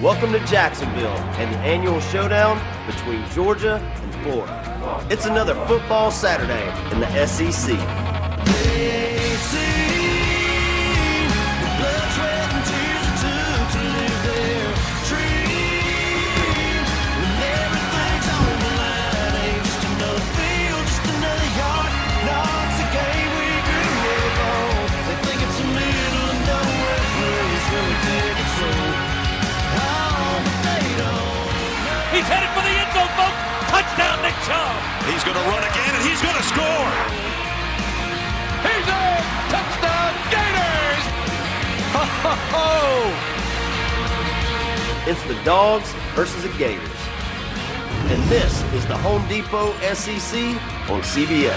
Welcome to Jacksonville and the annual showdown between Georgia and Florida. It's another football Saturday in the SEC. He's headed for the end zone, folks. Touchdown, Nick Chubb. He's going to run again, and he's going to score. He's in. Touchdown, Gators. Ho, ho, ho. It's the Dogs versus the Gators. And this is the Home Depot SEC on CBS.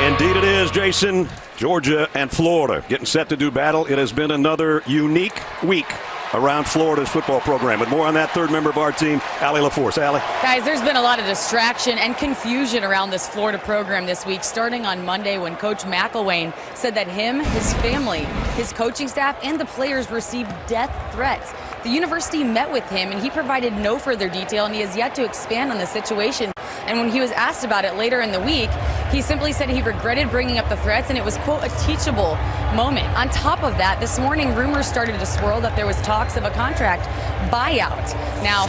Indeed it is, Jason. Georgia and Florida getting set to do battle. It has been another unique week around Florida's football program. But more on that, third member of our team, Allie LaForce. Allie. Guys, there's been a lot of distraction and confusion around this Florida program this week, starting on Monday when Coach McElwain said that him, his family, his coaching staff, and the players received death threats. The university met with him, and he provided no further detail, and he has yet to expand on the situation. And when he was asked about it later in the week, he simply said he regretted bringing up the threats, and it was, quote, a teachable moment. On top of that, this morning, rumors started to swirl that there was talks of a contract buyout. Now,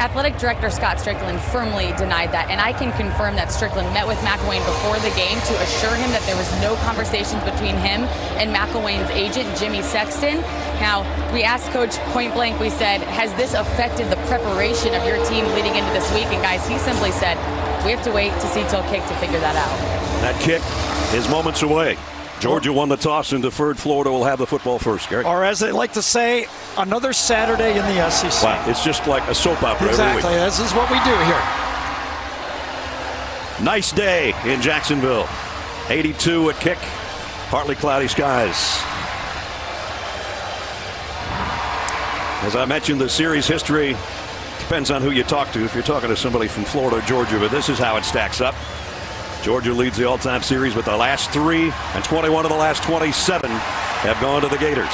Athletic Director Scott Strickland firmly denied that, and I can confirm that Strickland met with McElwain before the game to assure him that there was no conversations between him and McElwain's agent, Jimmy Sexton. Now, we asked Coach point blank, we said, has this affected the preparation of your team leading into this week? And guys, he simply said, we have to wait to see till kick to figure that out. That kick is moments away. Georgia won the toss and deferred. Florida will have the football first, Gary. Or as they like to say, another Saturday in the SEC. Wow, it's just like a soap opera Exactly. every week. This is what we do here. Nice day in Jacksonville. 82 at kick. Partly cloudy skies. As I mentioned, the series history depends on who you talk to. If you're talking to somebody from Florida or Georgia, but this is how it stacks up. Georgia leads the all-time series with the last 3, and 21 of the last 27 have gone to the Gators.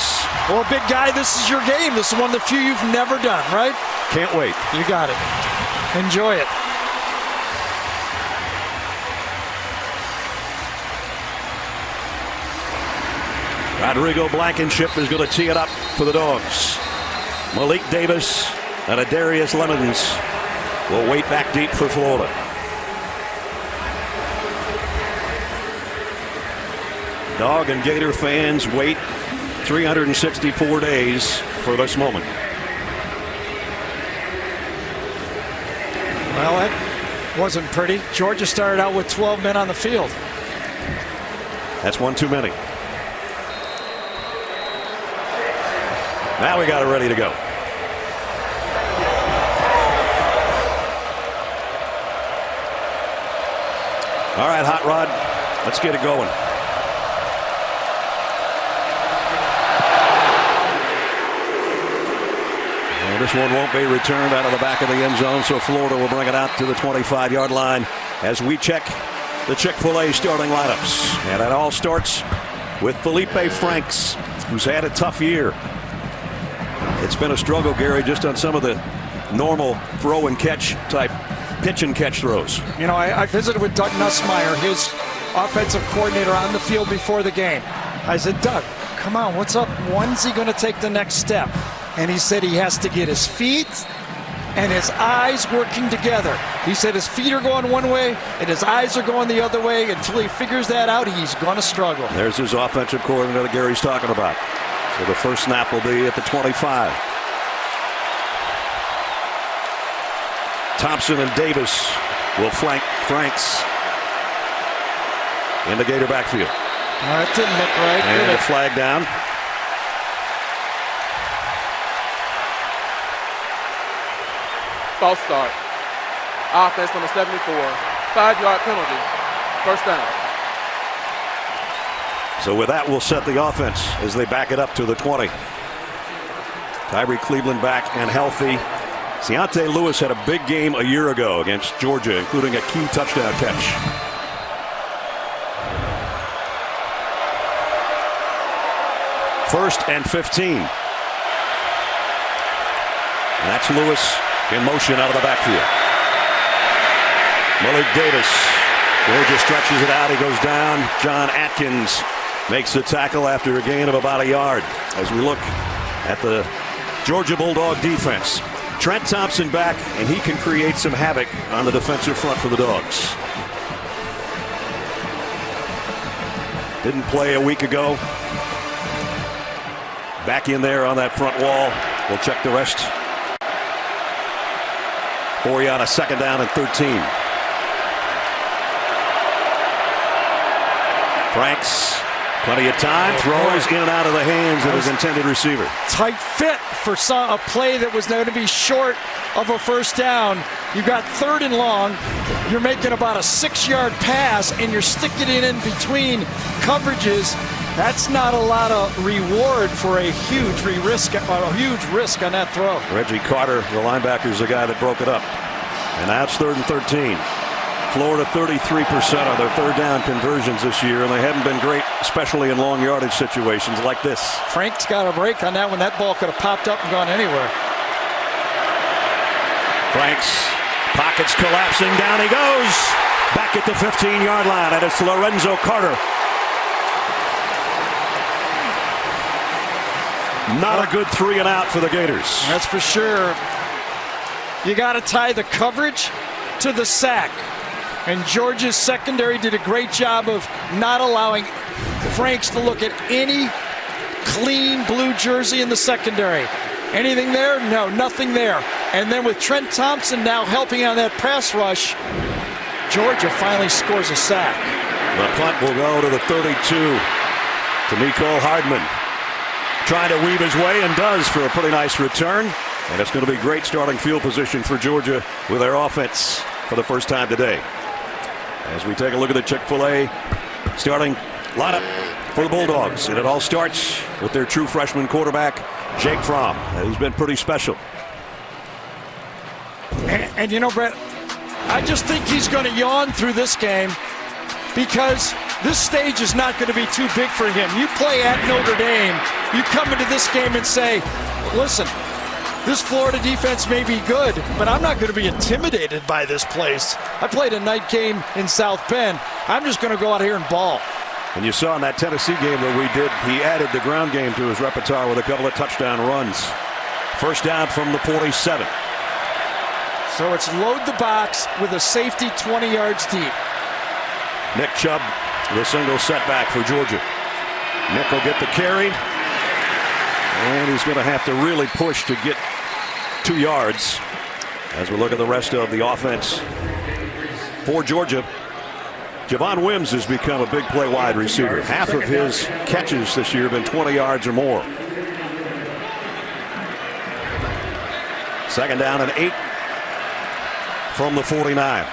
Well, big guy, this is your game. This is one of the few you've never done, right? Can't wait. You got it. Enjoy it. Rodrigo Blankenship is going to tee it up for the Dogs. Malik Davis and Adarius Lemons will wait back deep for Florida. Dog and Gator fans wait 364 days for this moment. Well, that wasn't pretty. Georgia started out with 12 men on the field. That's one too many. Now we got it ready to go. All right, Hot Rod, let's get it going. And this one won't be returned out of the back of the end zone, so Florida will bring it out to the 25-yard line as we check the Chick-fil-A starting lineups. And it all starts with Felipe Franks, who's had a tough year. It's been a struggle, Gary, just on some of the normal throw and catch type pitch and catch throws. You know, I visited with Doug Nussmeier, his offensive coordinator, on the field before the game. I said, Doug, come on, what's up? When's he going to take the next step? And he said he has to get his feet and his eyes working together. He said his feet are going one way and his eyes are going the other way. Until he figures that out, he's going to struggle. There's his offensive coordinator Gary's talking about. So the first snap will be at the 25. Thompson and Davis will flank Franks in the Gator backfield. That didn't look right. And a flag down. False start. Offense on the 74. 5-yard penalty. First down. So with that, we'll set the offense as they back it up to the 20. Tyree Cleveland back and healthy. Deontay Lewis had a big game a year ago against Georgia, including a key touchdown catch. First and 15. And that's Lewis in motion out of the backfield. Malik Davis. Georgia stretches it out. He goes down. John Atkins makes the tackle after a gain of about a yard. As we look at the Georgia Bulldog defense, Trent Thompson back, and he can create some havoc on the defensive front for the Dogs. Didn't play a week ago. Back in there on that front wall. We'll check the rest for you on a second down and 13. Franks, plenty of time, throws in and out of the hands of his intended receiver. Tight fit for a play that was going to be short of a first down. You got 3rd and long. You're making about a 6-yard pass, and you're sticking it in between coverages. That's not a lot of reward for a huge risk on that throw. Reggie Carter, the linebacker, is the guy that broke it up. And now it's 3rd and 13. Florida 33% on their 3rd down conversions this year, and they haven't been great, especially in long yardage situations like this. Frank's got a break on that one. That ball could have popped up and gone anywhere. Franks, pockets collapsing, down he goes. Back at the 15-yard line, and it's Lorenzo Carter. Not a good 3 and out for the Gators. That's for sure. You got to tie the coverage to the sack. And Georgia's secondary did a great job of not allowing Franks to look at any clean blue jersey in the secondary. Anything there? No, nothing there. And then with Trent Thompson now helping on that pass rush, Georgia finally scores a sack. The punt will go to the 32 to Mecole Hardman. Trying to weave his way, and does, for a pretty nice return. And it's going to be great starting field position for Georgia with their offense for the first time today. As we take a look at the Chick-fil-A starting lineup for the Bulldogs. And it all starts with their true freshman quarterback, Jake Fromm. He's been pretty special. And you know, Brett, I just think he's going to yawn through this game because this stage is not going to be too big for him. You play at Notre Dame, you come into this game and say, listen, this Florida defense may be good, but I'm not going to be intimidated by this place. I played a night game in South Bend. I'm just going to go out here and ball. And you saw in that Tennessee game that we did, he added the ground game to his repertoire with a couple of touchdown runs. First down from the 47. So it's load the box with a safety 20 yards deep. Nick Chubb, the single setback for Georgia. Nick will get the carry. And he's going to have to really push to get 2 yards. As we look at the rest of the offense for Georgia, Javon Wims has become a big play wide receiver. Half of his catches this year have been 20 yards or more. Second down and 8 from the 49.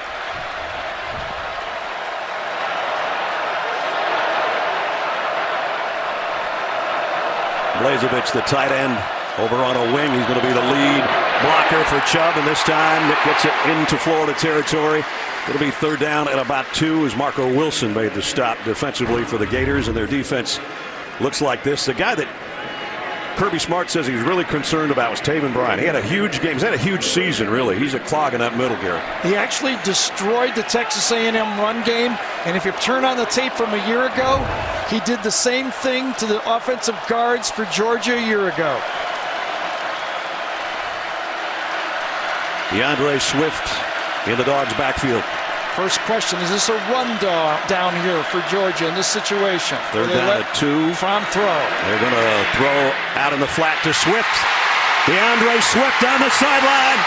Blazevich, the tight end, over on a wing. He's going to be the lead blocker for Chubb, and this time Nick gets it into Florida territory. It'll be 3rd down and about 2 as Marco Wilson made the stop defensively for the Gators, and their defense looks like this. The guy that Kirby Smart says he's really concerned about was Taven Bryan. He had a huge game. He's had a huge season, really. He's a clog in that middle, Garrett. He actually destroyed the Texas A&M run game, and if you turn on the tape from a year ago, he did the same thing to the offensive guards for Georgia a year ago. DeAndre Swift in the Dogs' backfield. First question, is this a run down here for Georgia in this situation? 3rd down at 2. From throw. They're going to throw out in the flat to Swift. DeAndre Swift on the sideline.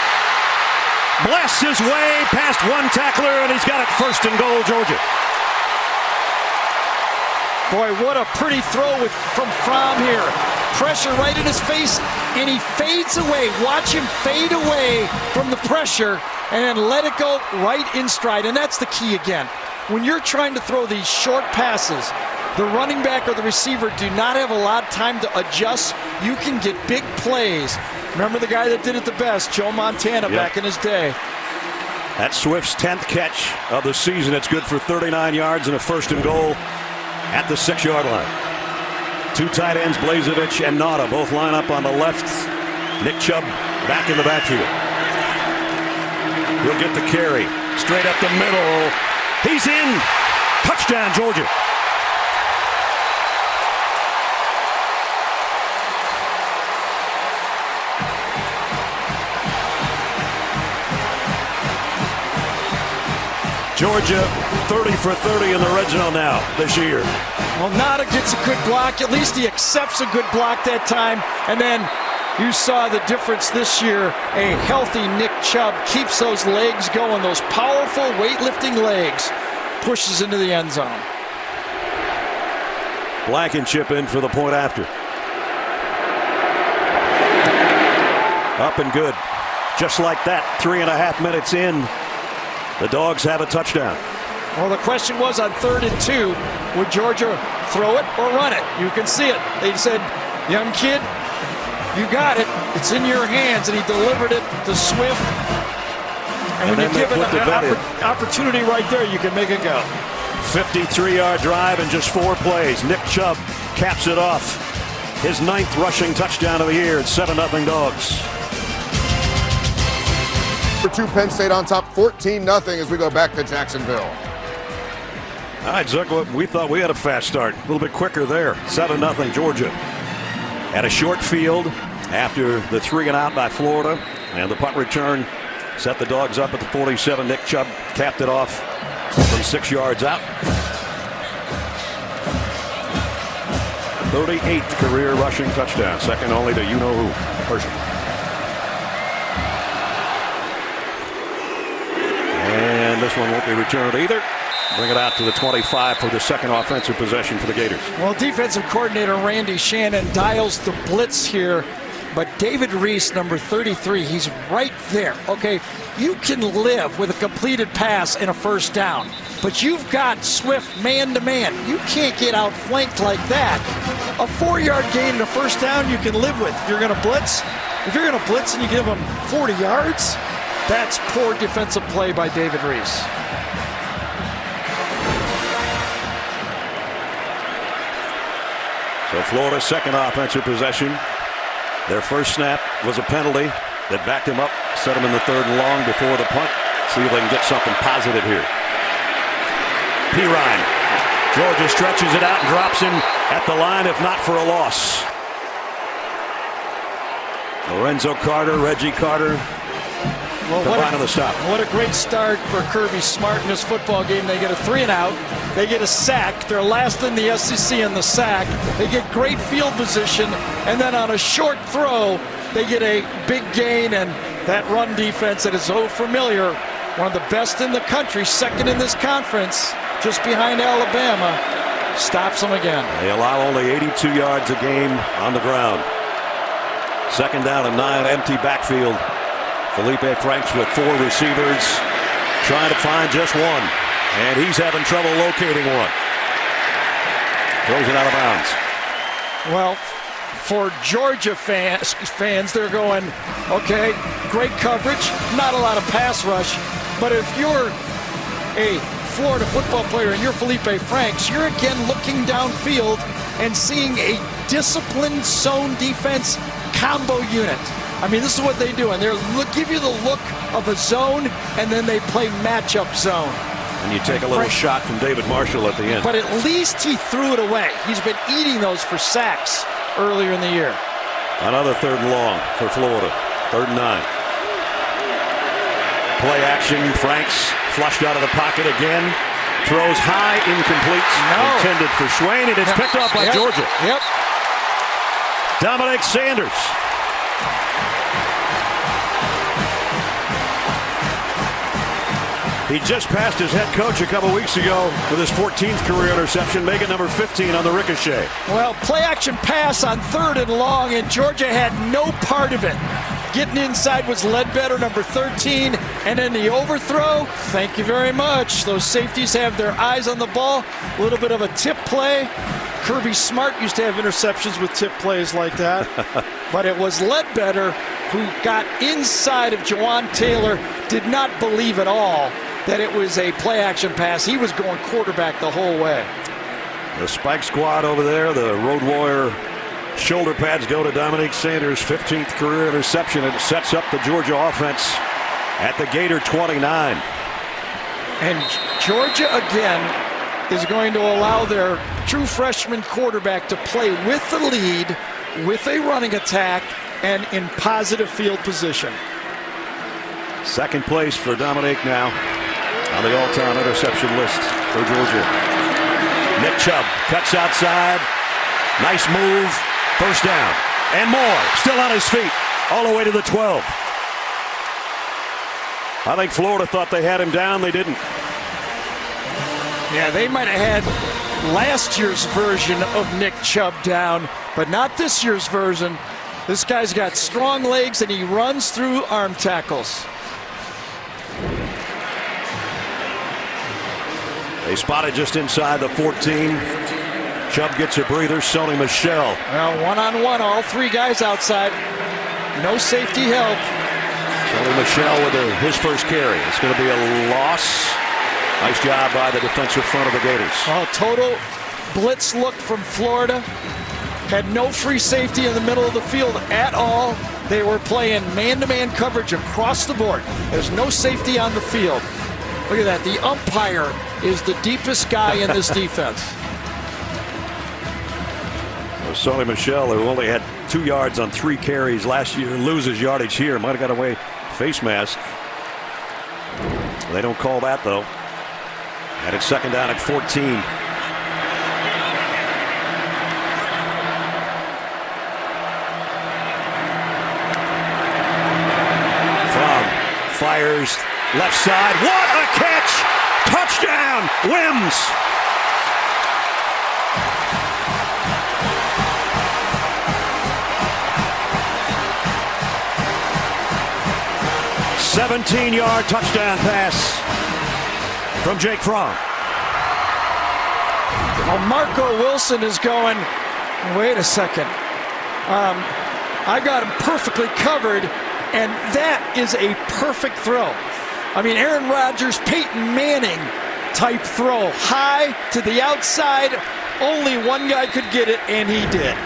Blasts his way past one tackler, and he's got it 1st and goal, Georgia. Boy, what a pretty throw from Fromm here. Pressure right in his face, and he fades away. Watch him fade away from the pressure and then let it go right in stride. And that's the key again. When you're trying to throw these short passes, the running back or the receiver do not have a lot of time to adjust. You can get big plays. Remember the guy that did it the best, Joe Montana, back in his day. That's Swift's 10th catch of the season. It's good for 39 yards and a 1st and goal at the 6-yard line. 2 tight ends, Blazevich and Nauta, both line up on the left. Nick Chubb back in the backfield. He'll get the carry. Straight up the middle. He's in. Touchdown, Georgia. Georgia 30 for 30 in the red zone now this year. Well, Nada gets a good block. At least he accepts a good block that time. And then you saw the difference this year. A healthy Nick Chubb keeps those legs going, those powerful weightlifting legs. Pushes into the end zone. Blankenship in for the point after. Up and good. Just like that, 3.5 minutes in, the Dogs have a touchdown. Well, the question was on 3rd and 2, would Georgia throw it or run it? You can see it. They said, young kid, you got it. It's in your hands. And he delivered it to Swift. And when you give it an opportunity right there, you can make it go. 53-yard drive in just 4 plays. Nick Chubb caps it off. His 9th rushing touchdown of the year. It's 7-0 Dogs. For 2, Penn State on top 14-0 as we go back to Jacksonville. All right, Zuck, we thought we had a fast start. A little bit quicker there. 7-0 Georgia. At a short field after the 3 and out by Florida. And the punt return set the Dogs up at the 47. Nick Chubb capped it off from 6 yards out. 38th career rushing touchdown. Second only to you-know-who, Herschel. And this one won't be returned either. Bring it out to the 25 for the second offensive possession for the Gators. Well, defensive coordinator Randy Shannon dials the blitz here, but David Reese, number 33, he's right there. Okay, you can live with a completed pass and a first down, but you've got Swift man-to-man. You can't get outflanked like that. A 4-yard gain and a first down you can live with. You're going to blitz. If you're going to blitz and you give them 40 yards, that's poor defensive play by David Reese. So Florida's second offensive possession. Their first snap was a penalty that backed him up, set him in the 3rd and long before the punt. See if they can get something positive here. Pirine. Georgia stretches it out and drops him at the line, if not for a loss. Lorenzo Carter, Reggie Carter. Well, what a great start for Kirby Smart in this football game. They get a 3 and out. They get a sack. They're last in the SEC in the sack. They get great field position. And then on a short throw, they get a big gain. And that run defense that is so familiar, one of the best in the country, second in this conference, just behind Alabama, stops them again. They allow only 82 yards a game on the ground. Second down and 9, empty backfield. Felipe Franks with 4 receivers, trying to find just one. And he's having trouble locating one. Throws it out of bounds. Well, for Georgia fans, they're going, okay, great coverage, not a lot of pass rush. But if you're a Florida football player and you're Felipe Franks, you're again looking downfield and seeing a disciplined zone defense combo unit. I mean, this is what they do, and they'll give you the look of a zone, and then they play matchup zone. And you take a little shot from David Marshall at the end. But at least he threw it away. He's been eating those for sacks earlier in the year. Another 3rd and long for Florida. 3rd and 9. Play action. Franks flushed out of the pocket again. Throws high, incomplete. Intended for Swain, and it's picked off by Georgia. Yep. Dominic Sanders. He just passed his head coach a couple weeks ago with his 14th career interception, making number 15 on the ricochet. Well, play action pass on 3rd and long, and Georgia had no part of it. Getting inside was Ledbetter, number 13, and then the overthrow. Thank you very much. Those safeties have their eyes on the ball. A little bit of a tip play. Kirby Smart used to have interceptions with tip plays like that. But it was Ledbetter who got inside of Jawan Taylor, did not believe at all that it was a play action pass. He was going quarterback the whole way. The Spike Squad over there, the Road Warrior Shoulder pads go to Dominique Sanders, 15th career interception, and it sets up the Georgia offense at the Gator 29. And Georgia again is going to allow their true freshman quarterback to play with the lead, with a running attack, and in positive field position. Second place for Dominique now on the all-time interception list for Georgia. Nick Chubb cuts outside. Nice move. First down. And more. Still on his feet. All the way to the 12. I think Florida thought they had him down. They didn't. Yeah, they might have had last year's version of Nick Chubb down, but not this year's version. This guy's got strong legs and he runs through arm tackles. They spotted just inside the 14. Chubb gets a breather. Sony Michel. Well, one-on-one, all three guys outside. No safety help. Sony Michel with his first carry. It's going to be a loss. Nice job by the defensive front of the Gators. Total blitz look from Florida. Had no free safety in the middle of the field at all. They were playing man-to-man coverage across the board. There's no safety on the field. Look at that. The umpire is the deepest guy in this defense. Well, Sony Michel, who only had 2 yards on 3 carries last year, loses yardage here. Might have got away face mask. They don't call that, though. And it's second down at 14. From fires left side. What a catch! Touchdown, Wims! A 17-yard touchdown pass from Jake Fromm. Well, Marco Wilson is going, wait a second. I got him perfectly covered, and that is a perfect throw. I mean, Aaron Rodgers, Peyton Manning type throw. High to the outside. Only one guy could get it, and he did.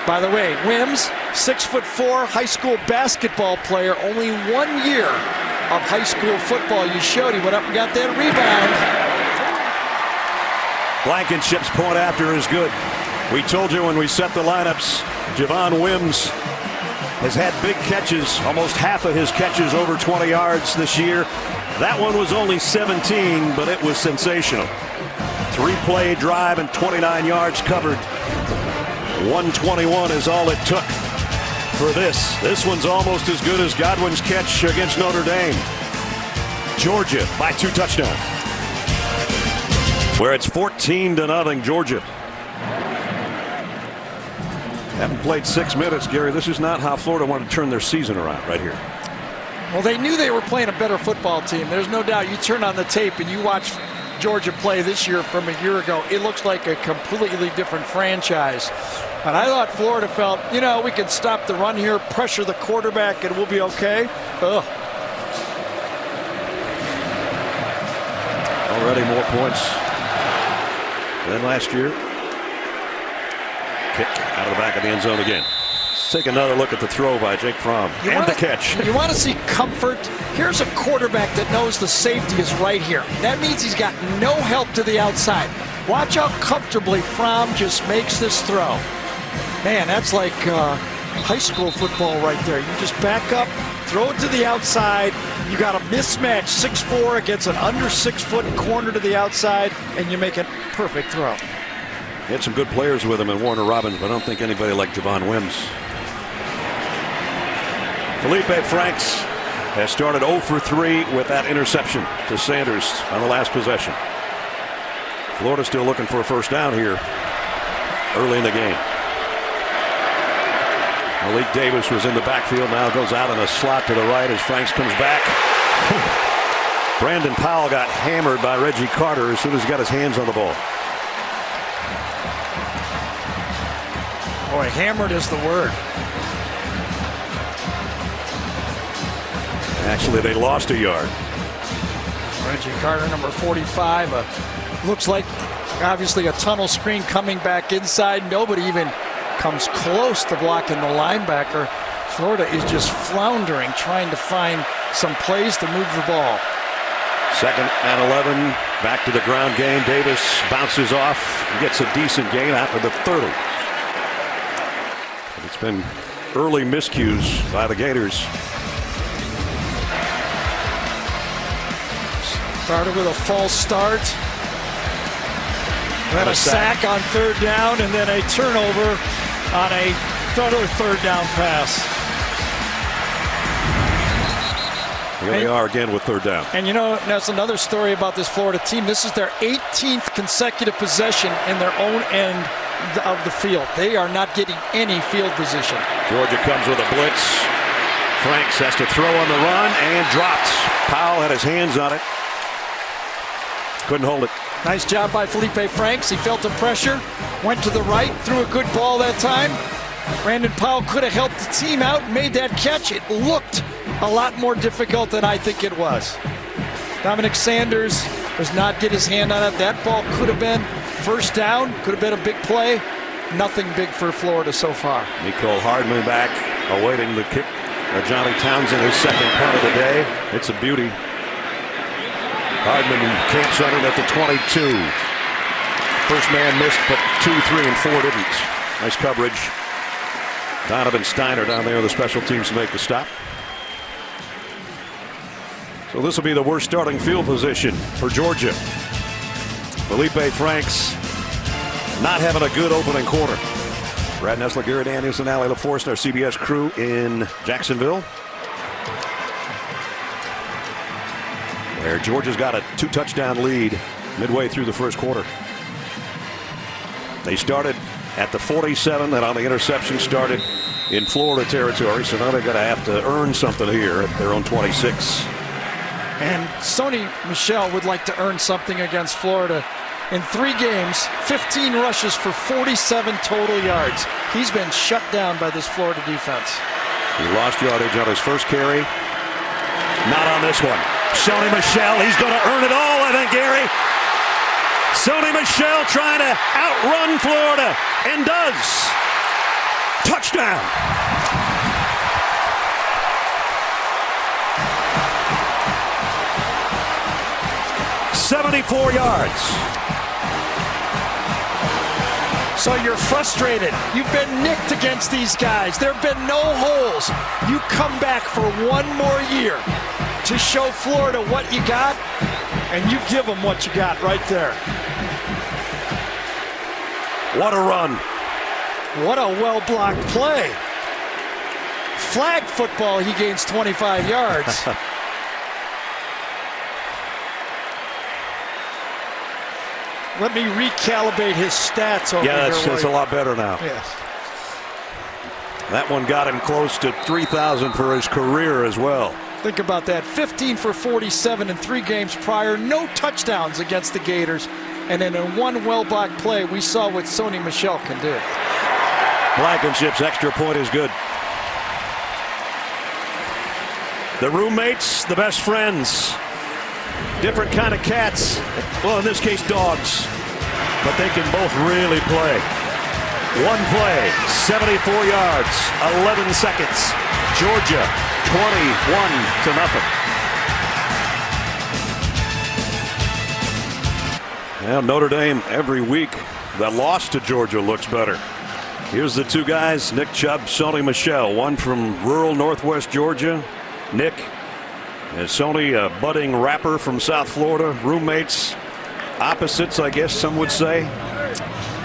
By the way, Wims, 6'4", high school basketball player, only 1 year of high school football. You showed he went up and got that rebound. Blankenship's point after is good. We told you when we set the lineups, Javon Wims has had big catches, almost half of his catches over 20 yards this year. That one was only 17, but it was sensational. 3-play drive and 29 yards covered. 121 is all it took for this. This one's almost as good as Godwin's catch against Notre Dame. Georgia by 2 touchdowns. Where it's 14-0 Georgia. Haven't played 6 minutes, Gary. This is not how Florida wanted to turn their season around right here. Well, they knew they were playing a better football team. There's no doubt. You turn on the tape and you watch Georgia play this year from a year ago. It looks like a completely different franchise. And I thought Florida felt, you know, we can stop the run here, pressure the quarterback, and we'll be okay. Ugh. Already more points than last year. Kick out of the back of the end zone again. Let's take another look at the throw by Jake Fromm and the catch. You want to see comfort? Here's a quarterback that knows the safety is right here. That means he's got no help to the outside. Watch how comfortably Fromm just makes this throw. Man, that's like high school football right there. You just back up, throw it to the outside. You got a mismatch, 6'4" against an under 6 foot corner to the outside, and you make a perfect throw. He had some good players with him in Warner Robins, but I don't think anybody like Javon Wims. Felipe Franks has started 0 for 3 with that interception to Sanders on the last possession. Florida still looking for a first down here early in the game. Malik Davis was in the backfield, now goes out in a slot to the right as Franks comes back. Brandon Powell got hammered by Reggie Carter as soon as he got his hands on the ball. Boy, hammered is the word. Actually, they lost a yard. Reggie Carter, number 45. Looks like obviously a tunnel screen coming back inside. Nobody even comes close to blocking the linebacker. Florida is just floundering, trying to find some plays to move the ball. 2nd and 11. Back to the ground game. Davis bounces off, gets a decent gain after the 30. It's been early miscues by the Gators. Started with a false start. Then a sack on 3rd down, and then a turnover on a third down pass. Here they are again with 3rd down. And you know, that's another story about this Florida team. This is their 18th consecutive possession in their own end of the field. They are not getting any field position. Georgia comes with a blitz. Franks has to throw on the run and drops. Powell had his hands on it. Couldn't hold it. Nice job by Felipe Franks. He felt the pressure, went to the right, threw a good ball that time. Brandon Powell could have helped the team out, made that catch. It looked a lot more difficult than I think it was. Dominic Sanders does not get his hand on it. That ball could have been 1st down, could have been a big play. Nothing big for Florida so far. Nicole Hardman back, awaiting the kick. Johnny Townsend, his 2nd punt of the day. It's a beauty. Hardman camps on it at the 22. First man missed, but 2, 3, and 4 didn't. Nice coverage. Donovan Steiner down there, the special teams to make the stop. So this will be the worst starting field position for Georgia. Felipe Franks not having a good opening quarter. Brad Nessler, Gary Danielson, Allie LaForce, and our CBS crew in Jacksonville, where Georgia's got a 2-touchdown lead midway through the 1st quarter. They started at the 47, and on the interception started in Florida territory, so now they're going to have to earn something here at their own 26. And Sony Michel would like to earn something against Florida. In 3 games, 15 rushes for 47 total yards. He's been shut down by this Florida defense. He lost yardage on his first carry. Not on this one. Sony Michel, he's going to earn it all, I think, Gary. Sony Michel trying to outrun Florida, and does. Touchdown. "74 yards. So you're frustrated. You've been nicked against these guys. There have been no holes. You come back for one more year to show Florida what you got, and you give them what you got right there. What a run. What a well-blocked play. Flag football, he gains 25 yards. Let me recalibrate his stats over Yeah, here. that's a lot better now. Yes. That one got him close to 3,000 for his career as well. Think about that. 15 for 47 in 3 games prior. No touchdowns against the Gators. And then in one well-blocked play, we saw what Sony Michel can do. Blankenship's extra point is good. The roommates, the best friends. Different kind of cats. Well, in this case, dogs. But they can both really play. One play, 74 yards, 11 seconds. Georgia, 21-0. Now Notre Dame every week. That loss to Georgia looks better. Here's the 2 guys, Nick Chubb, Sony Michel. One from rural northwest Georgia. Nick and Sony, a budding rapper from South Florida. Roommates, opposites, I guess some would say.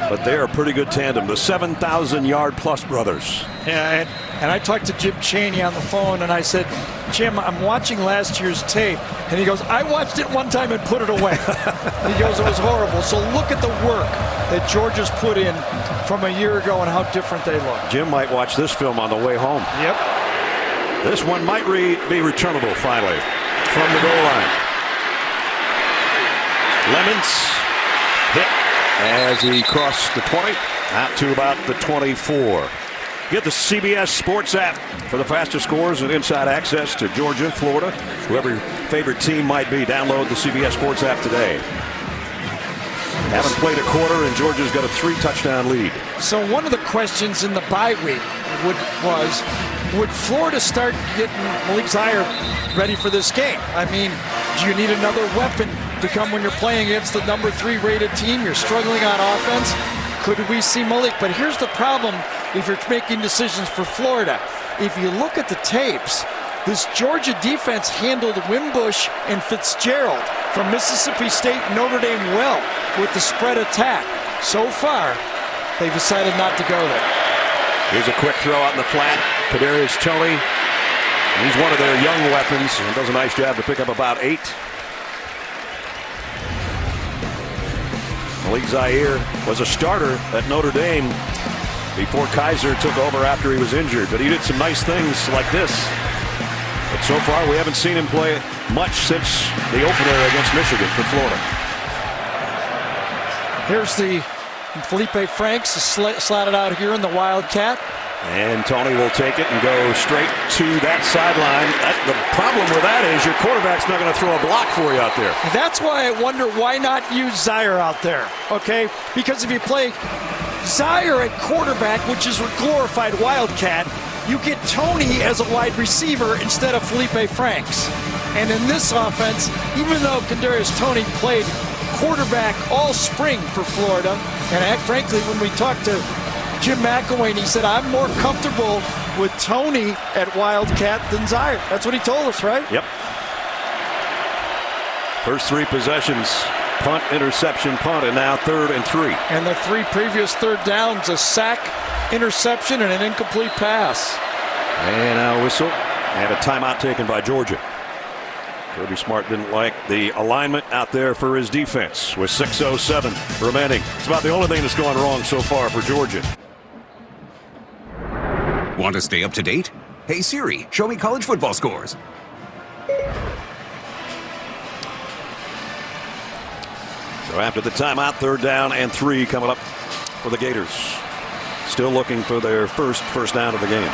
But they're a pretty good tandem. The 7,000-yard-plus brothers. Yeah, and I talked to Jim Chaney on the phone, and I said, Jim, I'm watching last year's tape. And he goes, I watched it one time and put it away. He goes, it was horrible. So look at the work that Georgia's put in from a year ago and how different they look. Jim might watch this film on the way home. Yep. This one might be returnable finally from the goal line. Lemons hit as he crossed the 20 out to about the 24. Get the CBS Sports app for the fastest scores and inside access to Georgia, Florida, whoever your favorite team might be. Download the CBS Sports app today. Haven't played a quarter, and Georgia's got a 3-touchdown lead. So one of the questions in the bye week would Florida start getting Malik Zaire ready for this game? I mean, do you need another weapon to come when you're playing against the number 3 rated team? You're struggling on offense. Could we see Malik? But here's the problem if you're making decisions for Florida. If you look at the tapes, this Georgia defense handled Wimbush and Fitzgerald from Mississippi State and Notre Dame well with the spread attack. So far, they've decided not to go there. Here's a quick throw out in the flat. Kadarius Toney. He's one of their young weapons and does a nice job to pick up about 8. Malik Zaire was a starter at Notre Dame before Kaiser took over after he was injured, but he did some nice things like this. But so far, we haven't seen him play much since the opener against Michigan for Florida. Here's the Felipe Franks slotted out here in the Wildcat. And Toney will take it and go straight to that sideline. The problem with that is your quarterback's not going to throw a block for you out there. That's why I wonder why not use Zaire out there, okay? Because if you play Zaire at quarterback, which is a glorified Wildcat, you get Toney as a wide receiver instead of Felipe Franks. And in this offense, even though Kadarius Toney played quarterback all spring for Florida, and frankly, when we talked to Jim McElwain, he said, I'm more comfortable with Toney at Wildcat than Zaire. That's what he told us, right? Yep. First 3 possessions, punt, interception, punt, and now 3rd and 3. And the 3 previous third downs, a sack, interception, and an incomplete pass. And now a whistle, and a timeout taken by Georgia. Kirby Smart didn't like the alignment out there for his defense with 6:07 remaining. It's about the only thing that's going wrong so far for Georgia. Want to stay up to date? Hey Siri, show me college football scores. So after the timeout, 3rd down and 3 coming up for the Gators. Still looking for their first down of the game.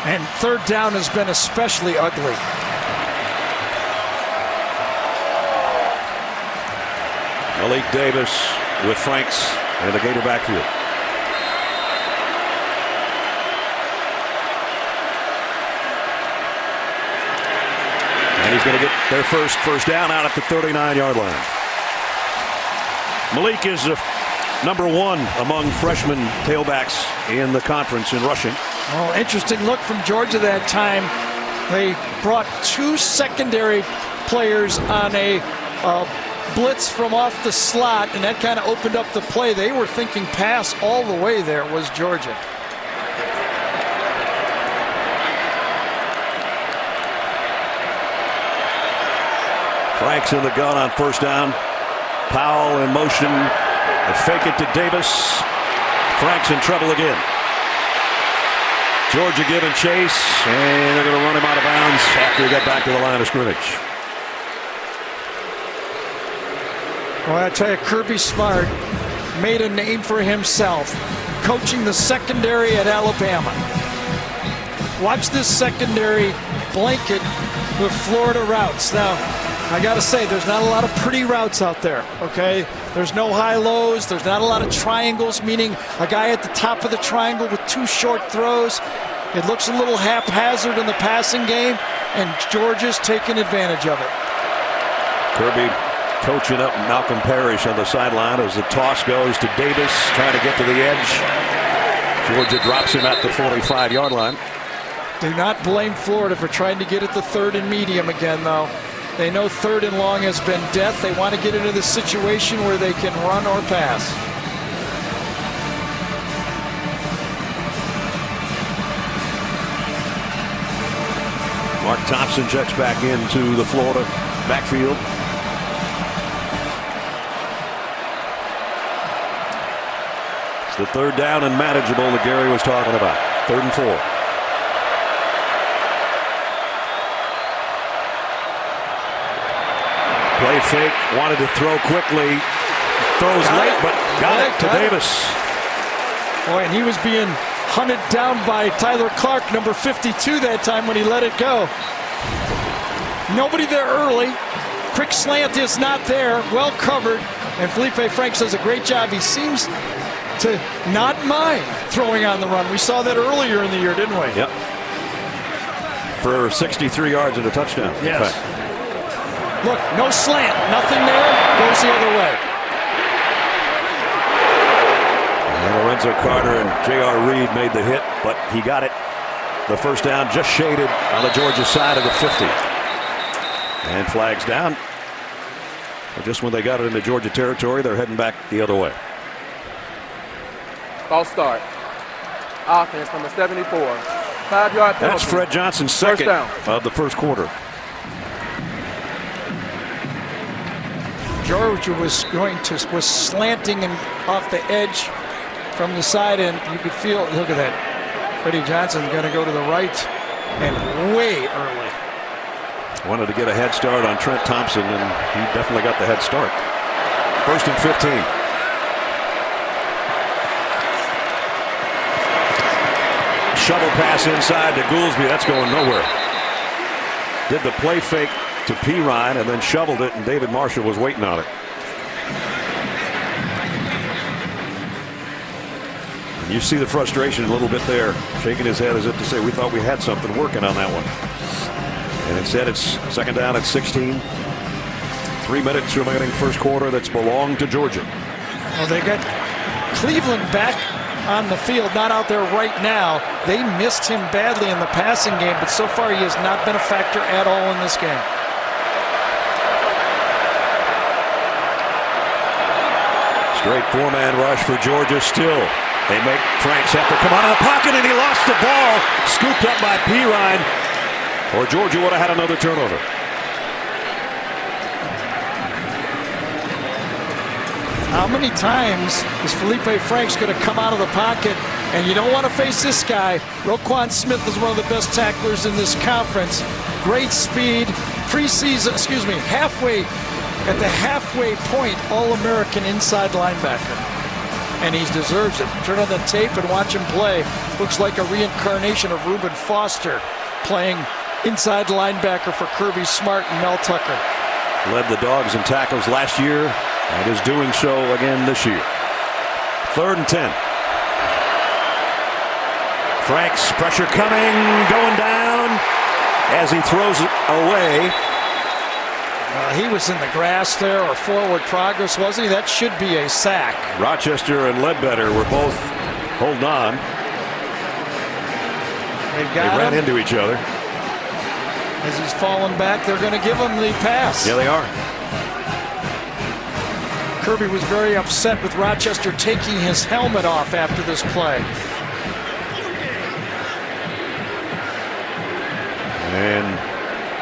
And 3rd down has been especially ugly. Malik Davis with Franks in the Gator backfield. And he's going to get their first down out at the 39-yard line. Malik is number 1 among freshman tailbacks in the conference in rushing. Oh, interesting look from Georgia that time. They brought 2 secondary players on a blitz from off the slot, and that kind of opened up the play. They were thinking pass all the way there, was Georgia. Franks in the gun on 1st down. Powell in motion. They fake it to Davis. Franks in trouble again. Georgia giving chase, and they're going to run him out of bounds after he got back to the line of scrimmage. Well, I tell you, Kirby Smart made a name for himself coaching the secondary at Alabama. Watch this secondary blanket with Florida routes. Now, I got to say, there's not a lot of pretty routes out there, okay? There's no high-lows. There's not a lot of triangles, meaning a guy at the top of the triangle with 2 short throws. It looks a little haphazard in the passing game, and Georgia's taking advantage of it. Kirby coaching up Malcolm Parrish on the sideline as the toss goes to Davis, trying to get to the edge. Georgia drops him at the 45-yard line. Do not blame Florida for trying to get at the 3rd and medium again, though. They know 3rd and long has been death. They want to get into the situation where they can run or pass. Mark Thompson checks back into the Florida backfield. It's the 3rd down and manageable that Gary was talking about. 3rd and 4. Play fake, wanted to throw quickly, throws late, but got it to Davis. Boy, and he was being hunted down by Tyler Clark, number 52 that time when he let it go. Nobody there early. quick slant is not there, well covered, and Felipe Franks does a great job. He seems to not mind throwing on the run. We saw that earlier in the year, didn't we? Yep. For 63 yards and a touchdown. Yes. Look, no slant, nothing there, goes the other way. And Lorenzo Carter and J.R. Reed made the hit, but he got it. The first down just shaded on the Georgia side of the 50. And flags down. But just when they got it into Georgia territory, they're heading back the other way. False start. Offense number 74. 5-yard penalty. That's Fred Johnson's second of the first quarter. Georgia was slanting and off the edge from the side, and you could feel, look at that. Freddie Johnson going to go to the right and way early. Wanted to get a head start on Trent Thompson, and he definitely got the head start. 1st and 15. Shovel pass inside to Goolsby. That's going nowhere. Did the play fake to P. Ryan and then shoveled it, and David Marshall was waiting on it. And you see the frustration a little bit there, shaking his head as if to say, we thought we had something working on that one. And instead it's second down at 16. 3 minutes remaining first quarter that's belonged to Georgia. Well, they got Cleveland back on the field, not out there right now. They missed him badly in the passing game, but so far he has not been a factor at all in this game. Straight four-man rush for Georgia still. They make Franks have to come out of the pocket, and he lost the ball. Scooped up by P. Ryan, or Georgia would have had another turnover. How many times is Felipe Franks going to come out of the pocket? And you don't want to face this guy. Roquan Smith is one of the best tacklers in this conference. Great speed. Preseason, at the halfway point, All-American inside linebacker. And he deserves it. Turn on the tape and watch him play. Looks like a reincarnation of Reuben Foster playing inside linebacker for Kirby Smart and Mel Tucker. Led the Dogs in tackles last year and is doing so again this year. 3rd and 10. Franks, pressure coming, going down as he throws it away. He was in the grass there, or forward progress, wasn't he? That should be a sack. Rochester and Ledbetter were both holding on. They ran into each other. As he's falling back, they're going to give him the pass. Yeah, they are. Kirby was very upset with Rochester taking his helmet off after this play. And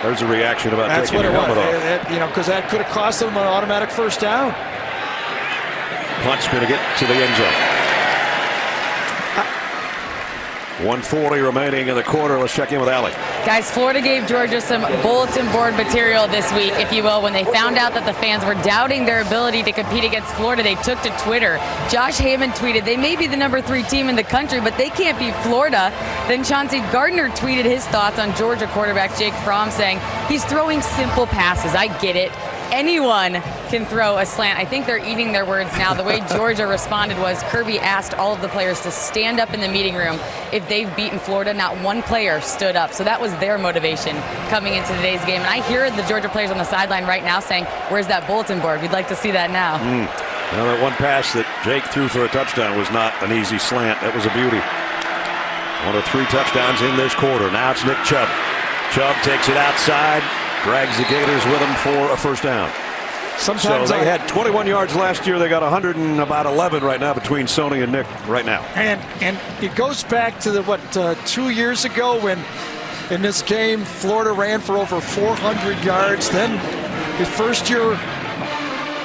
there's a reaction about taking your helmet off. You know, because that could have cost them an automatic first down. Punt's going to get to the end zone. 1:40 remaining in the quarter. Let's check in with Allie. Guys, Florida gave Georgia some bulletin board material this week, if you will. When they found out that the fans were doubting their ability to compete against Florida, they took to Twitter. Josh Hammond tweeted, they may be the #3 team in the country, but they can't beat Florida. Then Chauncey Gardner tweeted his thoughts on Georgia quarterback Jake Fromm, saying, he's throwing simple passes. I get it. Anyone can throw a slant. I think they're eating their words now. The way Georgia responded was Kirby asked all of the players to stand up in the meeting room. If they've beaten Florida, not one player stood up. So that was their motivation coming into today's game. And I hear the Georgia players on the sideline right now saying, where's that bulletin board? We'd like to see that now. Well, that one pass that Jake threw for a touchdown was not an easy slant. That was a beauty. One of 3 touchdowns in this quarter. Now it's Nick Chubb. Chubb takes it outside. Drags the Gators with him for a first down. Sometimes so they had 21 yards last year. They got 111 right now between Sony and Nick right now. And it goes back to 2 years ago when in this game Florida ran for over 400 yards. Then his first year,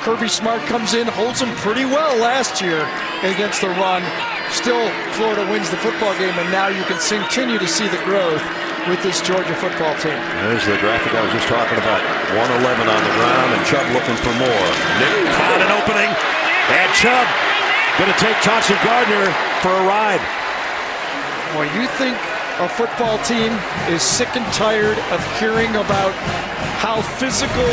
Kirby Smart comes in, holds him pretty well last year against the run. Still, Florida wins the football game, and now you can continue to see the growth with this Georgia football team. There's the graphic I was just talking about. 111 on the ground, and Chubb looking for more. Nick found an opening, and Chubb going to take Chauncey Gardner for a ride. Well, you think a football team is sick and tired of hearing about how physical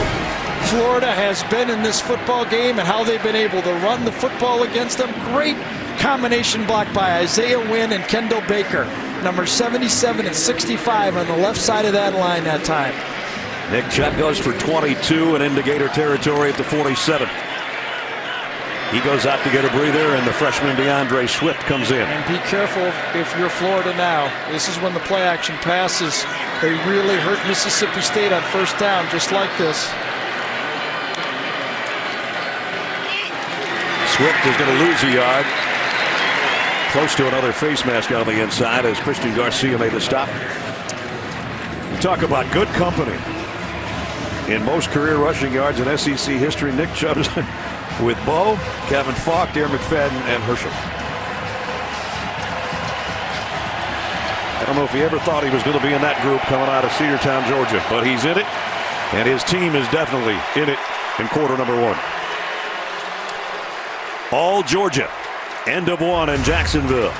Florida has been in this football game and how they've been able to run the football against them. Great combination block by Isaiah Wynn and Kendall Baker. Number 77 and 65 on the left side of that line that time. Nick Chubb goes for 22 and into Gator territory at the 47. He goes out to get a breather, and the freshman DeAndre Swift comes in. And be careful if you're Florida now. This is when the play action passes. They really hurt Mississippi State on first down, just like this. Swift is going to lose a yard. Close to another face mask on the inside as Christian Garcia made the stop. You talk about good company. In most career rushing yards in SEC history, Nick Chubb with Bo, Kevin Falk, Darren McFadden, and Herschel. I don't know if he ever thought he was going to be in that group coming out of Cedartown, Georgia, but he's in it, and his team is definitely in it in quarter number 1. All Georgia, end of 1 in Jacksonville.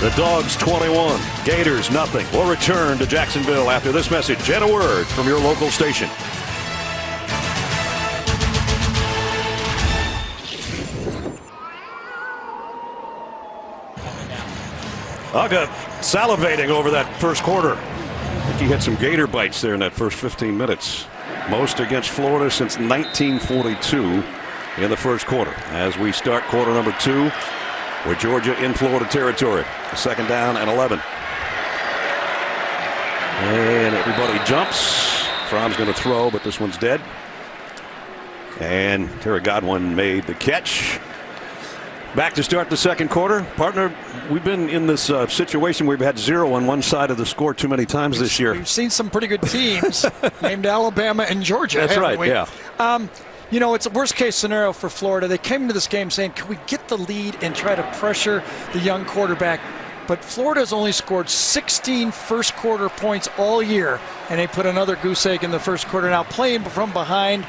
The Dogs 21, Gators nothing. We'll return to Jacksonville after this message and a word from your local station. Uga salivating over that first quarter. I think he had some Gator bites there in that first 15 minutes. Most against Florida since 1942 in the first quarter. As we start quarter number 2 with Georgia in Florida territory. Second down and 11. And everybody jumps. Fromm's going to throw, but this one's dead. And Terry Godwin made the catch. Back to start the second quarter. Partner, we've been in this situation where we've had 0 on one side of the score too many times this year. We've seen some pretty good teams named Alabama and Georgia. That's right, we? yeah. You know, it's a worst case scenario for Florida. They came into this game saying, can we get the lead and try to pressure the young quarterback? But Florida's only scored 16 first quarter points all year, and they put another goose egg in the first quarter. Now playing from behind,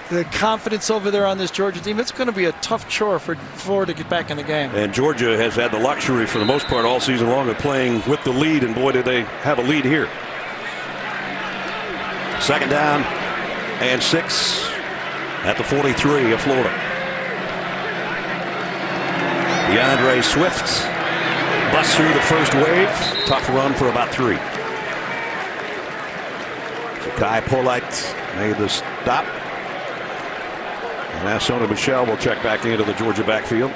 the confidence over there on this Georgia team, it's going to be a tough chore for Florida to get back in the game. And Georgia has had the luxury for the most part all season long of playing with the lead, and boy did they have a lead here. Second down and 6 at the 43 of Florida. DeAndre Swift busts through the first wave. Tough run for about 3. Kai Polite made the stop. Now Sony Michel will check back into the Georgia backfield.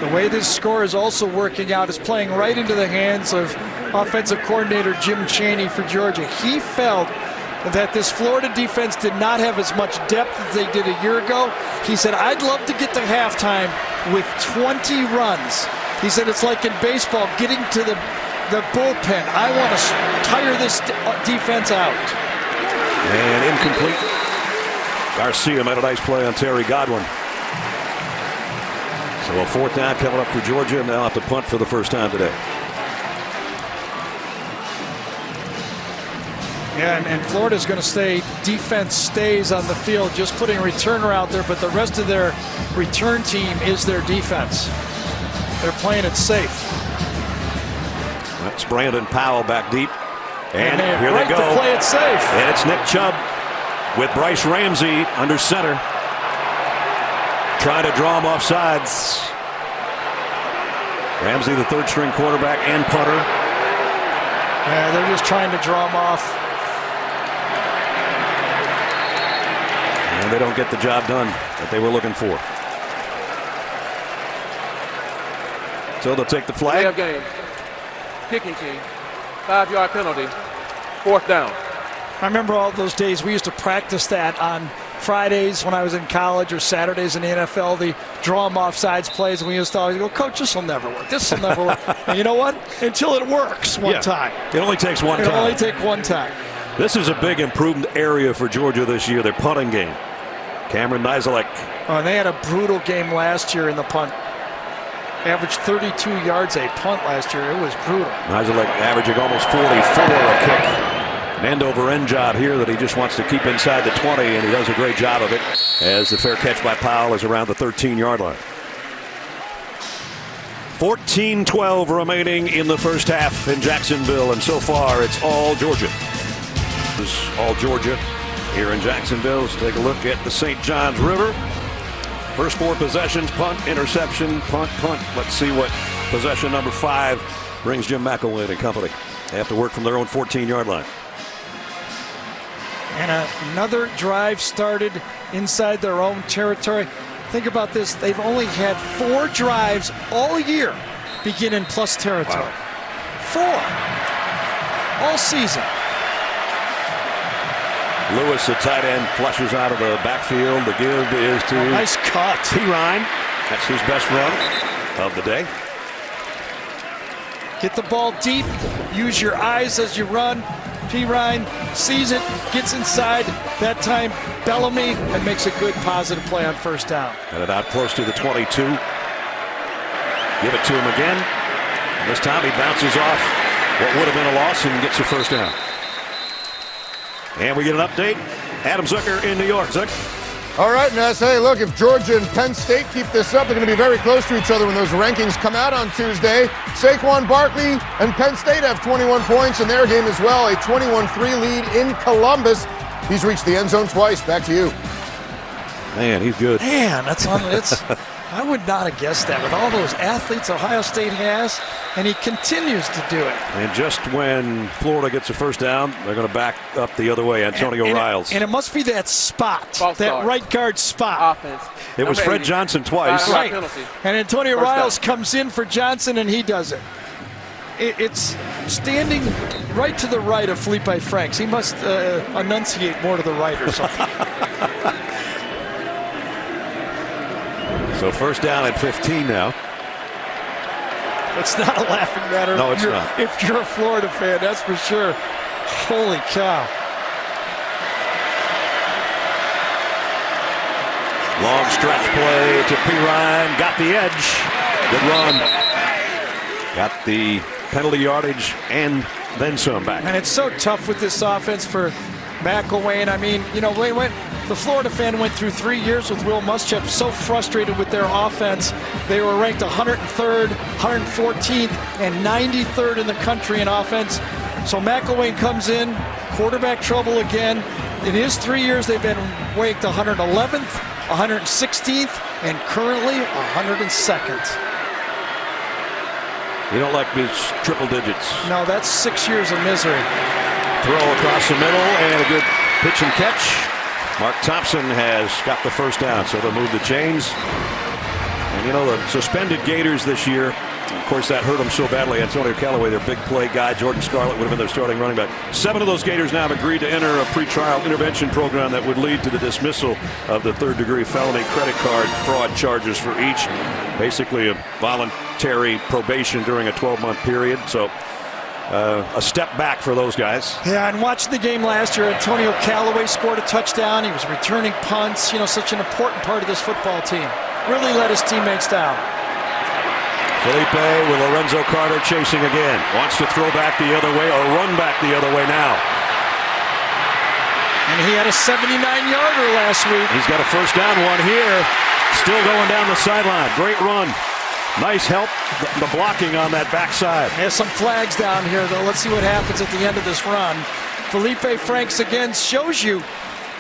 The way this score is also working out is playing right into the hands of offensive coordinator Jim Chaney for Georgia. He felt that this Florida defense did not have as much depth as they did a year ago. He said, I'd love to get to halftime with 20 runs. He said, it's like in baseball, getting to the bullpen. I want to tire this defense out. And incomplete. Garcia made a nice play on Terry Godwin. So a 4th down coming up for Georgia, and they'll have to punt for the first time today. Yeah, and Florida's going to stay, defense stays on the field, just putting a returner out there, but the rest of their return team is their defense. They're playing it safe. That's Brandon Powell back deep. And here right they go. To play it safe. And it's Nick Chubb with Bryce Ramsey under center. Trying to draw him off sides. Ramsey, the 3rd string quarterback and punter. Yeah, they're just trying to draw him off. And they don't get the job done that they were looking for. So they'll take the flag. Play of game. Kicking team. 5-yard penalty. 4th down. I remember all those days we used to practice that on Fridays when I was in college or Saturdays in the NFL, the draw them off sides plays, and we used to always go, Coach, this will never work. This will never work. And you know what? Until it works one time. It only takes one time. It'll only take one time. This is a big improved area for Georgia this year, their punting game. Cameron Nizelek. Oh, and they had a brutal game last year in the punt. Averaged 32 yards a punt last year. It was brutal. Nizelek averaging almost 44 a kick. An end-over-end job here that he just wants to keep inside the 20, and he does a great job of it as the fair catch by Powell is around the 13-yard line. 14-12 remaining in the first half in Jacksonville, and so far it's all Georgia. It's all Georgia here in Jacksonville. Let's take a look at the St. Johns River. First 4 possessions, punt, interception, punt, punt. Let's see what possession number 5 brings Jim McElwain and company. They have to work from their own 14-yard line. And another drive started inside their own territory. Think about this. They've only had 4 drives all year begin in plus territory. Wow. 4 all season. Lewis, the tight end, flushes out of the backfield. The give is to nice cut. Pirine. That's his best run of the day. Get the ball deep. Use your eyes as you run. Pirine sees it, gets inside. That time, Bellamy, and makes a good positive play on first down. Got it out close to the 22. Give it to him again. And this time he bounces off what would have been a loss and gets a first down. And we get an update. Adam Zucker in New York. Zuck. All right, Ness. Hey, look, if Georgia and Penn State keep this up, they're going to be very close to each other when those rankings come out on Tuesday. Saquon Barkley and Penn State have 21 points in their game as well, a 21-3 lead in Columbus. He's reached the end zone twice. Back to you. Man, he's good. Man, that's on. It's. I would not have guessed that with all those athletes Ohio State has, and he continues to do it. And just when Florida gets a first down, they're going to back up the other way. Antonio Riles. And it must be that spot, False that start. right guard spot. Offense. It was Fred Johnson twice. Right. Penalty. And Antonio First Riles down. comes in for Johnson, and he does it. It's standing right to the right of Felipe Franks. He must enunciate more to the right or something. So first down at 15 now. It's not a laughing matter. No, it's not. If you're a Florida fan, that's for sure. Holy cow. Long stretch play to Pirine. Got the edge. Good run. Got the penalty yardage and then some back. And it's so tough with this offense for McElwain. I mean, you know, the Florida fan went through 3 years with Will Muschamp, so frustrated with their offense. They were ranked 103rd, 114th, and 93rd in the country in offense. So McElwain comes in, quarterback trouble again. In his 3 years, they've been ranked 111th, 116th, and currently 102nd. You don't like these triple digits. No, that's 6 years of misery. Throw across the middle and a good pitch and catch. Mark Thompson has got the first down, so they'll move the chains. And you know, the suspended Gators this year, of course, that hurt them so badly. Antonio Callaway, their big play guy, Jordan Scarlett would have been their starting running back. 7 of those Gators now have agreed to enter a pretrial intervention program that would lead to the dismissal of the third-degree felony credit card fraud charges for each. Basically a voluntary probation during a 12-month period. So a step back for those guys. Yeah, and watching the game last year, Antonio Callaway scored a touchdown. He was returning punts, you know, such an important part of this football team. Really let his teammates down. Felipe with Lorenzo Carter chasing again. Wants to throw back the other way or run back the other way now. And he had a 79-yarder last week. He's got a first down one here. Still going down the sideline. Great run. Nice help, the blocking on that backside. There's some flags down here, though. Let's see what happens at the end of this run. Felipe Franks again shows you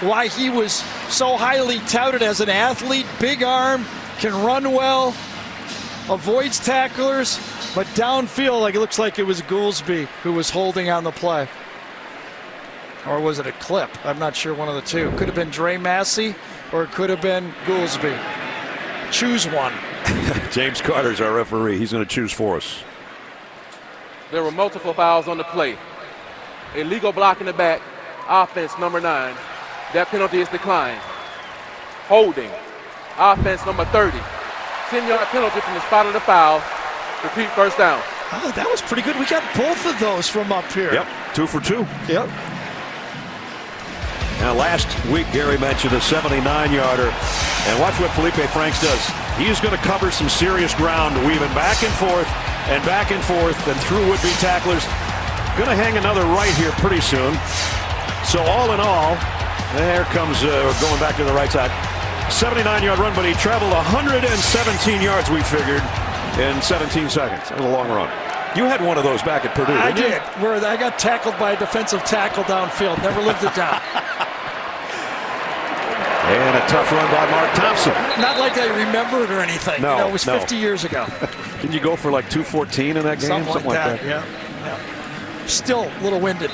why he was so highly touted as an athlete. Big arm, can run well, avoids tacklers, but downfield, like it looks like it was Goolsby who was holding on the play. Or was it a clip? I'm not sure, one of the two. Could have been Dre Massey, or it could have been Goolsby. Choose one. James Carter's our referee. He's going to choose for us. There were multiple fouls on the play. Illegal block in the back. Offense number 9. That penalty is declined. Holding. Offense number 30. 10-yard penalty from the spot of the foul. Repeat first down. Oh, that was pretty good. We got both of those from up here. Yep, 2 for 2. Yep. Now, last week, Gary mentioned a 79-yarder. And watch what Felipe Franks does. He's going to cover some serious ground, weaving back and forth and through would-be tacklers. Going to hang another right here pretty soon. So all in all, there comes going back to the right side. 79-yard run, but he traveled 117 yards, we figured, in 17 seconds. That was a long run. You had one of those back at Purdue, I didn't you? did, where I got tackled by a defensive tackle downfield. Never lived it down. And a tough run by Mark Thompson. Not like I remember it or anything. No, it was 50 years ago. Didn't you go for like 214 in that game? Something like that. Yeah. Still a little winded.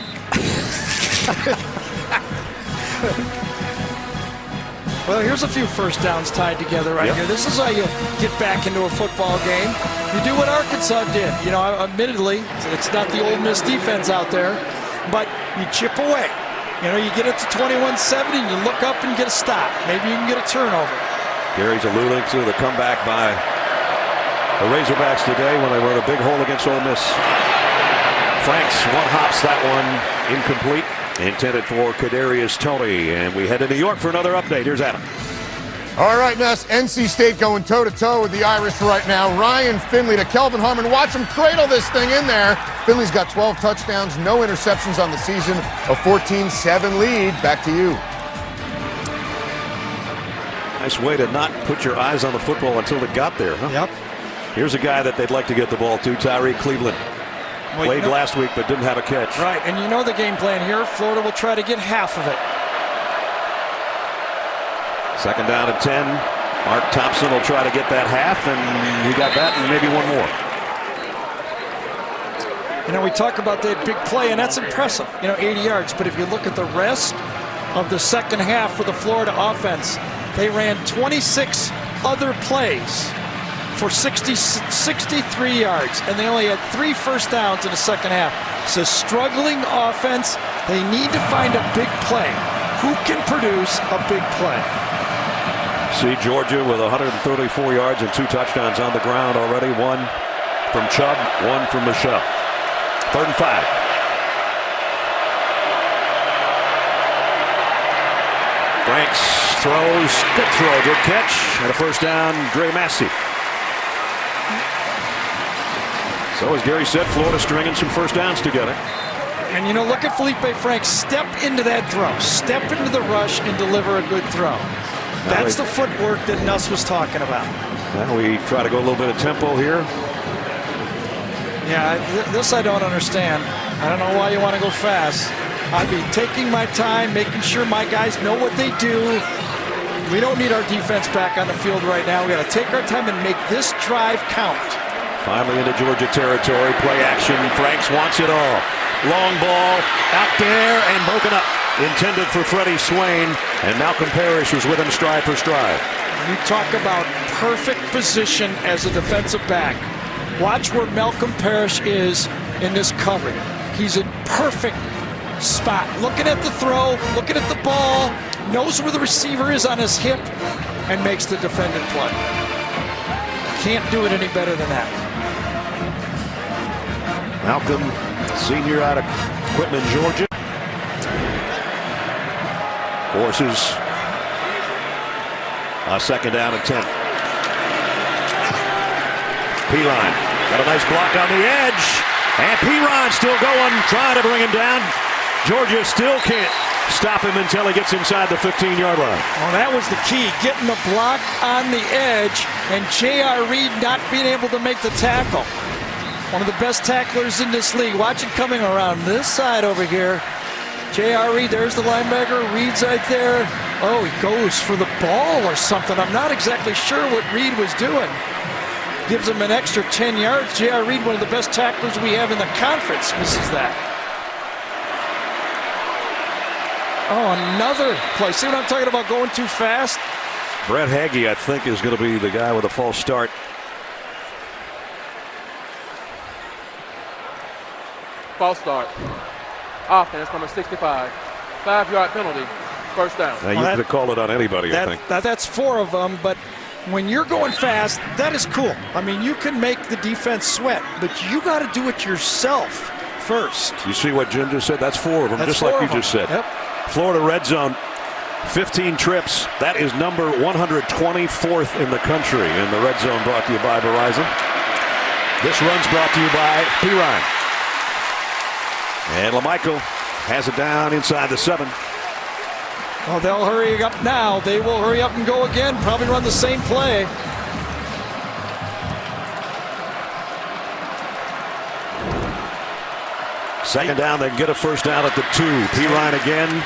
Well, here's a few first downs tied together right here. This is how you get back into a football game. You do what Arkansas did. Admittedly, it's not the Ole Miss defense out there, but you chip away. You get it to 21-7 and you look up and get a stop. Maybe you can get a turnover. Gary's alluding to the comeback by the Razorbacks today when they were in a big hole against Ole Miss. Franks one-hops that one incomplete. Intended for Kadarius Toney. And we head to New York for another update. Here's Adam. All right, Ness. NC State going toe-to-toe with the Irish right now. Ryan Finley to Kelvin Harmon. Watch him cradle this thing in there. Finley's got 12 touchdowns, no interceptions on the season. A 14-7 lead. Back to you. Nice way to not put your eyes on the football until it got there, huh? Yep. Here's a guy that they'd like to get the ball to, Tyree Cleveland. Played last week but didn't have a catch. Right, and the game plan here. Florida will try to get half of it. Second down and 10. Mark Thompson will try to get that half, and he got that and maybe one more. We talk about that big play, and that's impressive, 80 yards. But if you look at the rest of the second half for the Florida offense, they ran 26 other plays for 63 yards, and they only had 3 first downs in the second half. It's a struggling offense. They need to find a big play. Who can produce a big play? See Georgia with 134 yards and 2 touchdowns on the ground already. One from Chubb, one from Michelle. 3rd and 5. Franks throws, good throw, good catch, and a first down, Dre Massey. So as Gary said, Florida stringing some first downs together. And look at Felipe Franks step into that throw, step into the rush and deliver a good throw. That's the footwork that Nuss was talking about. Now we try to go a little bit of tempo here. Yeah, this I don't understand. I don't know why you want to go fast. I'd be taking my time, making sure my guys know what they do. We don't need our defense back on the field right now. We got to take our time and make this drive count. Finally into Georgia territory, play action. Franks wants it all. Long ball out there and broken up. Intended for Freddie Swain, and Malcolm Parrish was with him stride for stride. You talk about perfect position as a defensive back. Watch where Malcolm Parrish is in this cover. He's in perfect spot. Looking at the throw, looking at the ball, knows where the receiver is on his hip, and makes the defendant play. Can't do it any better than that. Malcolm, senior out of Quitman, Georgia. Forces a second down and 10. Pirine got a nice block on the edge. And Pirine still going, trying to bring him down. Georgia still can't stop him until he gets inside the 15-yard line. Well, that was the key, getting the block on the edge and J.R. Reed not being able to make the tackle. One of the best tacklers in this league. Watch it coming around this side over here. J.R. Reed, there's the linebacker. Reed's right there. Oh, he goes for the ball or something. I'm not exactly sure what Reed was doing. Gives him an extra 10 yards. J.R. Reed, one of the best tacklers we have in the conference, misses that. Oh, another play. See what I'm talking about, going too fast? Brett Hagee, I think, is going to be the guy with a false start. False start. Offense, number 65. 5-yard penalty. First down. Now, you could have called it on anybody, I think. That's 4 of them, but when you're going fast, that is cool. I mean, you can make the defense sweat, but you got to do it yourself first. You see what Jim just said? That's 4 of them, just like you just said. Yep. Florida red zone, 15 trips. That is number 124th in the country in the red zone, brought to you by Verizon. This run's brought to you by Pirine. And LaMichael has it down inside the 7. Well, they'll hurry up now. They will hurry up and go again. Probably run the same play. Second down, they get a first down at the 2. Pirine again.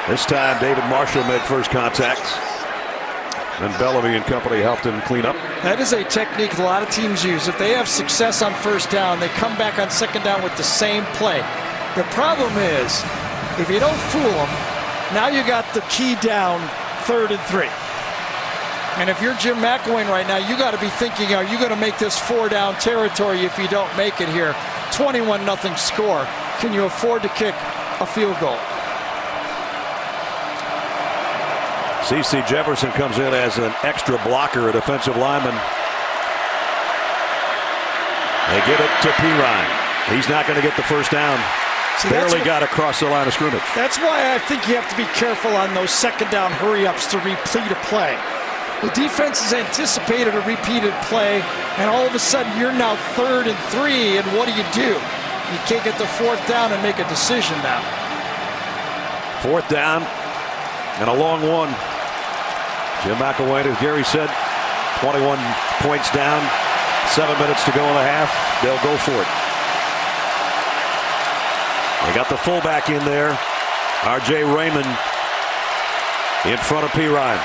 This time David Marshall made first contact. And Bellamy and company helped him clean up. That is a technique a lot of teams use. If they have success on first down, they come back on second down with the same play. The problem is, if you don't fool them, now you got the key down 3rd and 3. And if you're Jim McElwain right now, you got to be thinking, are you going to make this 4-down territory if you don't make it here? 21-0 score. Can you afford to kick a field goal? C.C. Jefferson comes in as an extra blocker, a defensive lineman. They give it to Pirine. He's not going to get the first down. See, Barely got across the line of scrimmage. That's why I think you have to be careful on those second down hurry-ups to repeat a play. The defense has anticipated a repeated play, and all of a sudden you're now 3rd and 3, and what do? You can't get the 4th down and make a decision now. 4th down and a long one. Jim McElwain, as Gary said, 21 points down, 7 minutes to go in the half. They'll go for it. They got the fullback in there, R.J. Raymond, in front of Pirine.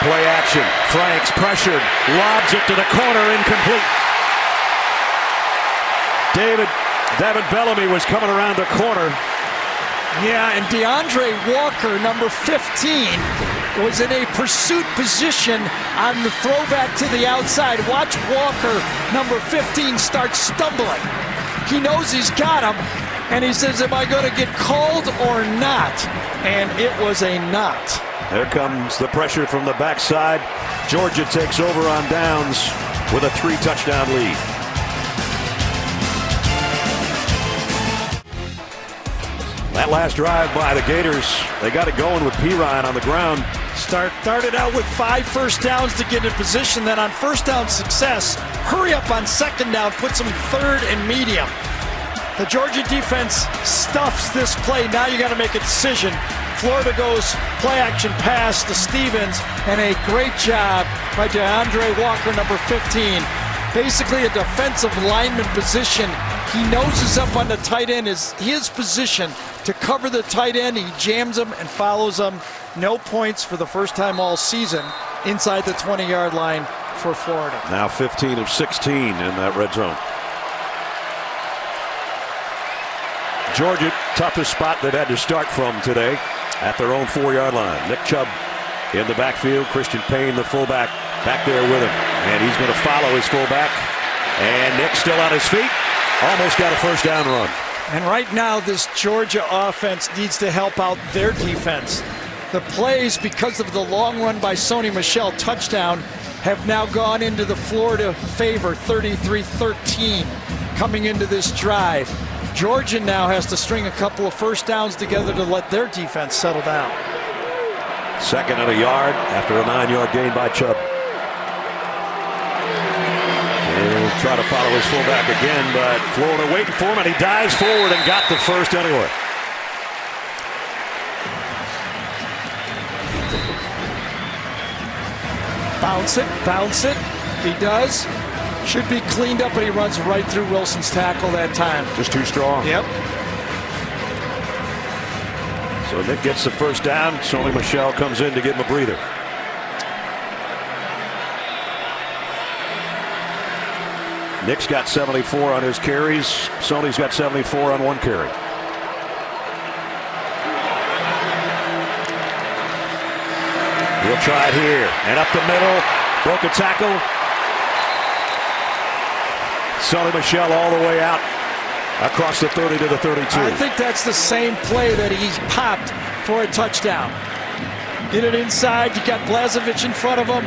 Play action. Franks pressured, lobs it to the corner, incomplete. David Bellamy was coming around the corner. Yeah, and DeAndre Walker, number 15, was in a pursuit position on the throwback to the outside. Watch Walker, number 15, start stumbling. He knows he's got him, and he says, am I going to get called or not? And it was a not. There comes the pressure from the backside. Georgia takes over on downs with a 3-touchdown lead. That last drive by the Gators, they got it going with Pirine on the ground. Started out with 5 first downs to get in position. Then on first down success, hurry up on second down, puts them 3rd and medium. The Georgia defense stuffs this play. Now you got to make a decision. Florida goes play action pass to Stevens, and a great job by DeAndre Walker, number 15. Basically a defensive lineman position. He noses up on the tight end, is his position to cover the tight end. He jams him and follows him. No points for the first time all season inside the 20-yard line for Florida. Now 15 of 16 in that red zone. Georgia, toughest spot they've had to start from today at their own 4-yard line. Nick Chubb in the backfield. Christian Payne, the fullback, back there with him. And he's going to follow his fullback. And Nick still on his feet. Almost got a first down run. And right now, this Georgia offense needs to help out their defense. The plays, because of the long run by Sony Michel touchdown, have now gone into the Florida favor, 33-13, coming into this drive. Georgia now has to string a couple of first downs together to let their defense settle down. 2nd and a yard after a 9-yard gain by Chubb. He'll try to follow his fullback again, but Florida waiting for him, and he dives forward and got the first anyway. Bounce it. He does. Should be cleaned up, but he runs right through Wilson's tackle that time. Just too strong. Yep. So Nick gets the first down. Sony Michel comes in to give him a breather. Nick's got 74 on his carries. Sony's got 74 on 1 carry. He'll try it here. And up the middle. Broke a tackle. Sony Michel all the way out across the 30 to the 32. I think that's the same play that he popped for a touchdown. Get it inside. You got Blazovic in front of him.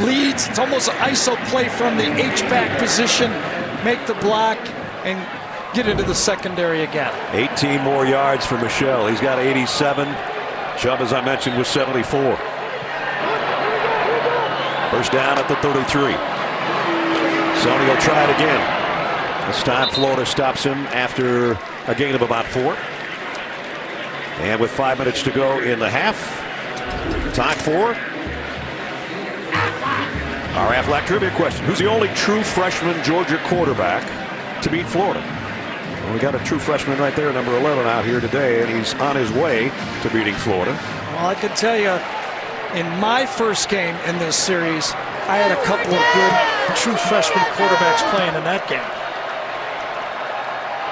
Leads. It's almost an ISO play from the H-back position. Make the block and get into the secondary again. 18 more yards for Michel. He's got 87. Chubb, as I mentioned, was 74. First down at the 33. Sony will try it again. This time Florida stops him after a gain of about 4. And with 5 minutes to go in the half, time for our Aflac trivia question. Who's the only true freshman Georgia quarterback to beat Florida? Well, we got a true freshman right there, number 11, out here today, and he's on his way to beating Florida. Well, I can tell you, in my first game in this series, I had a couple of good true freshman quarterbacks playing in that game.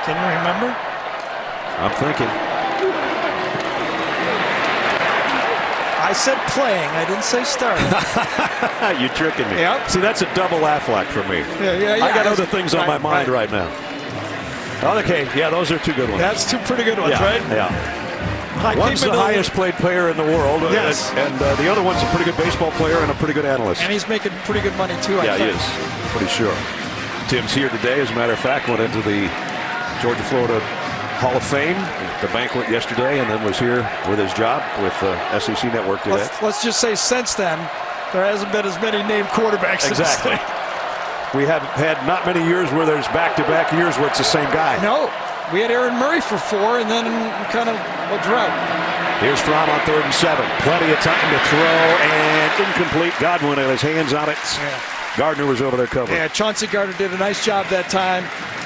Can you remember? I'm thinking. I said playing. I didn't say starting. You're tricking me. Yep. See, that's a double Aflac for me. Yeah. I got other things on my mind right now. Okay, yeah, those are two good ones. That's two pretty good ones, right? Yeah. One's the highest paid player in the world, yes. and the other one's a pretty good baseball player and a pretty good analyst. And he's making pretty good money, too, I think. Yeah, he is. Pretty sure. Tim's here today, as a matter of fact, went into the Georgia-Florida Hall of Fame, the banquet yesterday, and then was here with his job with SEC Network today. Let's just say since then, there hasn't been as many named quarterbacks. Exactly. We have had not many years where there's back-to-back years where it's the same guy. No. We had Aaron Murray for 4 and then kind of a drought. Here's Fromm on 3rd and 7. Plenty of time to throw and incomplete. Godwin had his hands on it. Yeah. Gardner was over there covering. Yeah, Chauncey Gardner did a nice job that time.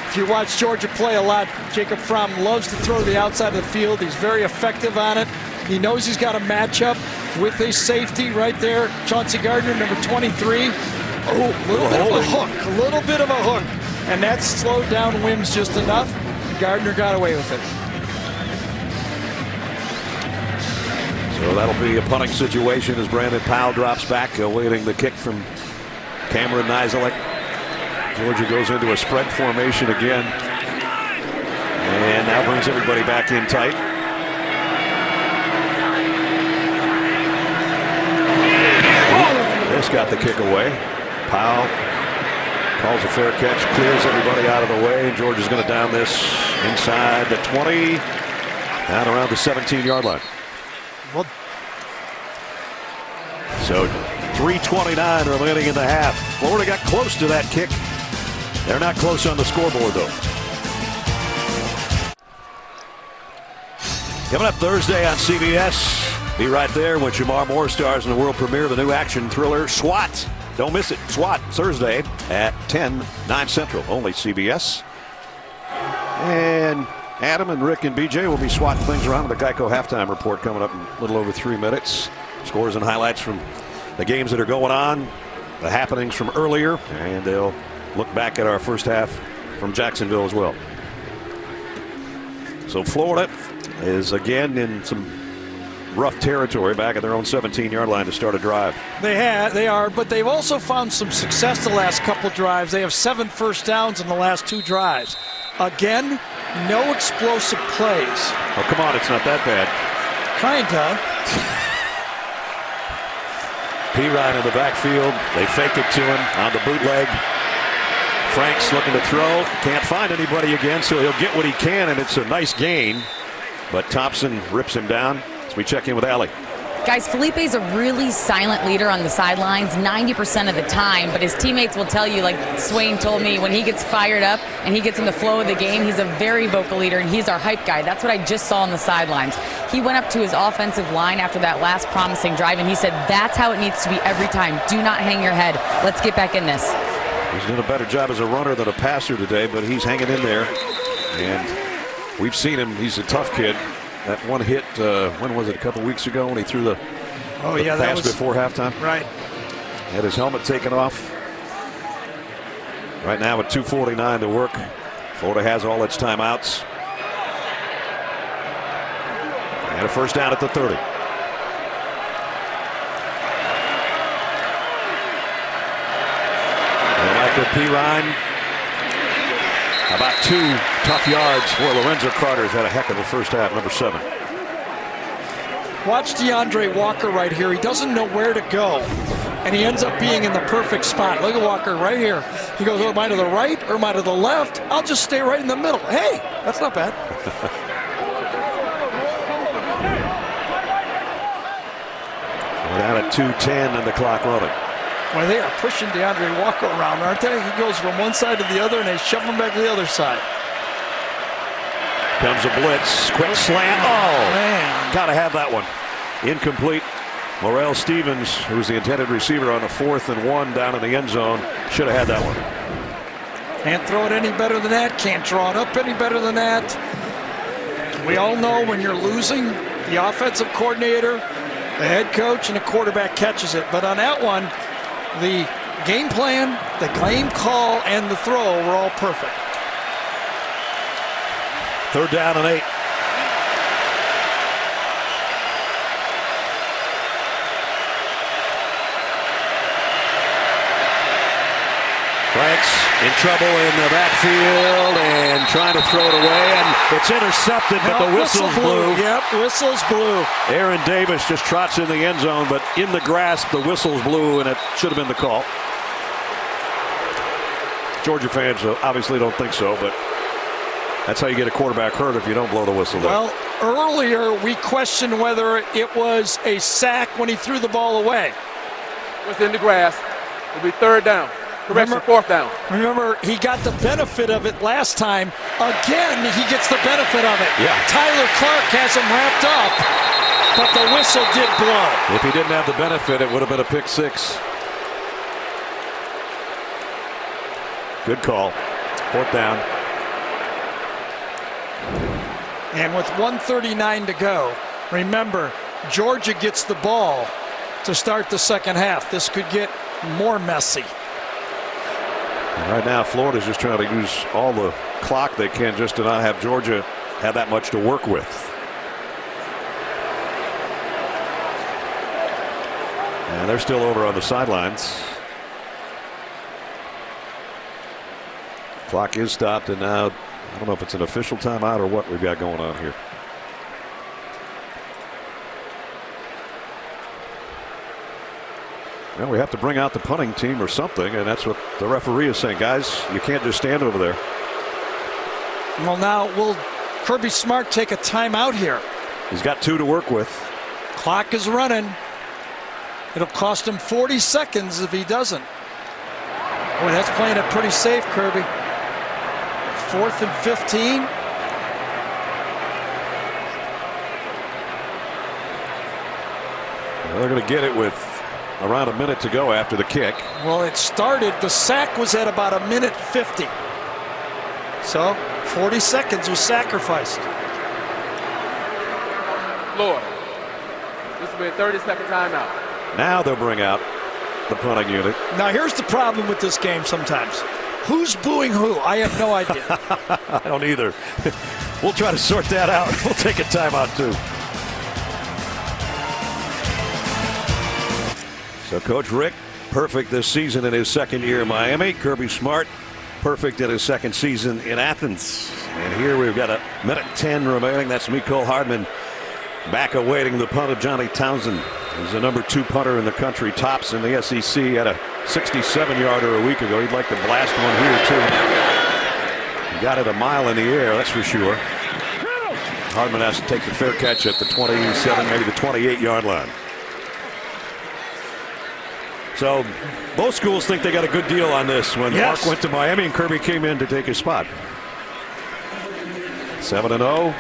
If you watch Georgia play a lot, Jacob Fromm loves to throw to the outside of the field. He's very effective on it. He knows he's got a matchup with a safety right there. Chauncey Gardner, number 23. Oh, a little bit of a hook. A little bit of a hook. And that slowed down Wims just enough. Gardner got away with it. So that'll be a punting situation as Brandon Powell drops back, awaiting the kick from Cameron Niziolek. Georgia goes into a spread formation again. And now brings everybody back in tight. This got the kick away. Powell calls a fair catch, clears everybody out of the way, and Georgia's going to down this inside the 20, down around the 17-yard line. Well, so 3:29 remaining in the half. Florida got close to that kick. They're not close on the scoreboard, though. Coming up Thursday on CBS. Be right there when Jamar Moore stars in the world premiere of the new action thriller SWAT. Don't miss it. SWAT, Thursday at 10, 9 Central. Only CBS. And Adam and Rick and BJ will be swatting things around with the Geico halftime report coming up in a little over 3 minutes. Scores and highlights from the games that are going on, the happenings from earlier, and they'll look back at our first half from Jacksonville as well. So Florida is again in some rough territory back at their own 17-yard line to start a drive. They are, but they've also found some success the last couple drives. They have 7 first downs in the last 2 drives. Again, no explosive plays. Oh, come on, it's not that bad. Kinda. Pirine in the backfield. They fake it to him on the bootleg. Frank's looking to throw. Can't find anybody again, so he'll get what he can, and it's a nice gain. But Thompson rips him down. We check in with Allie. Guys, Felipe's a really silent leader on the sidelines 90% of the time, but his teammates will tell you, like Swain told me, when he gets fired up and he gets in the flow of the game, he's a very vocal leader, and he's our hype guy. That's what I just saw on the sidelines. He went up to his offensive line after that last promising drive, and he said, that's how it needs to be every time. Do not hang your head. Let's get back in this. He's doing a better job as a runner than a passer today, but he's hanging in there. And we've seen him. He's a tough kid. That one hit, when was it, a couple weeks ago when he threw the pass before halftime? Right. Had his helmet taken off. Right now with 2:49 to work. Florida has all its timeouts. And a first down at the 30. And Michael Pirine. About 2 tough yards for Lorenzo Carter's had a heck of a first half, number 7. Watch DeAndre Walker right here. He doesn't know where to go, and he ends up being in the perfect spot. Look at Walker right here. He goes, am I to the right or am I to the left? I'll just stay right in the middle. Hey, that's not bad. We're down at 2:10 and the clock running. Well, they are pushing DeAndre Walker around, aren't they? He goes from one side to the other, and they shove him back to the other side. Comes a blitz. Quick slant. Oh, man. Got to have that one. Incomplete. Morrell Stevens, who's the intended receiver on the 4th and 1 down in the end zone, should have had that one. Can't throw it any better than that. Can't draw it up any better than that. We all know when you're losing, the offensive coordinator, the head coach, and the quarterback catches it. But on that one, the game plan, the game call, and the throw were all perfect. 3rd down and 8. Franks in trouble in the backfield and trying to throw it away, and it's intercepted, but the whistle's blew. Yep, whistle's blew. Aaron Davis just trots in the end zone, but in the grasp, the whistle's blew, and it should have been the call. Georgia fans obviously don't think so, but that's how you get a quarterback hurt if you don't blow the whistle there. Well, earlier we questioned whether it was a sack when he threw the ball away. It was in the grass. It'll be 3rd down. Correction, 4th down. Remember, he got the benefit of it last time. Again, he gets the benefit of it. Yeah. Tyler Clark has him wrapped up, but the whistle did blow. If he didn't have the benefit, it would have been a pick 6. Good call. 4th down. And with 1:39 to go, remember, Georgia gets the ball to start the second half. This could get more messy. And right now, Florida's just trying to use all the clock they can just to not have Georgia have that much to work with. And they're still over on the sidelines. Clock is stopped, and now I don't know if it's an official timeout or what we've got going on here. Well, we have to bring out the punting team or something, and that's what the referee is saying. Guys, you can't just stand over there. Well, now will Kirby Smart take a timeout here? He's got 2 to work with. Clock is running. It'll cost him 40 seconds if he doesn't. Boy, that's playing it pretty safe, Kirby. 4th and 15. Well, they're going to get it with around a minute to go after the kick. Well, it started. The sack was at about 1:50. So 40 seconds was sacrificed. Florida. This will be a 30-second timeout. Now they'll bring out the punting unit. Now here's the problem with this game sometimes. Who's booing who? I have no idea. I don't either. We'll try to sort that out. We'll take a timeout too. So Coach Rick, perfect this season in his 2nd year in Miami. Kirby Smart, perfect in his 2nd season in Athens. And here we've got 1:10 remaining. That's Mecole Hardman back awaiting the punt of Johnny Townsend. He's the number 2 punter in the country, tops in the SEC. Had a 67-yarder a week ago. He'd like to blast one here too. He got it a mile in the air, that's for sure. Hardman has to take the fair catch at the 27, maybe the 28-yard line. So both schools think they got a good deal on this when Mark went to Miami and Kirby came in to take his spot. 7-0.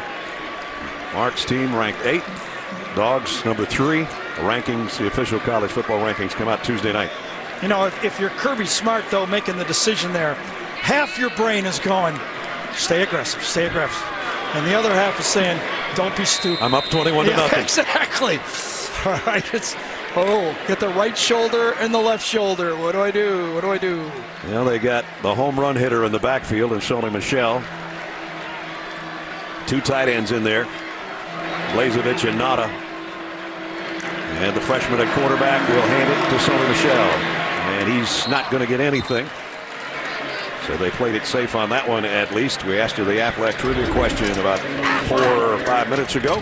Mark's team ranked 8th. Dogs number 3. The rankings, the official college football rankings, come out Tuesday night. You know, if you're Kirby Smart, though, making the decision there, half your brain is going, stay aggressive, stay aggressive. And the other half is saying, don't be stupid. I'm up 21 to nothing. Exactly. All right, it's, get the right shoulder and the left shoulder. What do I do? What do I do? Well, they got the home run hitter in the backfield and Sony Michel. 2 tight ends in there. Blazevich and Nada. And the freshman at quarterback will hand it to Sony Michel. And he's not going to get anything. So they played it safe on that one at least. We asked you the Aflac trivia question about 4 or 5 minutes ago.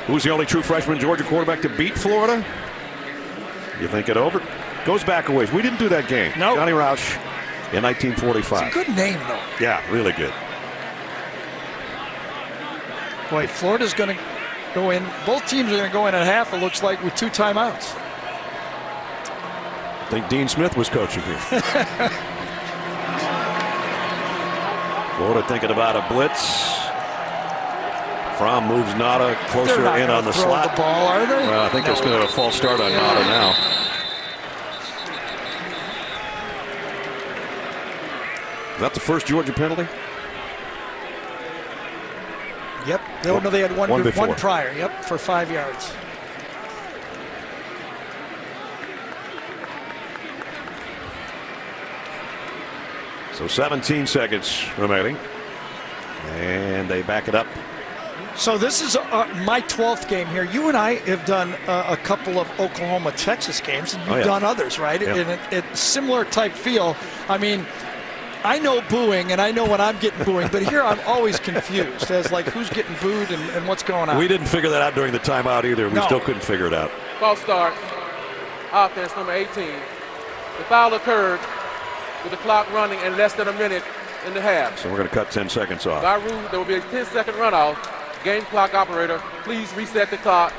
Who's the only true freshman Georgia quarterback to beat Florida? You think it over? Goes back a ways. We didn't do that game. No. Johnny Roush in 1945. It's a good name, though. Yeah, really good. Boy, Florida's going to go in. Both teams are going to go in at half, it looks like, with 2 timeouts. I think Dean Smith was coaching here. Florida thinking about a blitz. Fromm moves Nada closer in on the slot. The ball, are they? Well, I think it's going to be a false start on Nada now. Is that the first Georgia penalty? Yep. No, they had one before. prior. Yep, for 5 yards. So 17 seconds remaining. And they back it up. So this is my 12th game here. You and I have done a couple of Oklahoma-Texas games, and you've done others, right? Yeah. And it's similar type feel. I mean, I know booing, and I know when I'm getting booing, but here I'm always confused as like who's getting booed and what's going on. We didn't figure that out during the timeout either. We still couldn't figure it out. False start. Offense number 18. The foul occurred with the clock running and less than a minute in the half. So we're going to cut 10 seconds off. By rule, there will be a 10-second runoff. Game clock operator, please reset the clock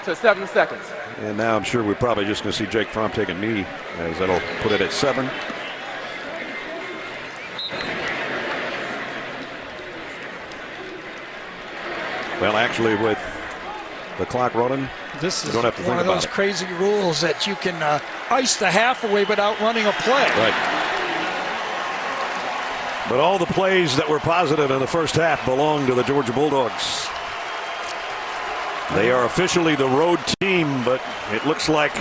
to 7 seconds. And now I'm sure we're probably just going to see Jake Fromm take a knee, as that'll put it at 7. Well, actually, with the clock running, this is don't have to one think of those about it. crazy rules that you can ice the half away without running a play. Right. But all the plays that were positive in the first half belong to the Georgia Bulldogs. They are officially the road team, but it looks like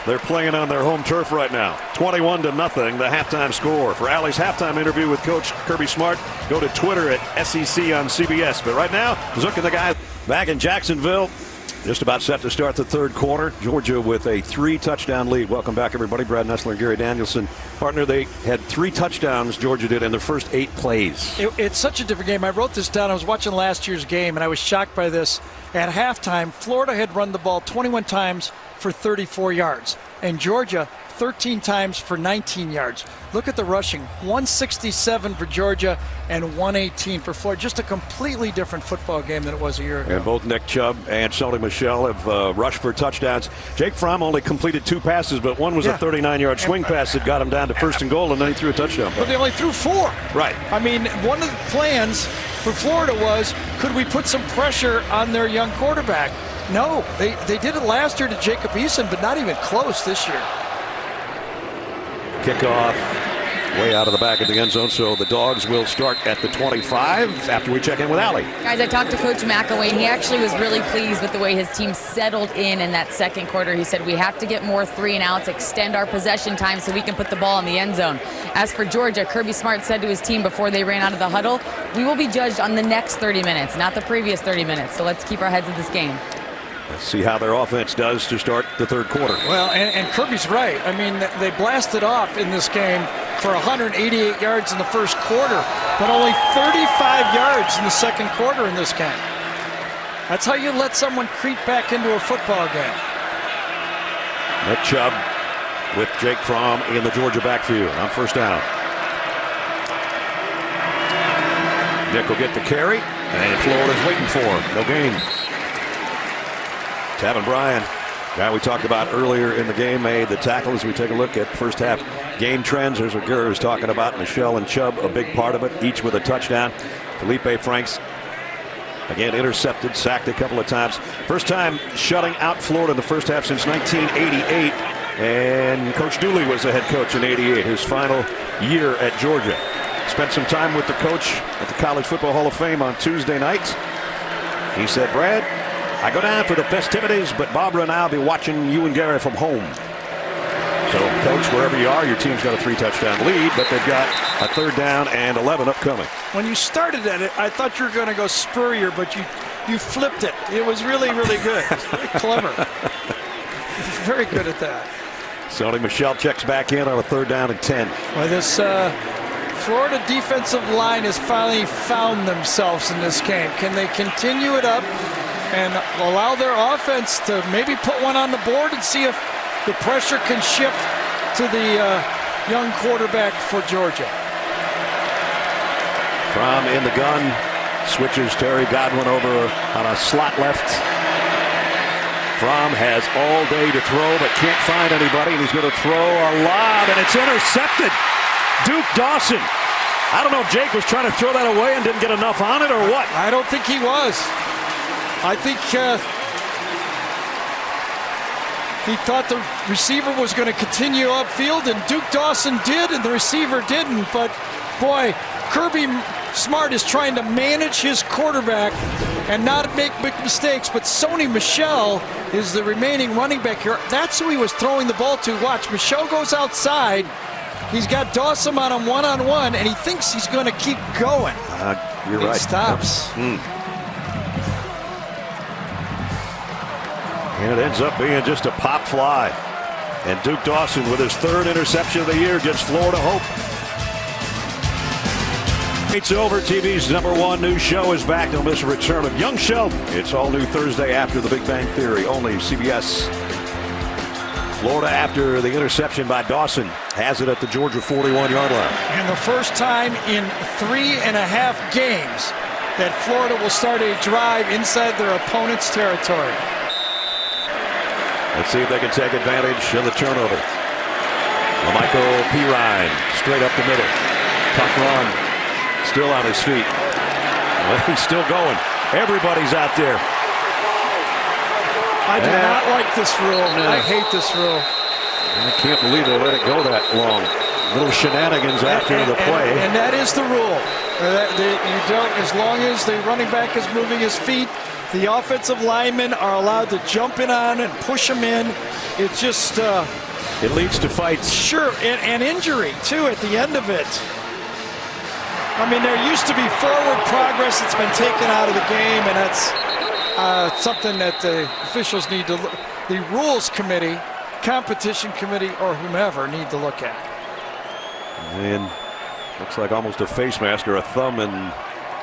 they're playing on their home turf right now. 21-0, the halftime score. For Allie's halftime interview with Coach Kirby Smart, go to Twitter at SEC on CBS. But right now, Zook and the guys back in Jacksonville. Just about set to start the third quarter. Georgia with a 3-touchdown lead. Welcome back, everybody. Brad Nessler and Gary Danielson. Partner, they had 3 touchdowns, Georgia did, in their first 8 plays. It's such a different game. I wrote this down. I was watching last year's game, and I was shocked by this. At halftime, Florida had run the ball 21 times for 34 yards, and Georgia 13 times for 19 yards. Look at the rushing. 167 for Georgia and 118 for Florida. Just a completely different football game than it was a year ago. And both Nick Chubb and Sony Michel have rushed for touchdowns. Jake Fromm only completed 2 passes, but one was a 39-yard swing pass that got him down to 1st and goal, and then he threw a touchdown. But they only threw 4. Right. I mean, one of the plans for Florida was, could we put some pressure on their young quarterback? No, they did it last year to Jacob Eason, but not even close this year. Kickoff way out of the back of the end zone, so the Dogs will start at the 25 after we check in with Allie. Guys, I talked to Coach McElwain. He actually was really pleased with the way his team settled in that second quarter. He said, we have to get more 3-and-outs, extend our possession time so we can put the ball in the end zone. As for Georgia, Kirby Smart said to his team before they ran out of the huddle, we will be judged on the next 30 minutes, not the previous 30 minutes. So let's keep our heads in this game. Let's see how their offense does to start the third quarter. Well, and Kirby's right. I mean, they blasted off in this game for 188 yards in the first quarter, but only 35 yards in the second quarter in this game. That's how you let someone creep back into a football game. Nick Chubb with Jake Fromm in the Georgia backfield on first down. Nick will get the carry, and Florida's waiting for him. No gain. Tavin Bryan, guy we talked about earlier in the game, made the tackle. As we take a look at first half game trends, there's what Gary was talking about. Michelle and Chubb, a big part of it, each with a touchdown. Felipe Franks, again, intercepted, sacked a couple of times. First time shutting out Florida in the first half since 1988. And Coach Dooley was the head coach in '88, his final year at Georgia. Spent some time with the coach at the College Football Hall of Fame on Tuesday night. He said, Brad, I go down for the festivities, but Barbara and I will be watching you and Gary from home. So, Coach, wherever you are, your team's got a 3-touchdown lead, but they've got a 3rd down and 11 upcoming. When you started at it, I thought you were going to go Spurrier, but you flipped it. It was really, really good. It's very clever. Very good at that. Sony Michel checks back in on a 3rd down and 10. Well, this Florida defensive line has finally found themselves in this game. Can they continue it up and allow their offense to maybe put one on the board and see if the pressure can shift to the young quarterback for Georgia? Fromm in the gun, switches Terry Godwin over on a slot left. Fromm has all day to throw, but can't find anybody, and he's going to throw a lob, and it's intercepted. Duke Dawson. I don't know if Jake was trying to throw that away and didn't get enough on it or what. I don't think he was. I think he thought the receiver was going to continue upfield, and Duke Dawson did, and the receiver didn't. But Boy, Kirby Smart is trying to manage his quarterback and not make big mistakes, but Sony Michel is the remaining running back here. That's who he was throwing the ball to. Watch, Michel goes outside. He's got Dawson on him one-on-one, and he thinks he's going to keep going. You're right. He stops. And it ends up being just a pop fly. And Duke Dawson, with his 3rd interception of the year, gives Florida hope. It's over. TV's #1 news show is back. Don't miss a return of Young Sheldon. It's all new Thursday after The Big Bang Theory. Only CBS. Florida, after the interception by Dawson, has it at the Georgia 41-yard line. And the first time in 3.5 games that Florida will start a drive inside their opponent's territory. Let's see if they can take advantage of the turnover. Michael Pirine, straight up the middle. Tough run. Still on his feet. Well, he's still going. Everybody's out there. I do not like this rule. No. I hate this rule. I can't believe they let it go that long. Little shenanigans after the play. And that is the rule. You don't, as long as the running back is moving his feet, the offensive linemen are allowed to jump in on and push him in. It's just... it leads to fights. Sure, and injury, too, at the end of it. I mean, there used to be forward progress that's been taken out of the game, and that's something that the officials need to look. The rules committee, competition committee, or whomever need to look at. And looks like almost a face mask or a thumb in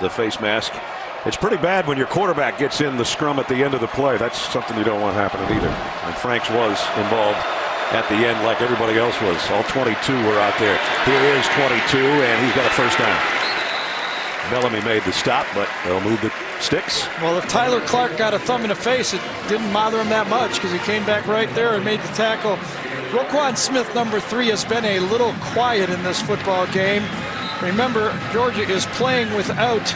the face mask. It's pretty bad when your quarterback gets in the scrum at the end of the play. That's something you don't want happening either. And Franks was involved at the end like everybody else was. All 22 were out there. Here is 22, and he's got a first down. Bellamy made the stop, but they'll move the sticks. Well, if Tyler Clark got a thumb in the face, it didn't bother him that much because he came back right there and made the tackle. Roquan Smith, #3, has been a little quiet in this football game. Remember, Georgia is playing without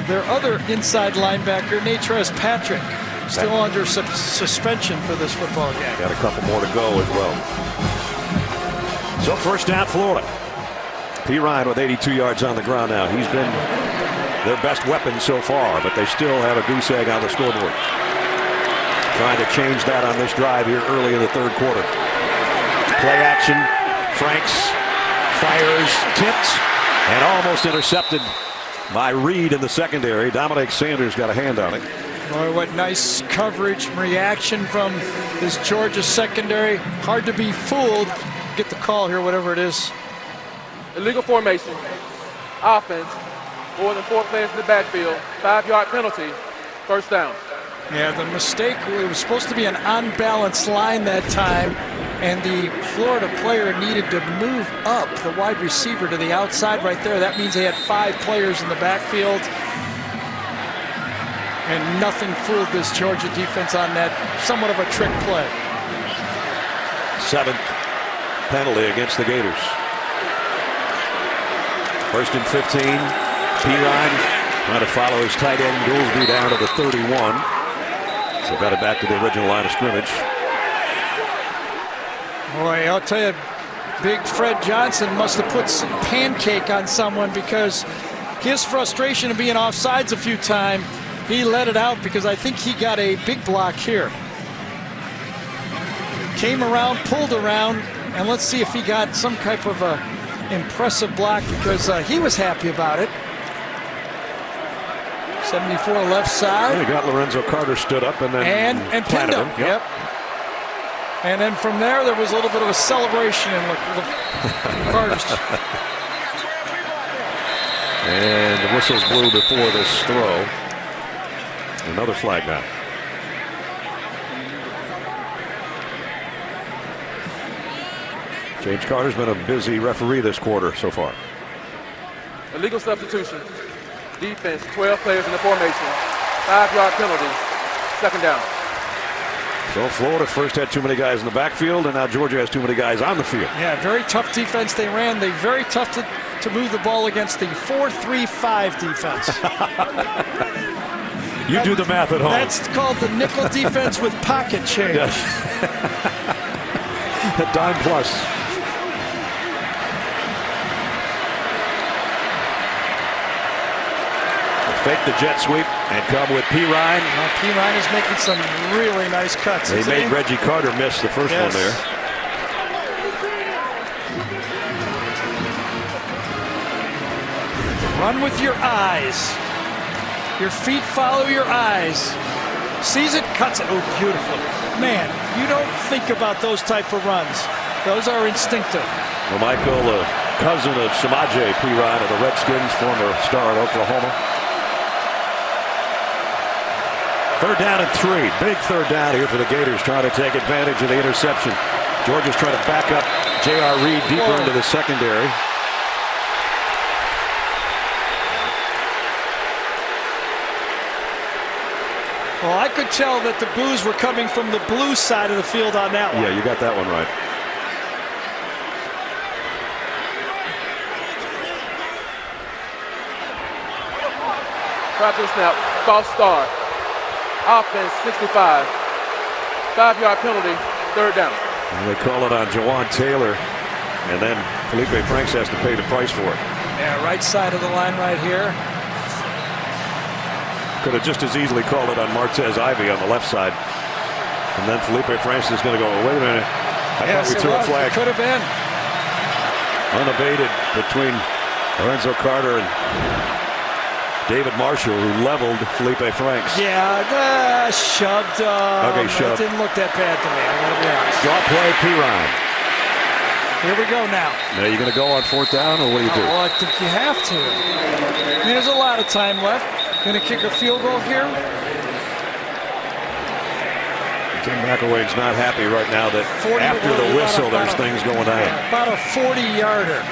their other inside linebacker, Natrez Patrick, still under suspension for this football game. Got a couple more to go as well. So first down, Florida. Pirine with 82 yards on the ground now. He's been their best weapon so far, but they still have a goose egg on the scoreboard. Trying to change that on this drive here early in the 3rd quarter. Play action. Franks fires, tipped, and almost intercepted by Reed in the secondary. Dominic Sanders got a hand on it. Boy, what nice coverage, reaction from this Georgia secondary. Hard to be fooled. Get the call here, whatever it is. Illegal formation. Offense. More than 4 players in the backfield. 5-yard penalty. First down. Yeah, the mistake, it was supposed to be an unbalanced line that time, and the Florida player needed to move up the wide receiver to the outside right there. That means they had 5 players in the backfield. And nothing fooled this Georgia defense on that somewhat of a trick play. 7th penalty against the Gators. 1st and 15. Pirine trying to follow his tight end Goolsby down to the 31. So got it back to the original line of scrimmage. Boy, I'll tell you, big Fred Johnson must have put some pancake on someone, because his frustration of being offsides a few times, he let it out because I think he got a big block here. Came around, pulled around, and let's see if he got some type of a impressive block, because he was happy about it. 74 left side. He got Lorenzo Carter stood up and then and pinned him. Yep. And then from there was a little bit of a celebration in Carter's. And the whistles blew before this throw. Another flag now. James Carter's been a busy referee this quarter so far. Illegal substitution. Defense, 12 players in the formation. 5-yard penalty. 2nd down. So Florida first had too many guys in the backfield, and now Georgia has too many guys on the field. Yeah, very tough defense they ran. They very tough to move the ball against the 4-3-5 defense. You do the math at home. That's called the nickel defense with pocket change. Yes. A dime plus. fake the jet sweep and come with P. Ryan. P. Ryan is making some really nice cuts. They made Reggie Carter miss the first one there. Run with your eyes. Your feet follow your eyes. Sees it, cuts it. Oh, beautiful. Man, you don't think about those type of runs. Those are instinctive. Well, Michael, cousin of Samaje P. Ryan of the Redskins, former star at Oklahoma. 3rd down and 3. Big 3rd down here for the Gators, trying to take advantage of the interception. Georgia's trying to back up J.R. Reed deeper into the secondary. Well, I could tell that the boos were coming from the blue side of the field on that one. Yeah, you got that one right. Practice snap, false start. Offense 65. 5-yard penalty, 3rd down. And they call it on Jawan Taylor, and then Felipe Franks has to pay the price for it. Yeah, right side of the line right here. Could have just as easily called it on Martez Ivy on the left side. And then Felipe Franks is going to go, oh, wait a minute. I thought we threw a flag. It could have been. Unabated between Lorenzo Carter and David Marshall, who leveled Felipe Franks. Yeah, shoved. Okay, shoved. It didn't look that bad to me, I got to be honest. Draw play, P. Ryan. Here we go now. Now, you going to go on 4th down, or what do you do? Well, I think you have to. I mean, there's a lot of time left. Going to kick a field goal here. Tim McElwain's not happy right now that after the whistle, there's things going on. About a 40-yarder.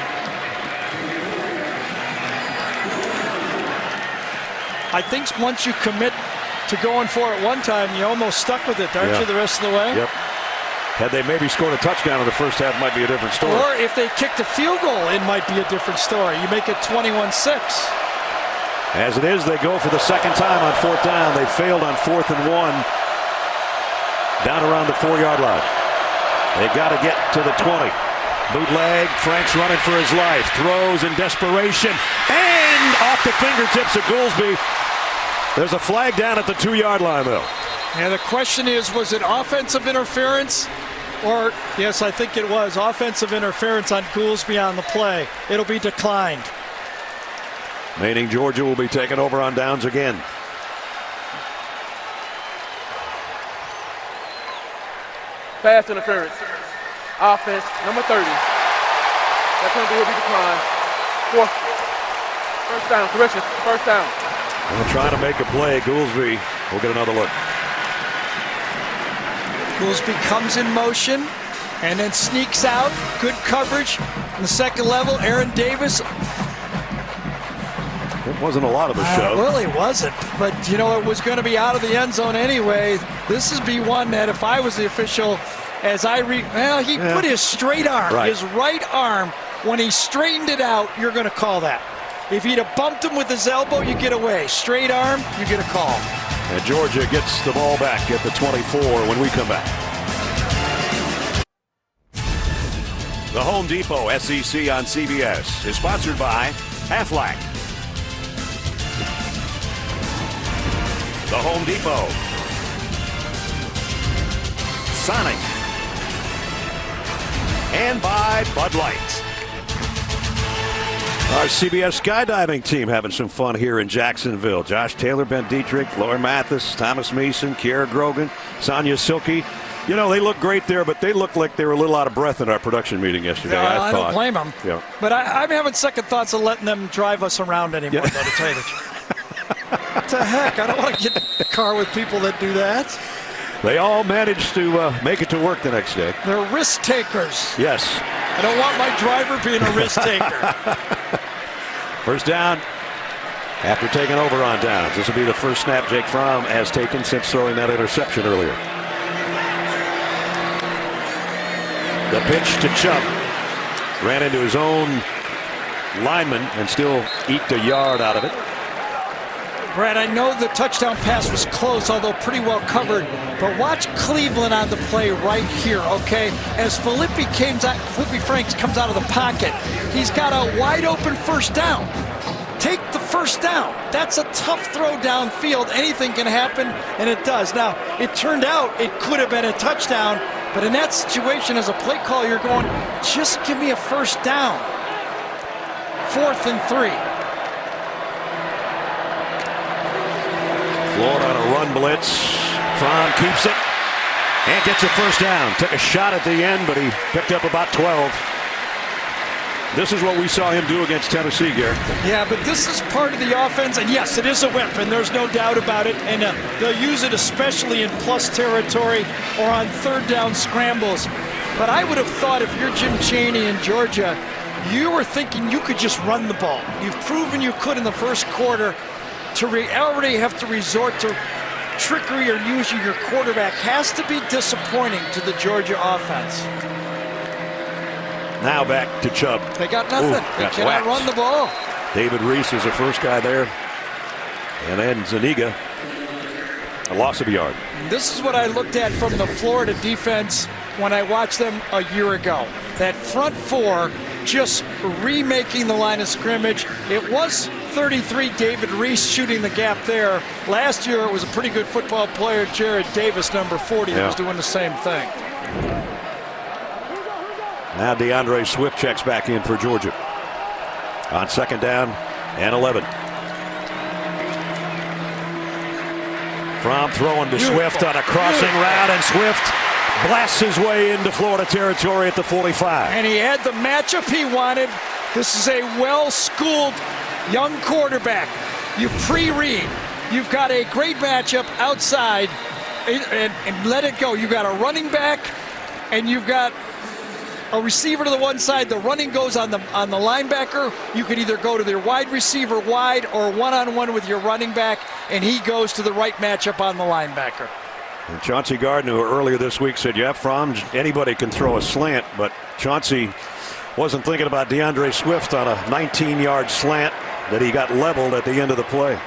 I think once you commit to going for it one time, you almost stuck with it, aren't you, the rest of the way? Yep. Had they maybe scored a touchdown in the first half, might be a different story. Or if they kicked a field goal, it might be a different story. You make it 21-6. As it is, they go for the 2nd time on 4th down. They failed on 4th and 1. Down around the 4-yard line. They got to get to the 20. Bootleg, Franks running for his life. Throws in desperation. And off the fingertips of Goolsby. There's a flag down at the 2-yard line, though. Yeah, the question is, was it offensive interference? Or, yes, I think it was offensive interference on Goolsby on the play. It'll be declined. Meaning Georgia will be taken over on downs again. Pass interference. Offense, number 30. That penalty will be declined. 1st down, correction, 1st down. Well, trying to make a play, Goolsby will get another look. Goolsby comes in motion and then sneaks out. Good coverage on the 2nd level. Aaron Davis. It wasn't a lot of a shove. It really wasn't. But, you know, it was going to be out of the end zone anyway. This is one that if I was the official, as I he put his straight arm, his right arm, when he straightened it out, you're going to call that. If he'd have bumped him with his elbow, you get away. Straight arm, you get a call. And Georgia gets the ball back at the 24 when we come back. The Home Depot SEC on CBS is sponsored by Aflac. The Home Depot. Sonic. And by Bud Light. Our CBS skydiving team having some fun here in Jacksonville. Josh Taylor, Ben Dietrich, Laurie Mathis, Thomas Mason, Kiera Grogan, Sonia Silke. You know, they look great there, but they look like they were a little out of breath in our production meeting yesterday. I don't blame them. Yeah. But I'm having second thoughts of letting them drive us around anymore, though, to tell you the truth. What the heck? I don't want to get in a car with people that do that. They all managed to make it to work the next day. They're risk takers. Yes. I don't want my driver being a risk taker. 1st down after taking over on downs. This will be the first snap Jake Fromm has taken since throwing that interception earlier. The pitch to Chubb. Ran into his own lineman and still eked a yard out of it. Brad, I know the touchdown pass was close, although pretty well covered, but watch Cleveland on the play right here, okay? As Felipe Franks comes out of the pocket, he's got a wide open 1st down. Take the first down. That's a tough throw downfield. Anything can happen, and it does. Now, it turned out it could have been a touchdown, but in that situation, as a play caller, you're going, just give me a first down. 4th and 3. Florida on a run blitz. Fromm keeps it and gets a first down. Took a shot at the end, but he picked up about 12. This is what we saw him do against Tennessee, Gary. Yeah, but this is part of the offense, and yes, it is a weapon. There's no doubt about it, and they'll use it especially in plus territory or on third down scrambles. But I would have thought if you're Jim Chaney in Georgia, you were thinking you could just run the ball. You've proven you could in the first quarter. To already have to resort to trickery or using your quarterback has to be disappointing to the Georgia offense. Now back to Chubb. They got nothing. They cannot run the ball. David Reese was the first guy there. And then Zuniga, a loss of a yard. This is what I looked at from the Florida defense when I watched them a year ago. That front four just remaking the line of scrimmage. It was 33 David Reese shooting the gap there. Last year it was a pretty good football player, Jared Davis, number 40, who was doing the same thing. Now DeAndre Swift checks back in for Georgia on 2nd down and 11. Fromm throwing to Swift on a crossing route, and Swift blasts his way into Florida territory at the 45. And he had the matchup he wanted. This is a well-schooled young quarterback. You pre-read. You've got a great matchup outside and let it go. You've got a running back and you've got a receiver to the one side. The running goes on the linebacker. You could either go to their wide receiver wide or one-on-one with your running back, and he goes to the right matchup on the linebacker. And Chauncey Gardner, who earlier this week said, yeah, Fromm, anybody can throw a slant, but Chauncey wasn't thinking about DeAndre Swift on a 19-yard slant that he got leveled at the end of the play.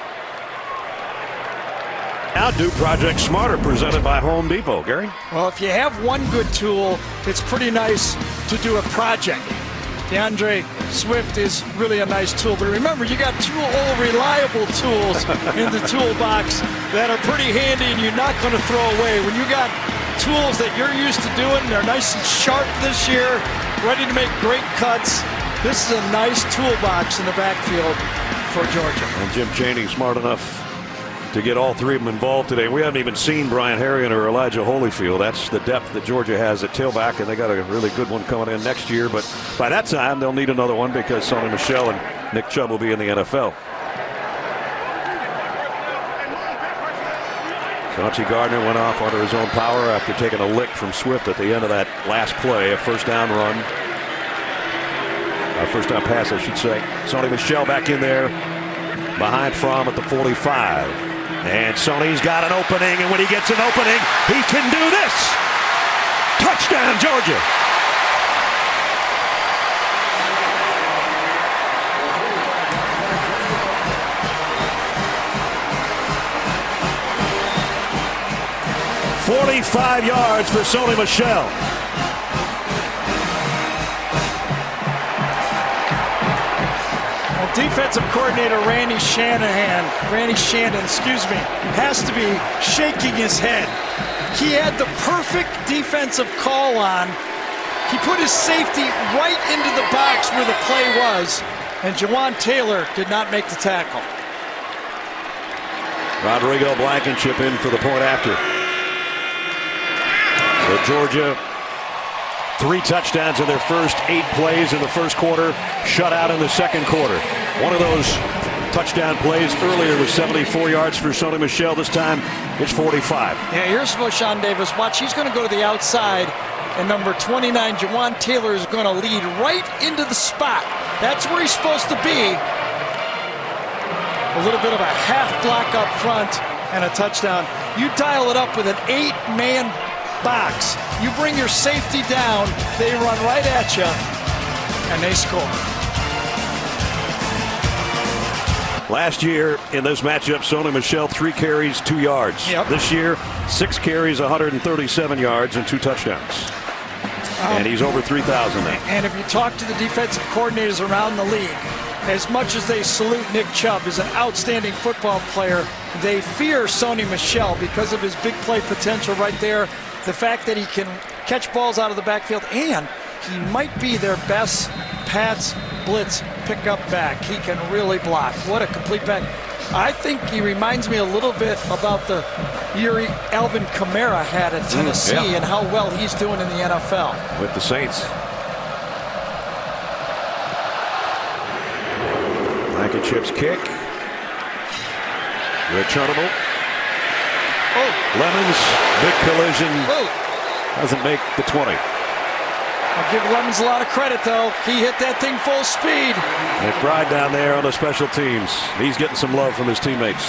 Now do Project Smarter, presented by Home Depot. Gary? Well, if you have one good tool, it's pretty nice to do a project. DeAndre Swift is really a nice tool. But remember, you got two old reliable tools in the toolbox that are pretty handy and you're not going to throw away. When you got tools that you're used to doing, they're nice and sharp this year, ready to make great cuts. This is a nice toolbox in the backfield for Georgia. And Jim Chaney smart enough to get all three of them involved today. We haven't even seen Brian Harrion or Elijah Holyfield. That's the depth that Georgia has at tailback, and they got a really good one coming in next year. But by that time, they'll need another one because Sonny Michel and Nick Chubb will be in the NFL. Chauncey Gardner went off under his own power after taking a lick from Swift at the end of that last play, a first down run. A first down pass, I should say. Sonny Michel back in there behind Fromm at the 45. And Sonny's got an opening, and when he gets an opening, he can do this. Touchdown, Georgia. "45 yards for Sonny Michel." Defensive coordinator Randy Shannon, has to be shaking his head. He had the perfect defensive call on. He put his safety right into the box where the play was, and Jawan Taylor did not make the tackle. Rodrigo Blankenship in for the point after. So Georgia, 3 touchdowns in their first 8 plays in the first quarter, shut out in the second quarter. One of those touchdown plays earlier was 74 yards for Sonny Michel. This time it's 45. Yeah, here's Moshawn Davis. Watch, he's going to go to the outside, and number 29, Jawan Taylor, is going to lead right into the spot. That's where he's supposed to be. A little bit of a half block up front and a touchdown. You dial it up with an 8-man box. You bring your safety down, they run right at you, and they score. Last year in this matchup, Sonny Michel, 3 carries, 2 yards. Yep. This year, 6 carries, 137 yards, and 2 touchdowns. And he's over 3,000 now. And if you talk to the defensive coordinators around the league, as much as they salute Nick Chubb as an outstanding football player, they fear Sony Michel because of his big play potential right there. The fact that he can catch balls out of the backfield, and he might be their best pass blitz pickup back. He can really block. What a complete back. I think he reminds me a little bit about the year Alvin Kamara had at Tennessee and how well he's doing in the NFL. With the Saints. Blankenship's kick. Returnable. Oh. Lemons, big collision. Doesn't make the 20. I'll give Lemons a lot of credit, though. He hit that thing full speed. McBride down there on the special teams. He's getting some love from his teammates.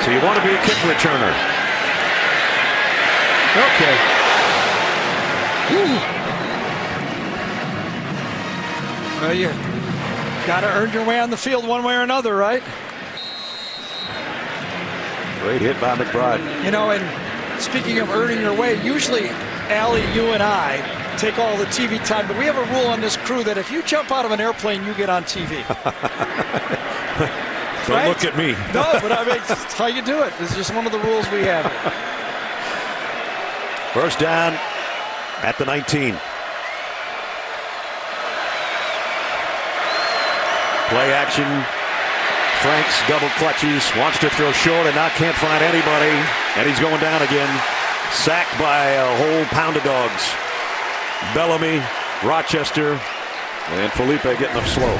So you want to be a kick returner. Okay. Well, you got to earn your way on the field one way or another, right? Great hit by McBride. You know, and speaking of earning your way, usually, Allie, you and I take all the TV time, but we have a rule on this crew that if you jump out of an airplane, you get on TV. Don't right? look at me. No, but I mean, that's how you do it. It's just one of the rules we have. First down at the 19. Play action. Franks double clutches, wants to throw short and now can't find anybody. And he's going down again. Sacked by a whole pound of dogs. Bellamy, Rochester, and Felipe getting up slow.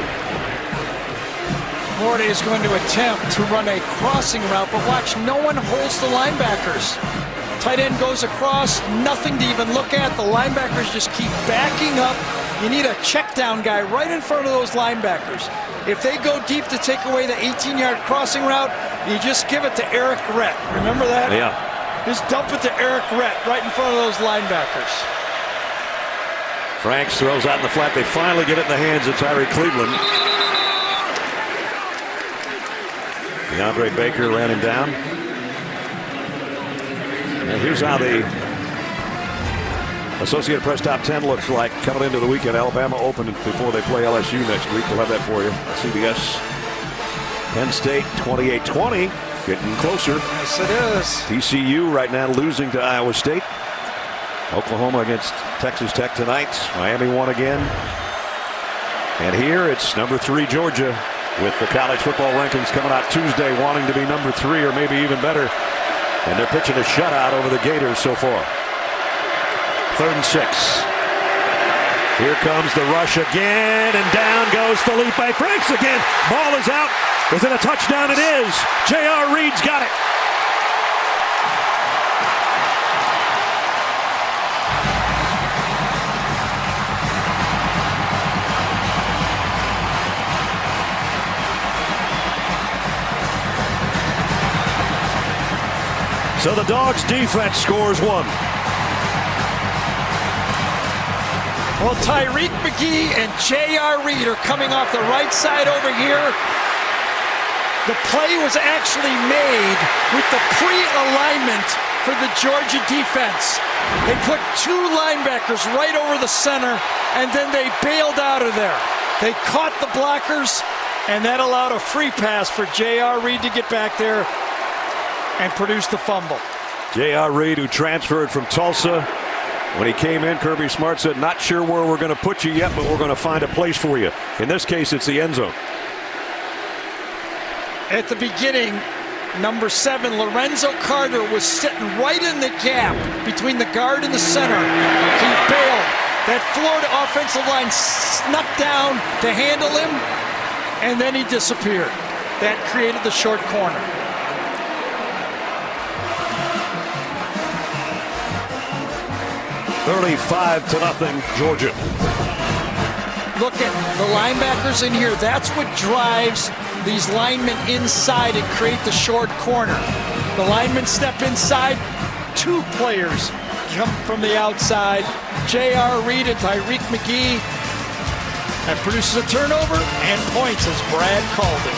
Florida is going to attempt to run a crossing route, but watch, no one holds the linebackers. Tight end goes across, nothing to even look at. The linebackers just keep backing up. You need a check down guy right in front of those linebackers. If they go deep to take away the 18-yard crossing route, you just give it to Eric Rett. Remember that? Yeah. Just dump it to Eric Rett right in front of those linebackers. Franks throws out in the flat. They finally get it in the hands of Tyree Cleveland. DeAndre Baker ran him down. And here's how the Associated Press Top 10 looks like coming into the weekend. Alabama open before they play LSU next week. We'll have that for you. CBS. Penn State 28-20. Getting closer. Yes, it is. TCU right now losing to Iowa State. Oklahoma against Texas Tech tonight. Miami won again. And here it's number 3 Georgia with the college football rankings coming out Tuesday wanting to be number 3 or maybe even better. And they're pitching a shutout over the Gators so far. 3rd and 6. Here comes the rush again, and down goes Felipe Franks again. Ball is out. Is it a touchdown? It is. J.R. Reed's got it. So the Dogs defense scores 1. Well, Tyreek McGee and J.R. Reed are coming off the right side over here. The play was actually made with the pre-alignment for the Georgia defense. They put 2 linebackers right over the center, and then they bailed out of there. They caught the blockers, and that allowed a free pass for J.R. Reed to get back there and produce the fumble. J.R. Reed, who transferred from Tulsa. When he came in, Kirby Smart said, not sure where we're going to put you yet, but we're going to find a place for you. In this case, it's the end zone. At the beginning, number 7, Lorenzo Carter, was sitting right in the gap between the guard and the center. He bailed. That Florida offensive line snuck down to handle him, and then he disappeared. That created the short corner. $35-0, Georgia. Look at the linebackers in here. That's what drives these linemen inside and create the short corner. The linemen step inside. 2 players come from the outside. J.R. Reed and Tyreek McGee. That produces a turnover and points, as Brad called it.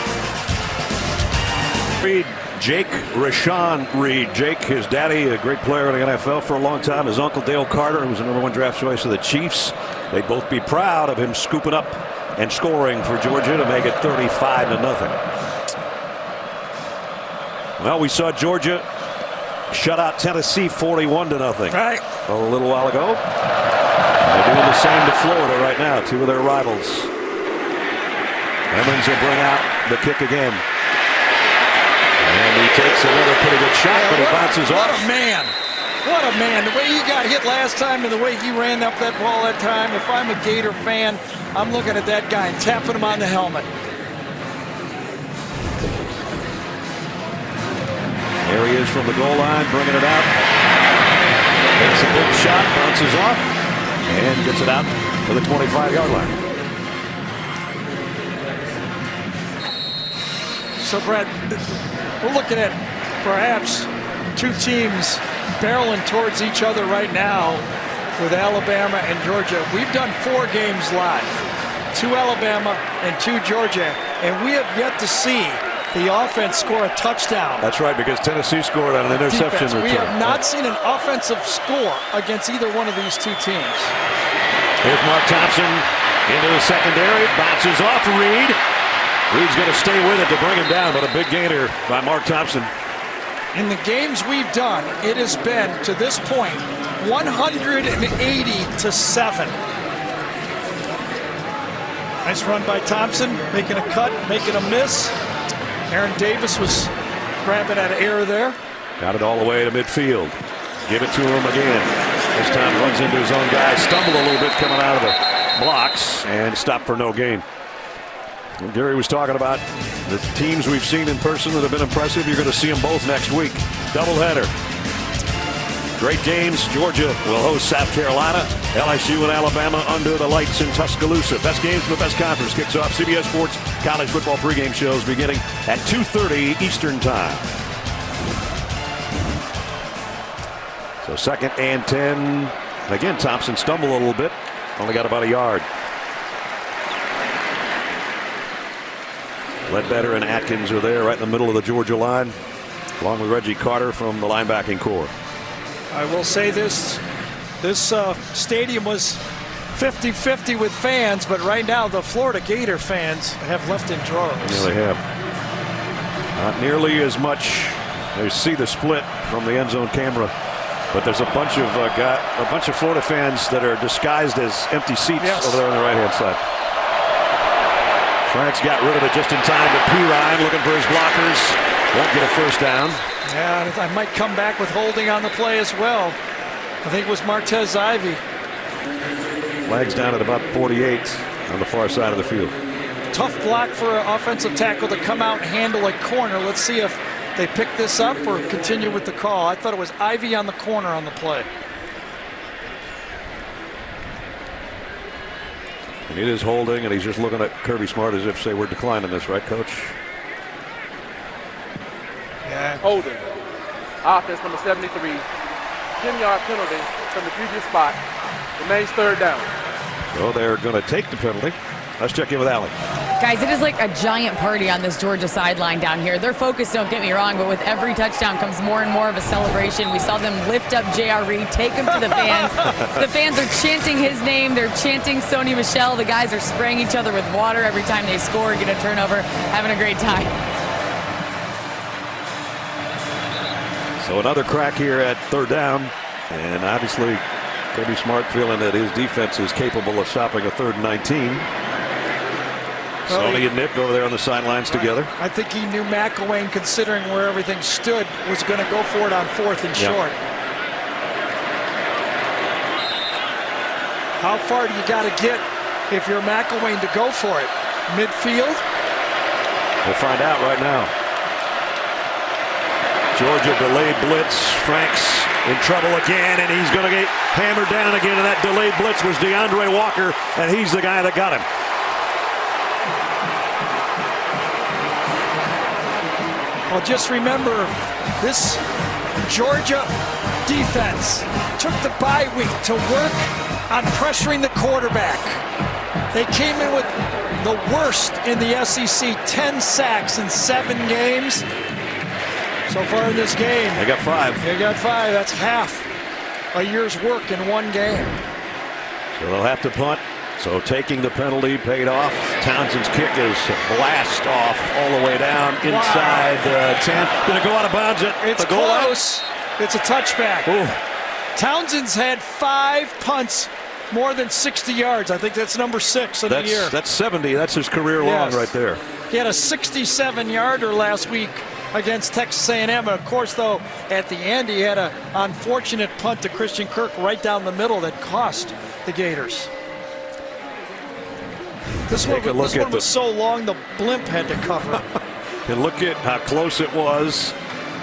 Reed. Jake Rashawn Reed. Jake, his daddy, a great player in the NFL for a long time. His uncle, Dale Carter, who was the #1 draft choice of the Chiefs. they'd both be proud of him scooping up and scoring for Georgia to make it 35-0. Well, we saw Georgia shut out Tennessee 41-0 Right. a little while ago. They're doing the same to Florida right now, two of their rivals. Emmons will bring out the kick again. And he takes another pretty good shot, but he bounces off. What a man. What a man. The way he got hit last time and the way he ran up that ball that time. If I'm a Gator fan, I'm looking at that guy and tapping him on the helmet. There he is from the goal line, bringing it out. Takes a big shot, bounces off, and gets it out to the 25-yard line. So, Brad, we're looking at perhaps two teams barreling towards each other right now with Alabama and Georgia. We've done 4 games live, 2 Alabama and 2 Georgia, and we have yet to see the offense score a touchdown. That's right, because Tennessee scored on an interception return. We have not seen an offensive score against either one of these two teams. Here's Mark Thompson into the secondary, bounces off Reed. Reed's going to stay with it to bring him down, but a big gainer by Mark Thompson. In the games we've done, it has been, to this point, 180-7. Nice run by Thompson, making a cut, making a miss. Aaron Davis was grabbing at air there. Got it all the way to midfield. Give it to him again. This time runs into his own guy. Stumbled a little bit coming out of the blocks and stopped for no gain. And Gary was talking about the teams we've seen in person that have been impressive. You're going to see them both next week. Doubleheader. Great games. Georgia will host South Carolina. LSU and Alabama under the lights in Tuscaloosa. Best games from the best conference kicks off. CBS Sports college football pregame shows beginning at 2:30 Eastern Time. So 2nd and 10. Again, Thompson stumbled a little bit. Only got about a yard. Ledbetter and Atkins are there right in the middle of the Georgia line, along with Reggie Carter from the linebacking core. I will say this stadium was 50-50 with fans, but right now the Florida Gator fans have left in droves. Yeah, they have. Not nearly as much. You see the split from the end zone camera, but there's a bunch of Florida fans that are disguised as empty seats over there on the right-hand side. Franks got rid of it just in time, but P. Ryan looking for his blockers. Won't get a first down. Yeah, I might come back with holding on the play as well. I think it was Martez Ivy. Flags down at about 48 on the far side of the field. Tough block for an offensive tackle to come out and handle a corner. Let's see if they pick this up or continue with the call. I thought it was Ivy on the corner on the play. And it is holding, and he's just looking at Kirby Smart as if, say, we're declining this, right, Coach? Yeah. Holding. Offense number 73. 10-yard penalty from the previous spot. Remains 3rd down. So they're going to take the penalty. Let's check in with Allen. Guys, it is like a giant party on this Georgia sideline down here. They're focused, don't get me wrong, but with every touchdown comes more and more of a celebration. We saw them lift up J.R. Reed, take him to the fans. The fans are chanting his name. They're chanting Sony Michel. The guys are spraying each other with water every time they score, get a turnover, having a great time. So another crack here at 3rd down. And obviously, Kirby Smart feeling that his defense is capable of stopping a 3rd and 19. Sony and Nick over there on the sidelines together. I think he knew McElwain, considering where everything stood, was going to go for it on 4th and short. How far do you got to get if you're McElwain to go for it? Midfield? We'll find out right now. Georgia delayed blitz. Franks in trouble again, and he's going to get hammered down again. And that delayed blitz was DeAndre Walker, and he's the guy that got him. Well, just remember, this Georgia defense took the bye week to work on pressuring the quarterback. They came in with the worst in the SEC, 10 sacks in 7 games. So far in this game. They got 5. They got 5. That's half a year's work in 1 game. So they'll have to punt. So taking the penalty paid off. Townsend's kick is blast off all the way down inside 10. Going to go out of bounds at it's the goal line. Close. It's a touchback. Ooh. Townsend's had 5 punts more than 60 yards. I think that's number 6 of the year. That's 70. That's his career long right there. He had a 67-yarder last week against Texas A&M. Of course, though, at the end, he had an unfortunate punt to Christian Kirk right down the middle that cost the Gators. This one was so long, the blimp had to cover. And look at how close it was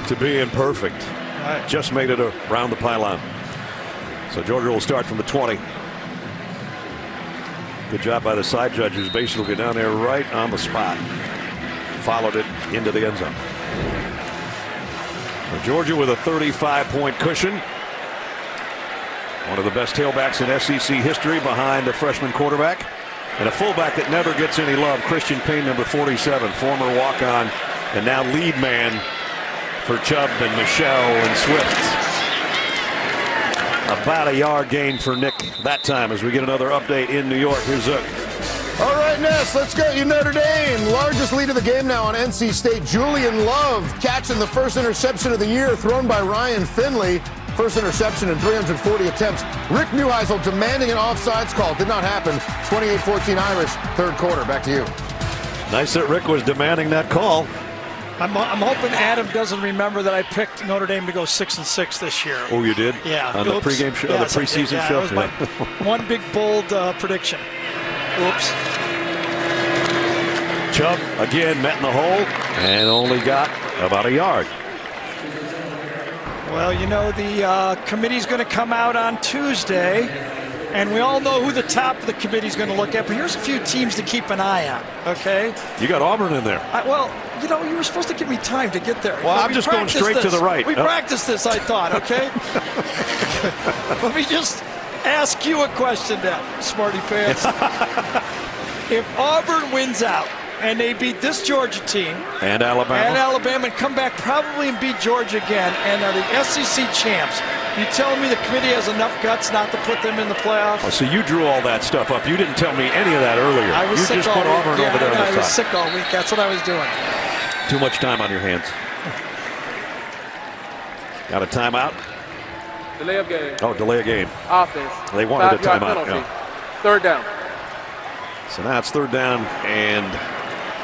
to being perfect. Right. Just made it around the pylon. So Georgia will start from the 20. Good job by the side judges. Basin will get down there right on the spot. Followed it into the end zone. So Georgia with a 35-point cushion. One of the best tailbacks in SEC history behind the freshman quarterback. And a fullback that never gets any love, Christian Payne, number 47, former walk-on and now lead man for Chubb and Michelle and Swift. About a yard gain for Nick that time as we get another update in New York. Here's Zook. All right, Ness, let's go. Notre Dame, largest lead of the game now on NC State. Julian Love catching the first interception of the year thrown by Ryan Finley. First interception in 340 attempts. Rick Neuheisel demanding an offsides call. Did not happen. 28-14 Irish, third quarter. Back to you. Nice that Rick was demanding that call. I'm hoping Adam doesn't remember that I picked Notre Dame to go 6-6 this year. Oh, you did? Yeah. On the pregame show, yes, the preseason show? It was my one big, bold prediction. Oops. Chubb again met in the hole and only got about a yard. Well, you know, the committee's going to come out on Tuesday, and we all know who the top of the committee's going to look at, but here's a few teams to keep an eye on, okay? You got Auburn in there. Well, you know, you were supposed to give me time to get there. Well, I'm just going straight to the right. We practiced this, I thought, okay? Let me just ask you a question then, smarty pants. If Auburn wins out, and they beat this Georgia team and Alabama and come back probably and beat Georgia again and are the SEC champs, you telling me the committee has enough guts not to put them in the playoffs? Oh, so you drew all that stuff up. You didn't tell me any of that earlier. I was you sick just all put week. Auburn over there on the side. I was sick all week. That's what I was doing. Too much time on your hands. Got a timeout? Delay of game. Oh, delay of game. Offense. They wanted a 5-yard timeout. penalty. Yeah. Third down. So now it's third down and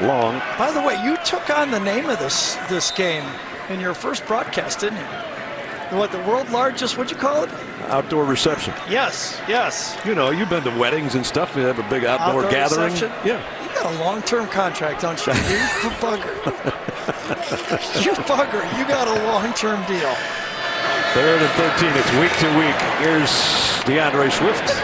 long. By the way, you took on the name of this game in your first broadcast, didn't you? What, the world largest, what'd you call it? Outdoor reception. Yes, yes. You know, you've been to weddings and stuff. You have a big outdoor gathering. Reception? Yeah. You got a long-term contract, don't you? You bugger. You bugger. You got a long-term deal. Third and 13. It's week to week. Here's DeAndre Swift.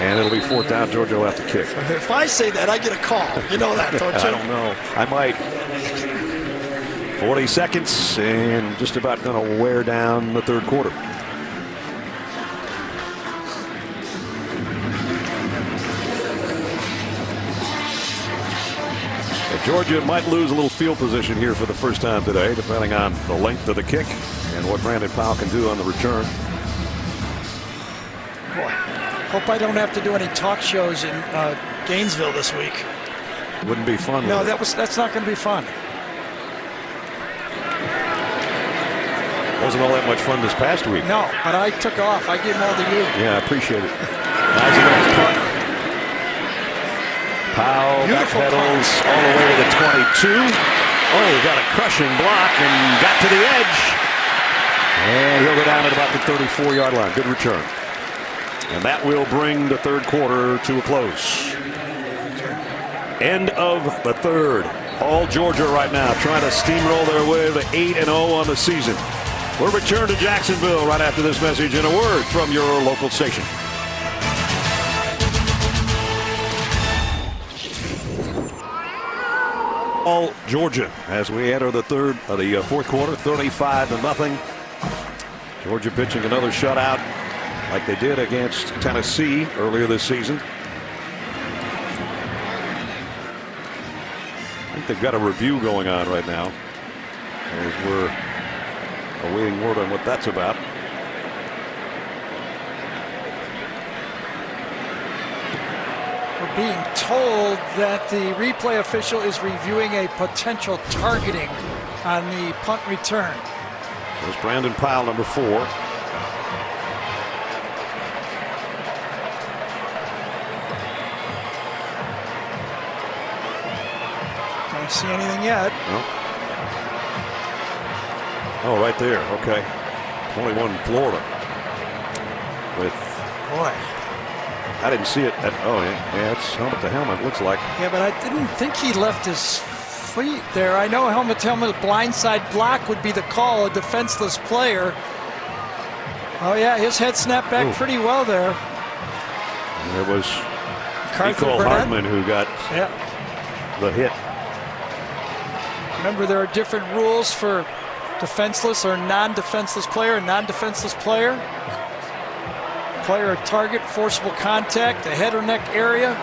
And it'll be fourth down. Georgia will have to kick. If I say that, I get a call. You know that, don't you? I don't know. I might. 40 seconds and just about going to wear down the third quarter. So Georgia might lose a little field position here for the first time today, depending on the length of the kick and what Brandon Powell can do on the return. Boy, hope I don't have to do any talk shows in Gainesville this week. Wouldn't be fun. No, that's not going to be fun. Wasn't all that much fun this past week. No, but I took off. I gave them all to you. Yeah, I appreciate it. Nice enough punt. Powell backpedals all the way to the 22. Oh, got a crushing block and got to the edge. And he'll go down at about the 34-yard line. Good return. And that will bring the third quarter to a close. End of the third. All Georgia right now trying to steamroll their way to 8-0 on the season. We'll return to Jacksonville right after this message and a word from your local station. All Georgia as we enter the fourth quarter, 35-0. Georgia pitching another shutout like they did against Tennessee earlier this season. I think they've got a review going on right now as we're awaiting word on what that's about. being told that the replay official is reviewing a potential targeting on the punt return. There's Brandon Powell, number 4. Don't see anything yet. No. Oh, right there. Okay. 21 Florida. With. Boy. I didn't see it. Yeah, it's helmet to helmet, looks like. Yeah, but I didn't think he left his feet there. I know helmet to helmet, blindside block would be the call, a defenseless player. Oh, yeah, his head snapped back pretty well there. And it was Nicole Hartman who got the hit. Remember, there are different rules for defenseless or non-defenseless player. Non-defenseless player at target, forcible contact, the head or neck area.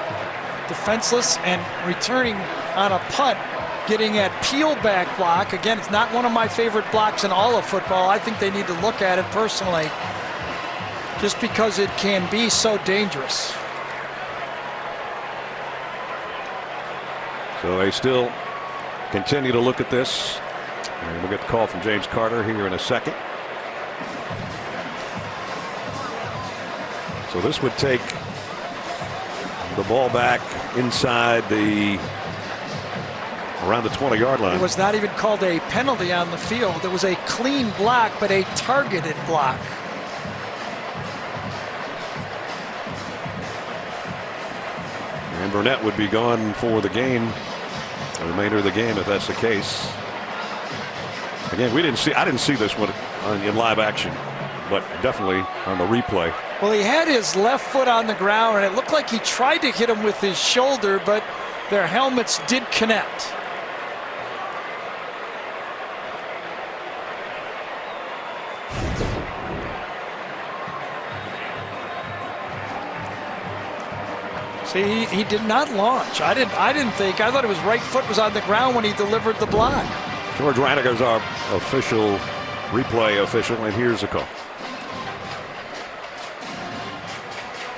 Defenseless and returning on a punt, getting at peel back block. Again, it's not one of my favorite blocks in all of football. I think they need to look at it personally, just because it can be so dangerous. So they still continue to look at this. And we'll get the call from James Carter here in a second. So this would take the ball back inside around the 20-yard line. It was not even called a penalty on the field. It was a clean block, but a targeted block. And Burnett would be gone for the game, the remainder of the game, if that's the case. Again, I didn't see this one in live action, but definitely on the replay. Well, he had his left foot on the ground, and it looked like he tried to hit him with his shoulder, but their helmets did connect. See, he did not launch. I didn't think. I thought his right foot was on the ground when he delivered the block. George Raniger's our replay official, and here's the call.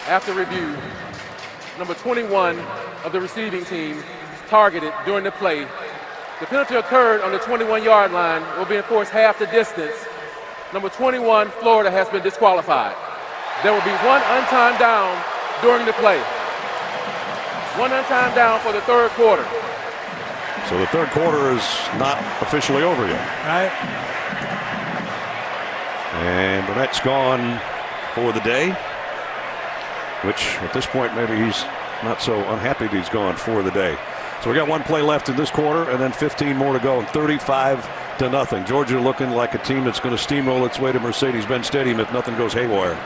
After review, number 21 of the receiving team targeted during the play. The penalty occurred on the 21-yard line, will be enforced half the distance. Number 21, Florida, has been disqualified. There will be one untimed down during the play. One untimed down for the third quarter. So the third quarter is not officially over yet. Right. And Burnett's gone for the day, which at this point maybe he's not so unhappy that he's gone for the day. So we got one play left in this quarter and then 15 more to go, and 35-0. Georgia looking like a team that's going to steamroll its way to Mercedes-Benz Stadium if nothing goes haywire.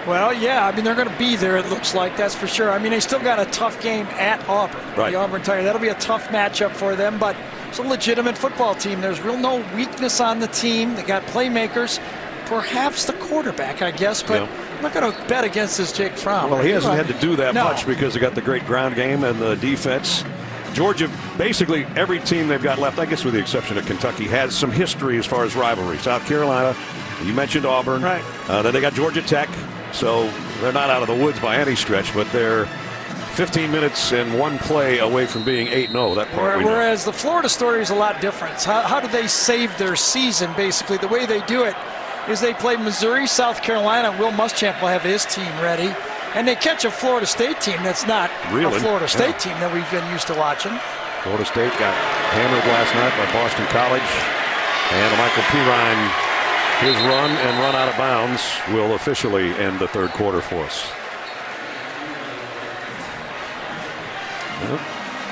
Well, yeah, I mean, they're going to be there, it looks like, that's for sure. I mean, they still got a tough game at Auburn. Right. The Auburn Tigers. That'll be a tough matchup for them, but it's a legitimate football team. There's no weakness on the team. They got playmakers. Perhaps the quarterback, I guess, but I'm not going to bet against this Jake Fromm. Well, he hasn't had to do that much because they got the great ground game and the defense. Georgia, basically every team they've got left, I guess with the exception of Kentucky, has some history as far as rivalry. South Carolina, you mentioned Auburn. Right. Then they got Georgia Tech, so they're not out of the woods by any stretch, but they're 15 minutes and one play away from being 8-0. That part Whereas the Florida story is a lot different. How do they save their season, basically? The way they do it is they play Missouri, South Carolina. Will Muschamp will have his team ready. And they catch a Florida State team that's not a Florida State team that we've been used to watching. Florida State got hammered last night by Boston College. And Michael Pirine, his run out of bounds will officially end the third quarter for us. Well,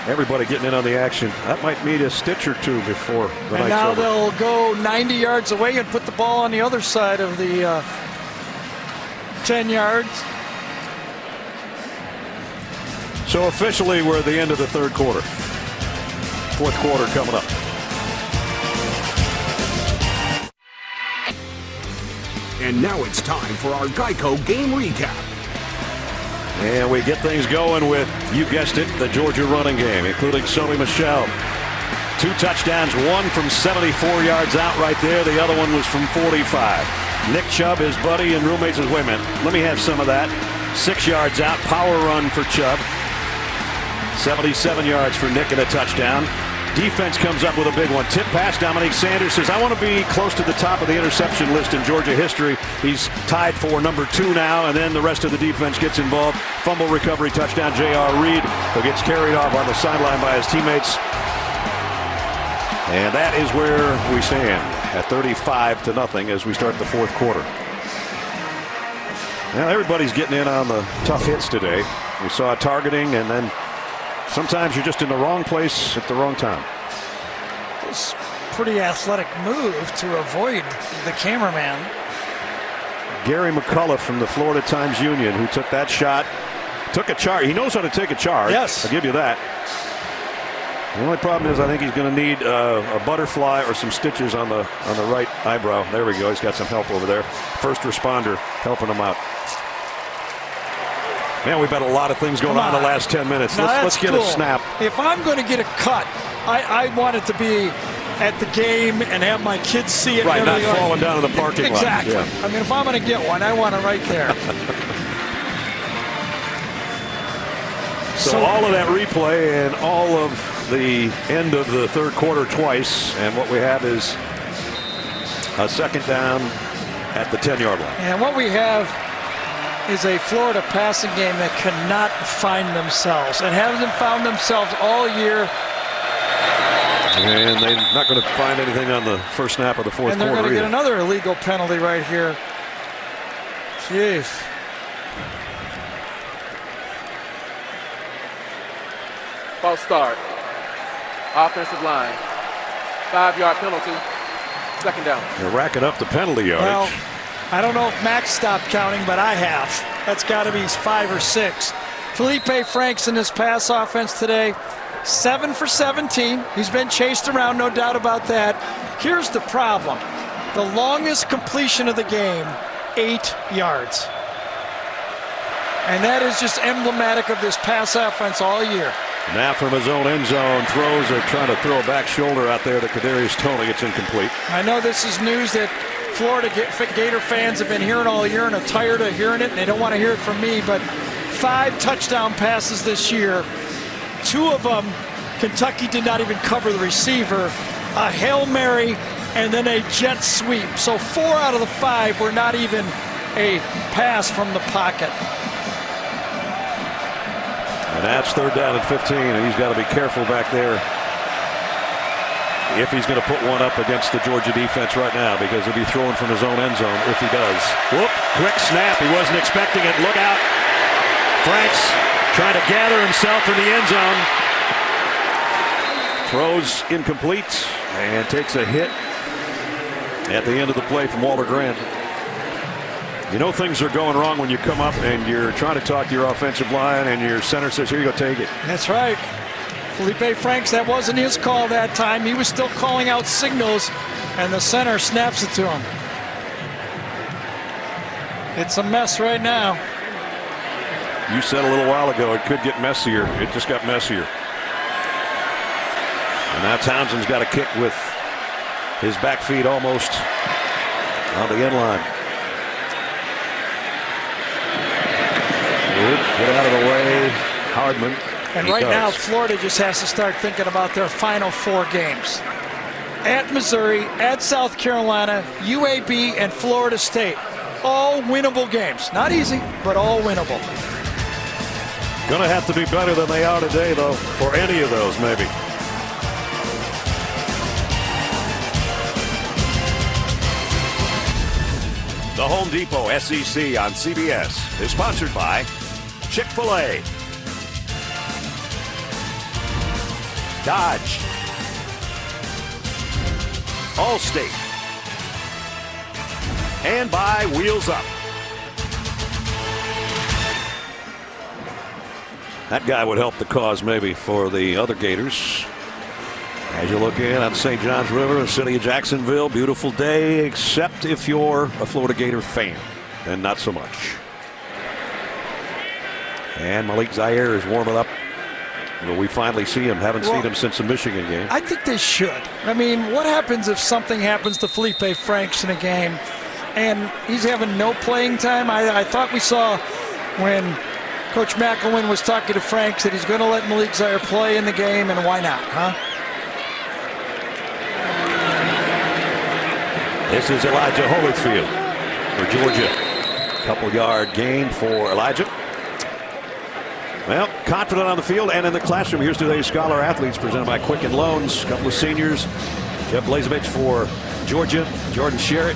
everybody getting in on the action. That might need a stitch or two before the night's over. And now they'll go 90 yards away and put the ball on the other side of the 10 yards. So officially we're at the end of the third quarter. Fourth quarter coming up. And now it's time for our Geico game recap. And we get things going with, you guessed it, the Georgia running game, including Sony Michel. 2 touchdowns, one from 74 yards out right there. The other one was from 45. Nick Chubb, his buddy and roommate, says, wait a minute, let me have some of that. 6 yards out, power run for Chubb. 77 yards for Nick and a touchdown. Defense comes up with a big one. Tip pass. Dominique Sanders says, I want to be close to the top of the interception list in Georgia history. He's tied for number 2 now, and then the rest of the defense gets involved. Fumble recovery touchdown. J.R. Reed, who gets carried off on the sideline by his teammates. And that is where we stand at 35-0 as we start the fourth quarter. Now everybody's getting in on the tough hits today. We saw targeting, and then sometimes you're just in the wrong place at the wrong time. It's a pretty athletic move to avoid the cameraman. Gary McCullough from the Florida Times-Union, who took that shot, took a charge. He knows how to take a charge. Yes. I'll give you that. The only problem is I think he's going to need a butterfly or some stitches on the right eyebrow. There we go. He's got some help over there. First responder helping him out. Man, we've had a lot of things going on in the last 10 minutes. Let's get a snap. If I'm going to get a cut, I want it to be at the game and have my kids see it. Right, not falling down in the parking lot. Exactly. Yeah. I mean, if I'm going to get one, I want it right there. So all of that replay and all of the end of the third quarter twice, and what we have is a second down at the 10-yard line. And what we have is a Florida passing game that cannot find themselves and hasn't found themselves all year. And they're not going to find anything on the first snap of the fourth quarter. And they're going to get another illegal penalty right here. Jeez. False start. Offensive line. 5-yard penalty. Second down. They're racking up the penalty yardage. Well, I don't know if Max stopped counting, but I have. That's got to be 5 or 6. Felipe Franks in this pass offense today, 7 for 17. He's been chased around, no doubt about that. Here's the problem. The longest completion of the game, 8 yards. And that is just emblematic of this pass offense all year. Now from his own end zone, throws are trying to throw a back shoulder out there to Kadarius Toney. It's incomplete. I know this is news that Florida Gator fans have been hearing all year and are tired of hearing it, and they don't want to hear it from me, but 5 touchdown passes this year. 2 of them, Kentucky did not even cover the receiver. A Hail Mary and then a jet sweep. So 4 out of the 5 were not even a pass from the pocket. And that's third down at 15, and he's got to be careful back there if he's going to put one up against the Georgia defense right now, because he'll be throwing from his own end zone if he does. Whoop, quick snap. He wasn't expecting it. Look out. Franks trying to gather himself in the end zone. Throws incomplete and takes a hit at the end of the play from Walter Grant. You know things are going wrong when you come up and you're trying to talk to your offensive line and your center says, here you go, take it. That's right. Felipe Franks, that wasn't his call that time. He was still calling out signals, and the center snaps it to him. It's a mess right now. You said a little while ago it could get messier. It just got messier. And now Townsend's got a kick with his back feet almost on the end line. Get out of the way, Hardman. And right now, Florida just has to start thinking about their final 4 games. At Missouri, at South Carolina, UAB, and Florida State. All winnable games. Not easy, but all winnable. Going to have to be better than they are today, though, for any of those, maybe. The Home Depot SEC on CBS is sponsored by Chick-fil-A, Dodge, Allstate, and by Wheels Up. That guy would help the cause maybe for the other Gators. As you look in on St. Johns River, the city of Jacksonville, beautiful day, except if you're a Florida Gator fan, then not so much. And Malik Zaire is warming up. Will we finally see him? Haven't seen him since the Michigan game. I think they should. I mean, what happens if something happens to Felipe Franks in a game and he's having no playing time? I thought we saw when Coach McElwain was talking to Frank, said he's going to let Malik Zaire play in the game, and why not, huh? This is Elijah Holyfield for Georgia. Couple-yard gain for Elijah. Well, confident on the field and in the classroom. Here's today's Scholar Athletes presented by Quicken Loans. A couple of seniors. Jeff Blazevich for Georgia. Jordan Sherritt,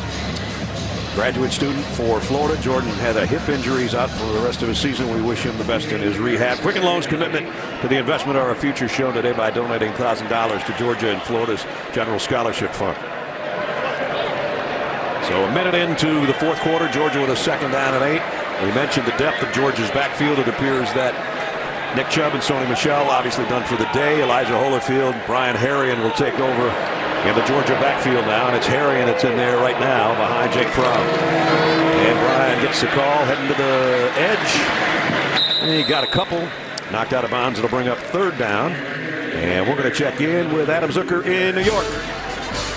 graduate student for Florida. Jordan had a hip injury. He's out for the rest of his season. We wish him the best in his rehab. Quicken Loans commitment to the investment of our future shown today by donating $1,000 to Georgia and Florida's General Scholarship Fund. So a minute into the fourth quarter, Georgia with a 2nd down and 8. We mentioned the depth of Georgia's backfield. It appears that Nick Chubb and Sony Michel obviously done for the day. Elijah Holyfield, Brian Harrion will take over in the Georgia backfield now, and it's Harrion that's in there right now behind Jake Fromm. And Brian gets the call, heading to the edge. And he got a couple, knocked out of bounds. It'll bring up 3rd down. And we're going to check in with Adam Zucker in New York.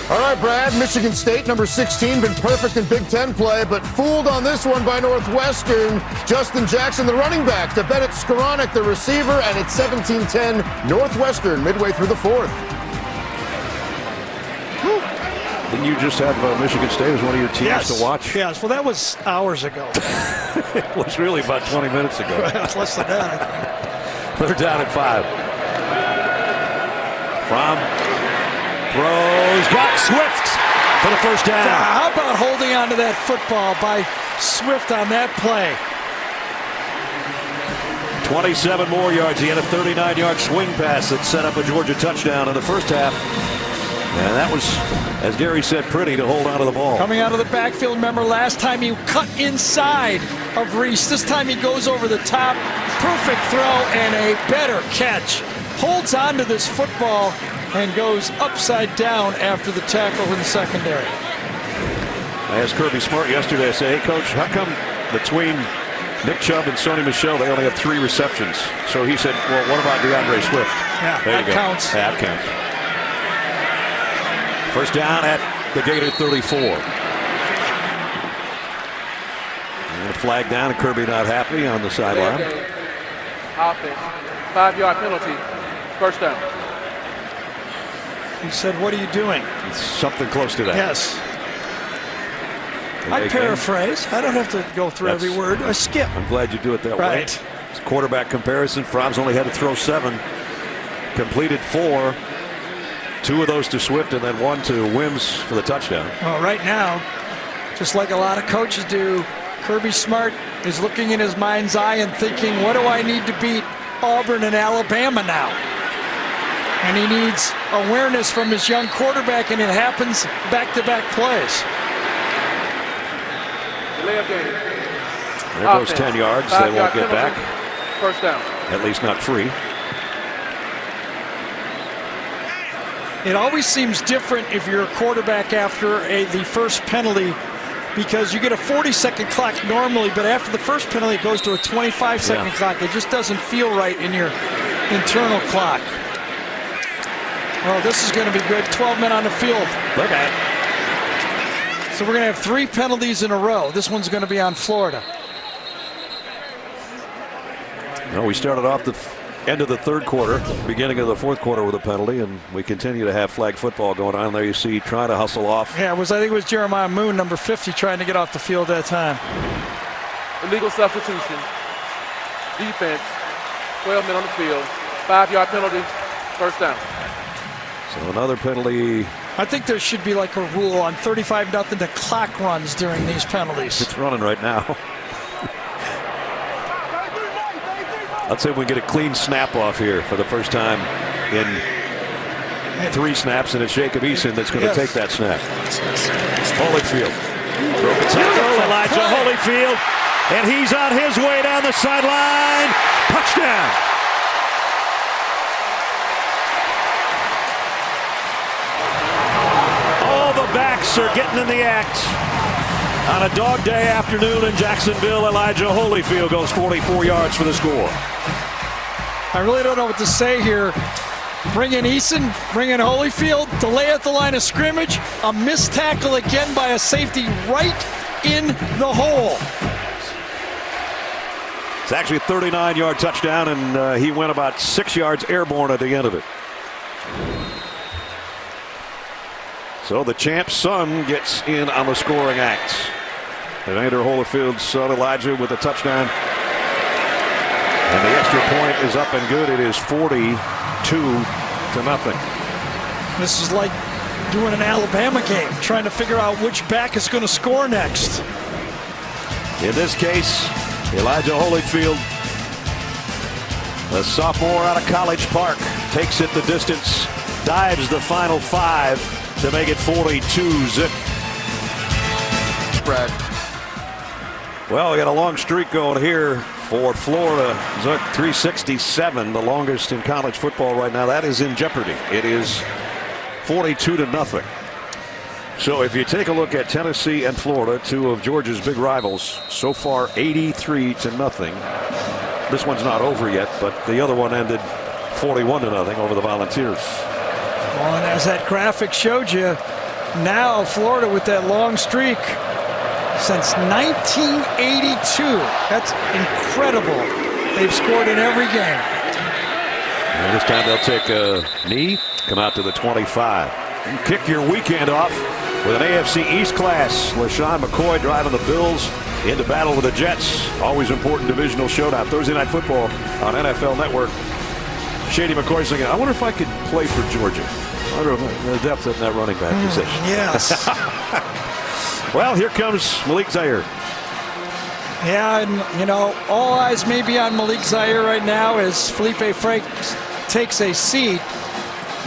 All right, Brad, Michigan State, number 16, been perfect in Big Ten play, but fooled on this one by Northwestern. Justin Jackson, the running back, to Bennett Skoranek, the receiver, and it's 17-10 Northwestern midway through the 4th. Didn't you just have Michigan State as one of your teams to watch? Yes, well, that was hours ago. It was really about 20 minutes ago. It's less than that, I think. 3rd down and 5. Fromm throws, got Swift for the 1st down. How about holding on to that football by Swift on that play? 27 more yards. He had a 39-yard swing pass that set up a Georgia touchdown in the first half. And that was, as Gary said, pretty to hold on to the ball. Coming out of the backfield, remember last time he cut inside of Reese. This time he goes over the top. Perfect throw and a better catch. Holds on to this football and goes upside down after the tackle in the secondary. I asked Kirby Smart yesterday, I said, hey, Coach, how come between Nick Chubb and Sony Michel, they only have 3 receptions? So he said, well, what about DeAndre Swift? Yeah, that counts. That counts. 1st down at the Gator 34. And a flag down, and Kirby not happy on the sideline. Offense, 5-yard penalty, 1st down. He said, what are you doing? It's something close to that. Yes. I paraphrase. I don't have to go through every word. I skip. I'm glad you do it that way. It's quarterback comparison. Fromm's only had to throw 7. Completed 4. 2 of those to Swift and then 1 to Wims for the touchdown. Well, right now, just like a lot of coaches do, Kirby Smart is looking in his mind's eye and thinking, what do I need to beat Auburn and Alabama now? And he needs awareness from his young quarterback, and it happens back-to-back plays. There goes 10 yards. They won't get back. 1st down. At least not free. It always seems different if you're a quarterback after the first penalty, because you get a 40-second clock normally, but after the first penalty, it goes to a 25-second clock. It just doesn't feel right in your internal clock. Well, this is going to be good. 12 men on the field. Look at it. So we're going to have 3 penalties in a row. This one's going to be on Florida. Well, we started off the end of the 3rd quarter, beginning of the 4th quarter with a penalty, and we continue to have flag football going on. There you see trying to hustle off. Yeah, I think it was Jeremiah Moon, number 50, trying to get off the field that time. Illegal substitution. Defense, 12 men on the field. 5-yard penalty, 1st down. So another penalty. I think there should be like a rule on 35-0. The clock runs during these penalties. It's running right now. Let's see if we get a clean snap off here for the first time in 3 snaps, and it's Jacob Eason that's going to take that snap. Holyfield. Broken tackle, Elijah Holyfield, and he's on his way down the sideline. Touchdown. All the backs are getting in the act. On a dog day afternoon in Jacksonville, Elijah Holyfield goes 44 yards for the score. I really don't know what to say here. Bring in Eason, bring in Holyfield, delay at the line of scrimmage, a missed tackle again by a safety right in the hole. It's actually a 39-yard touchdown, and he went about 6 yards airborne at the end of it. So the champ's son gets in on the scoring act. Evander Holyfield's son Elijah with a touchdown. And the extra point is up and good. It is 42-0. This is like doing an Alabama game, trying to figure out which back is going to score next. In this case, Elijah Holyfield, the sophomore out of College Park, takes it the distance, dives the final 5 to make it 42-zip. Brad. Well, we got a long streak going here for Florida. Zuck 367, the longest in college football right now. That is in jeopardy. It is 42-0. So if you take a look at Tennessee and Florida, two of Georgia's big rivals, so far 83-0. This one's not over yet, but the other one ended 41-0 over the Volunteers. Well, and as that graphic showed you, now Florida with that long streak since 1982. That's incredible. They've scored in every game. And this time they'll take a knee, come out to the 25. You kick your weekend off with an AFC East class. LaShawn McCoy driving the Bills into battle with the Jets. Always important divisional showdown. Thursday Night Football on NFL Network. Shady McCoy thinking, I wonder if I could play for Georgia. I wonder if the depth in that running back position. Yes. Well, here comes Malik Zaire. Yeah, and you know, all eyes may be on Malik Zaire right now as Felipe Franks takes a seat,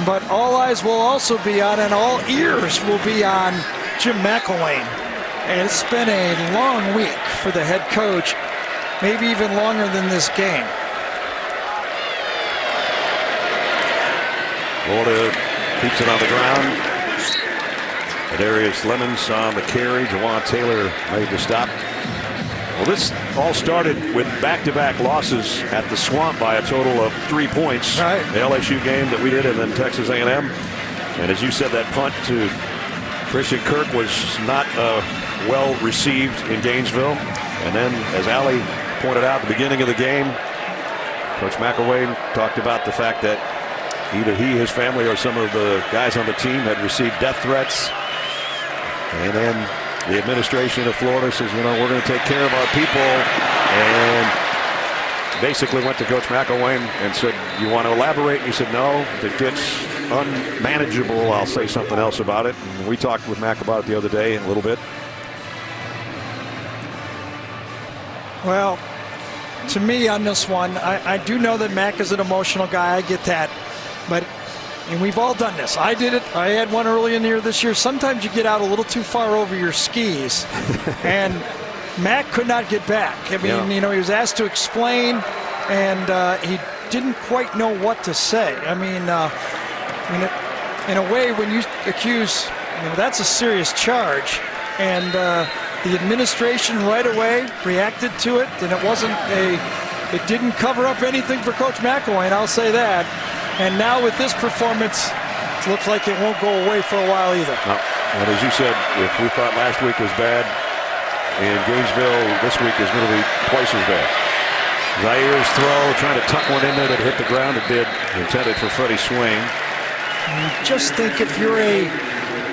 but all eyes will also be on, and all ears will be on Jim McElwain. And it's been a long week for the head coach, maybe even longer than this game. Florida keeps it on the ground. Darius Lemons on the carry. Jawan Taylor made the stop. Well, this all started with back-to-back losses at the Swamp by a total of 3 points. Right. The LSU game that we did, and then Texas A&M. And as you said, that punt to Christian Kirk was not well received in Gainesville. And then, as Allie pointed out at the beginning of the game, Coach McElwain talked about the fact that either he, his family, or some of the guys on the team had received death threats. And then the administration of Florida says, you know, we're going to take care of our people, and basically went to Coach McElwain and said, you want to elaborate? And he said, no, if it gets unmanageable, I'll say something else about it. And we talked with Mac about it the other day a little bit. Well, to me on this one, I do know that Mac is an emotional guy. I get that. But and we've all done this. I did it. I had one early in the year this year. Sometimes you get out a little too far over your skis. And Mac could not get back. I mean, you know, he was asked to explain, and he didn't quite know what to say. I mean, in a way, when you accuse, you know, that's a serious charge. And the administration right away reacted to it, and it didn't cover up anything for Coach McElwain, I'll say that. And now with this performance, it looks like it won't go away for a while either. No. And as you said, if we thought last week was bad in Gainesville, this week is going to be twice as bad. Zaire's throw, trying to tuck one in there that hit the ground. It did, intended for Freddie Swain. Just think, if you're a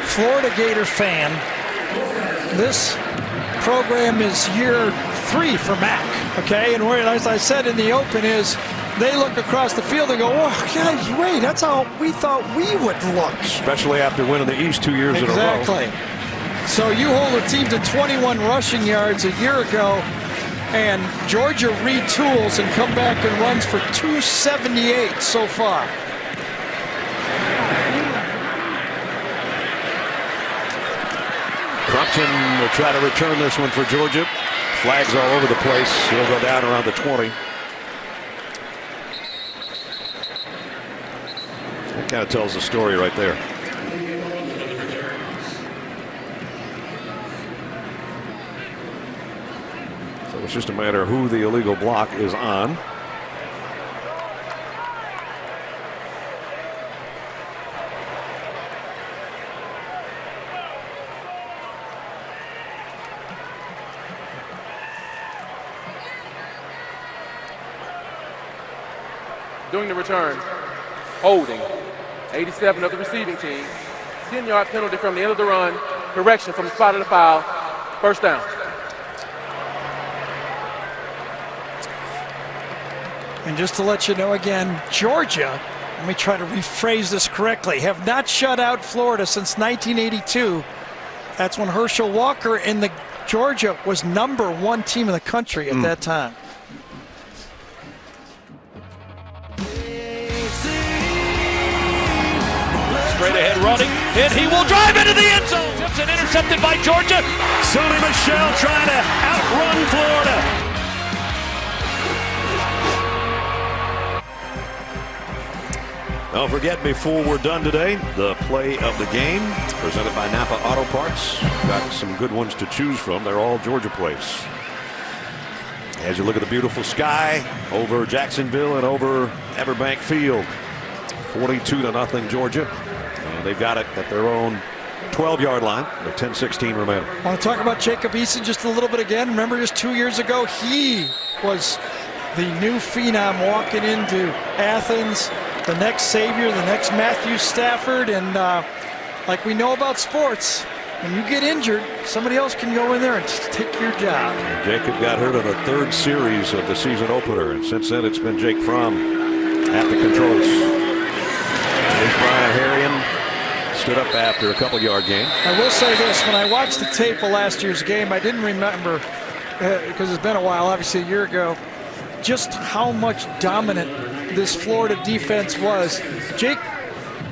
Florida Gator fan, this program is year 3 for Mac, okay? And as I said in the open is, they look across the field and go, oh, yeah, wait, that's how we thought we would look. Especially after winning the East 2 years in a row. Exactly. So you hold a team to 21 rushing yards a year ago, and Georgia retools and come back and runs for 278 so far. Crumpton will try to return this one for Georgia. Flags all over the place. He'll go down around the 20. That kind of tells the story right there. So it's just a matter of who the illegal block is on. during the return, holding. 87 of the receiving team. 10-yard penalty from the end of the run. Correction from the spot of the foul. First down. And just to let you know again, Georgia, let me try to rephrase this correctly, have not shut out Florida since 1982. That's when Herschel Walker in the Georgia was #1 team in the country at that time. Straight ahead running, and he will drive into the end zone. Tips and intercepted by Georgia. Sony Michel trying to outrun Florida. Don't forget, before we're done today, the play of the game presented by Napa Auto Parts. Got some good ones to choose from. They're all Georgia plays. As you look at the beautiful sky over Jacksonville and over Everbank Field, 42-0 Georgia. And they've got it at their own 12-yard line with 10:16 remaining. I want to talk about Jacob Eason just a little bit again. Remember, just 2 years ago, he was the new phenom walking into Athens, the next savior, the next Matthew Stafford. And like we know about sports, when you get injured, somebody else can go in there and take your job. Jacob got hurt on the 3rd series of the season opener, and since then it's been Jake Fromm at the controls. There's Brian Harrion, stood up after a couple-yard gain. I will say this, when I watched the tape of last year's game, I didn't remember, because it's been a while, obviously a year ago, just how much dominant this Florida defense was. Jake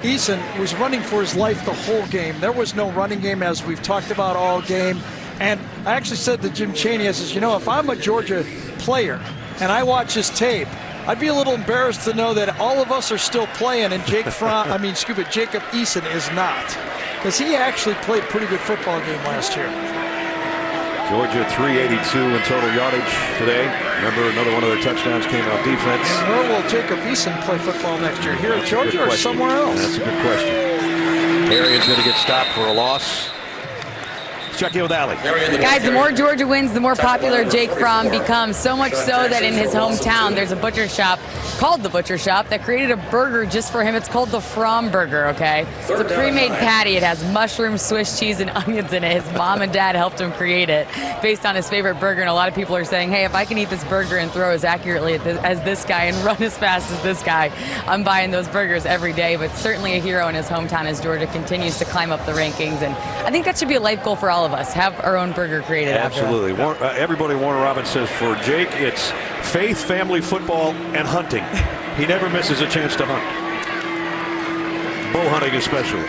Eason was running for his life the whole game. There was no running game, as we've talked about all game. And I actually said to Jim Chaney, I says, you know, if I'm a Georgia player and I watch this tape, I'd be a little embarrassed to know that all of us are still playing and Jacob Eason is not. Because he actually played a pretty good football game last year. Georgia 382 in total yardage today. Remember, another one of their touchdowns came on defense. And where will Jacob Eason play football next year? Here at Georgia or somewhere else? That's a good question. Harriet's going to get stopped for a loss. Let's check in with Allie. Guys, the more Georgia wins, the more popular Jake Fromm becomes. So much so that in his hometown, there's a butcher shop called The Butcher Shop that created a burger just for him. It's called the Fromm Burger, okay? It's a pre-made patty. It has mushroom, Swiss cheese, and onions in it. His mom and dad helped him create it based on his favorite burger. And a lot of people are saying, hey, if I can eat this burger and throw as accurately as this guy and run as fast as this guy, I'm buying those burgers every day. But certainly a hero in his hometown as Georgia continues to climb up the rankings. And I think that should be a life goal for all of us. Have our own burger created. Absolutely. Everybody, Warner Robbins says, for Jake, it's faith, family, football, and hunting. He never misses a chance to hunt. Bow hunting especially.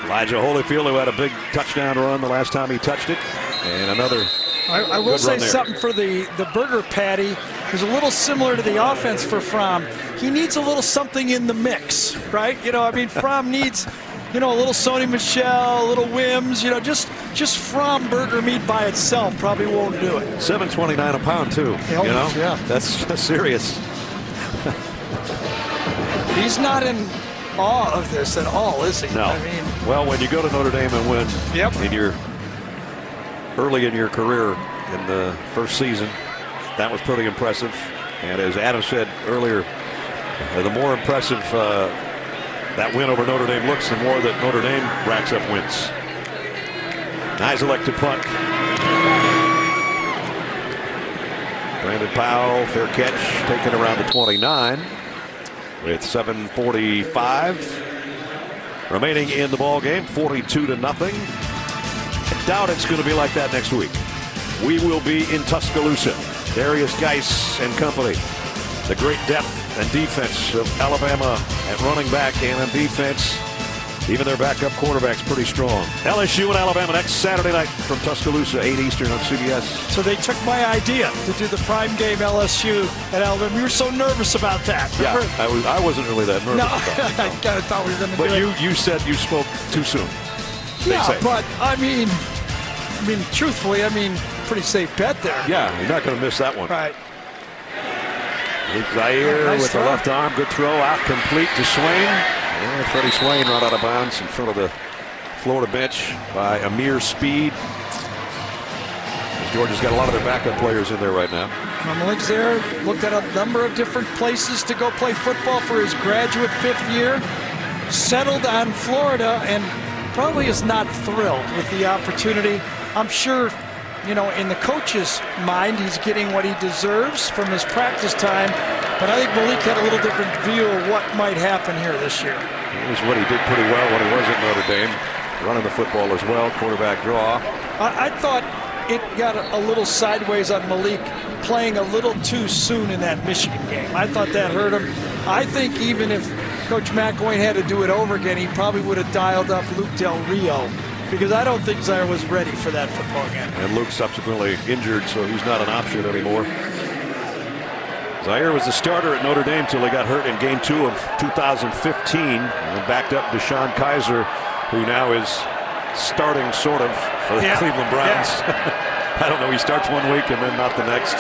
Elijah Holyfield, who had a big touchdown run the last time he touched it. And another I will say something for the burger patty is a little similar to the offense for Fromm. He needs a little something in the mix, right? You know, I mean, Fromm needs, you know, a little Sony Michel, a little Wims, you know, just Fromm burger meat by itself probably won't do it. $7.29 a pound too. Yeah, you know, yeah. That's serious. He's not in awe of this at all, is he? No. I mean, well, when you go to Notre Dame and win, early in your career in the first season, that was pretty impressive. And as Adam said earlier, the more impressive that win over Notre Dame looks, the more that Notre Dame racks up wins. Nice elected punt. Brandon Powell, fair catch, taken around the 29 with 7:45 remaining in the ball game, 42-0. I doubt it's going to be like that next week. We will be in Tuscaloosa. Darius Geis and company. The great depth and defense of Alabama at running back and on defense. Even their backup quarterback's pretty strong. LSU and Alabama next Saturday night from Tuscaloosa, 8 Eastern on CBS. So they took my idea to do the prime game LSU at Alabama. We were so nervous about that. Remember? Yeah, I wasn't really that nervous about it. I kind of thought we were going to do it. But you said you spoke too soon. Yeah, but I mean, truthfully, pretty safe bet there. Yeah, you're not going to miss that one. Right. Zaire Nice with throw. the left arm. Good throw out complete to Swain. Yeah, Freddie Swain run out of bounds in front of the Florida bench by Amir Speed. Georgia's got a lot of their backup players in there right now. Malik Zaire looked at a number of different places to go play football for his graduate 5th year. Settled on Florida and probably is not thrilled with the opportunity. I'm sure, you know, in the coach's mind, he's getting what he deserves from his practice time. But I think Malik had a little different view of what might happen here this year. Here's what he did pretty well when he was at Notre Dame. Running the football as well, quarterback draw. I thought it got a little sideways on Malik playing a little too soon in that Michigan game. I thought that hurt him. I think even if Coach McElwain had to do it over again, he probably would have dialed up Luke Del Rio, because I don't think Zaire was ready for that football game. And Luke subsequently injured, so he's not an option anymore. Zaire was the starter at Notre Dame till he got hurt in game 2 of 2015 and backed up Deshaun Kaiser, who now is starting sort of for the Cleveland Browns. I don't know, he starts one week and then not the next.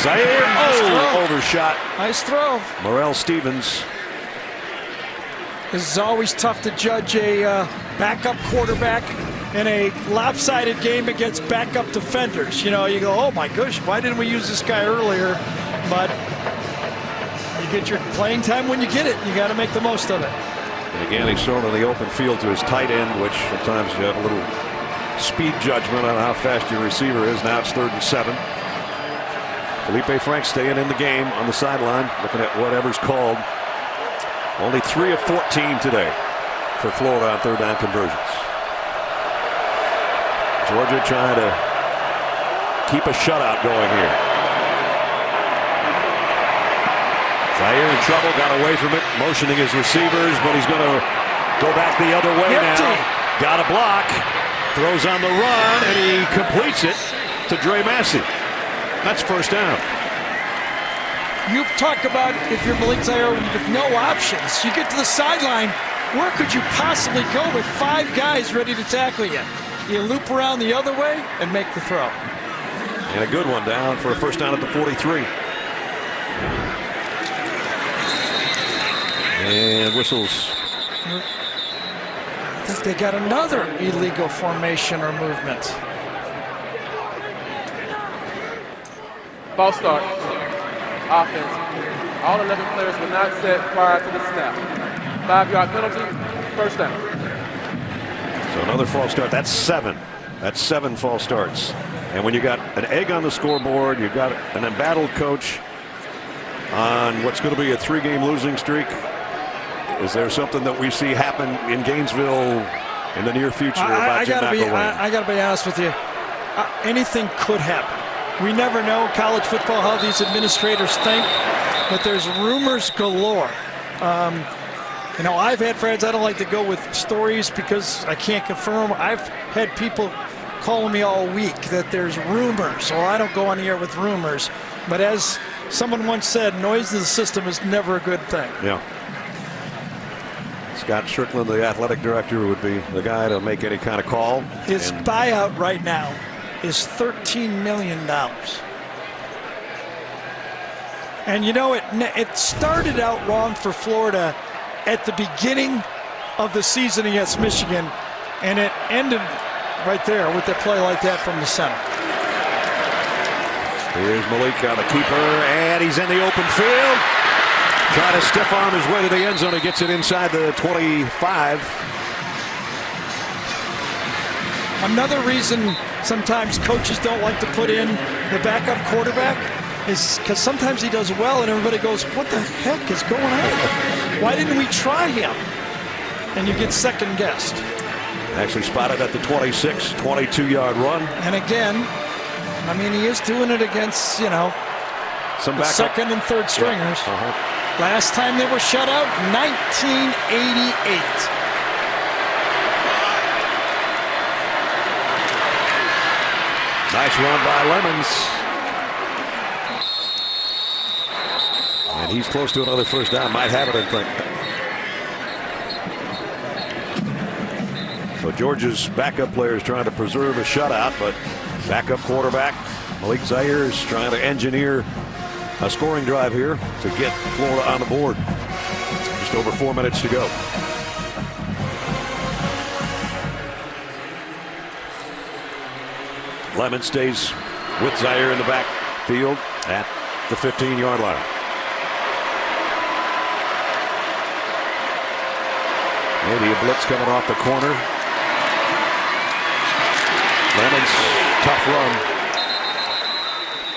Zaire, overshot. Nice throw. Morrell Stevens. This is always tough to judge a backup quarterback in a lopsided game against backup defenders. You know, you go, oh my gosh, why didn't we use this guy earlier? But you get your playing time when you get it. You got to make the most of it. And again, he's thrown in the open field to his tight end, which sometimes you have a little speed judgment on how fast your receiver is. Now it's 3rd and 7. Felipe Frank staying in the game on the sideline, looking at whatever's called. Only 3 of 14 today for Florida on 3rd down conversions. Georgia trying to keep a shutout going here. Zaire in trouble, got away from it, motioning his receivers, but he's going to go back the other way now. Got a block, throws on the run, and he completes it to Dre Massey. That's 1st down. You talk about if you're Malik Zaire with no options. You get to the sideline, where could you possibly go with 5 guys ready to tackle you? You loop around the other way and make the throw. And a good one down for a 1st down at the 43. And whistles. I think they got another illegal formation or movement. Ball start. Offense. All 11 players were not set prior to the snap. 5-yard penalty, 1st down. So another false start. That's 7. That's 7 false starts. And when you got an egg on the scoreboard, you've got an embattled coach on what's going to be a 3-game losing streak. Is there something that we see happen in Gainesville in the near future about Jim McElwain? I got to be honest with you. Anything could happen. We never know college football how these administrators think, but there's rumors galore. You know, I've had friends, I don't like to go with stories because I can't confirm. I've had people calling me all week that there's rumors, so I don't go on the air with rumors. But as someone once said, noise in the system is never a good thing. Yeah. Scott Strickland, the athletic director, would be the guy to make any kind of call. His buyout right now is $13 million. And you know, it started out wrong for Florida at the beginning of the season against Michigan, and it ended right there with a play like that from the center. Here's Malik on the keeper, and he's in the open field. Trying to stiff arm his way to the end zone. He gets it inside the 25. Another reason sometimes coaches don't like to put in the backup quarterback is because sometimes he does well and everybody goes, what the heck is going on? Why didn't we try him? And you get second guessed. Actually spotted at the 26, 22-yard run. And again, I mean, he is doing it against, you know, some the second and third stringers. Yeah. Last time they were shut out, 1988. Nice run by Lemons. And he's close to another 1st down. Might have it, I think. So Georgia's backup players trying to preserve a shutout, but backup quarterback Malik Zaire is trying to engineer a scoring drive here to get Florida on the board. Just over 4 minutes to go. Lemon stays with Zaire in the backfield at the 15-yard line. Maybe a blitz coming off the corner. Lemons, tough run.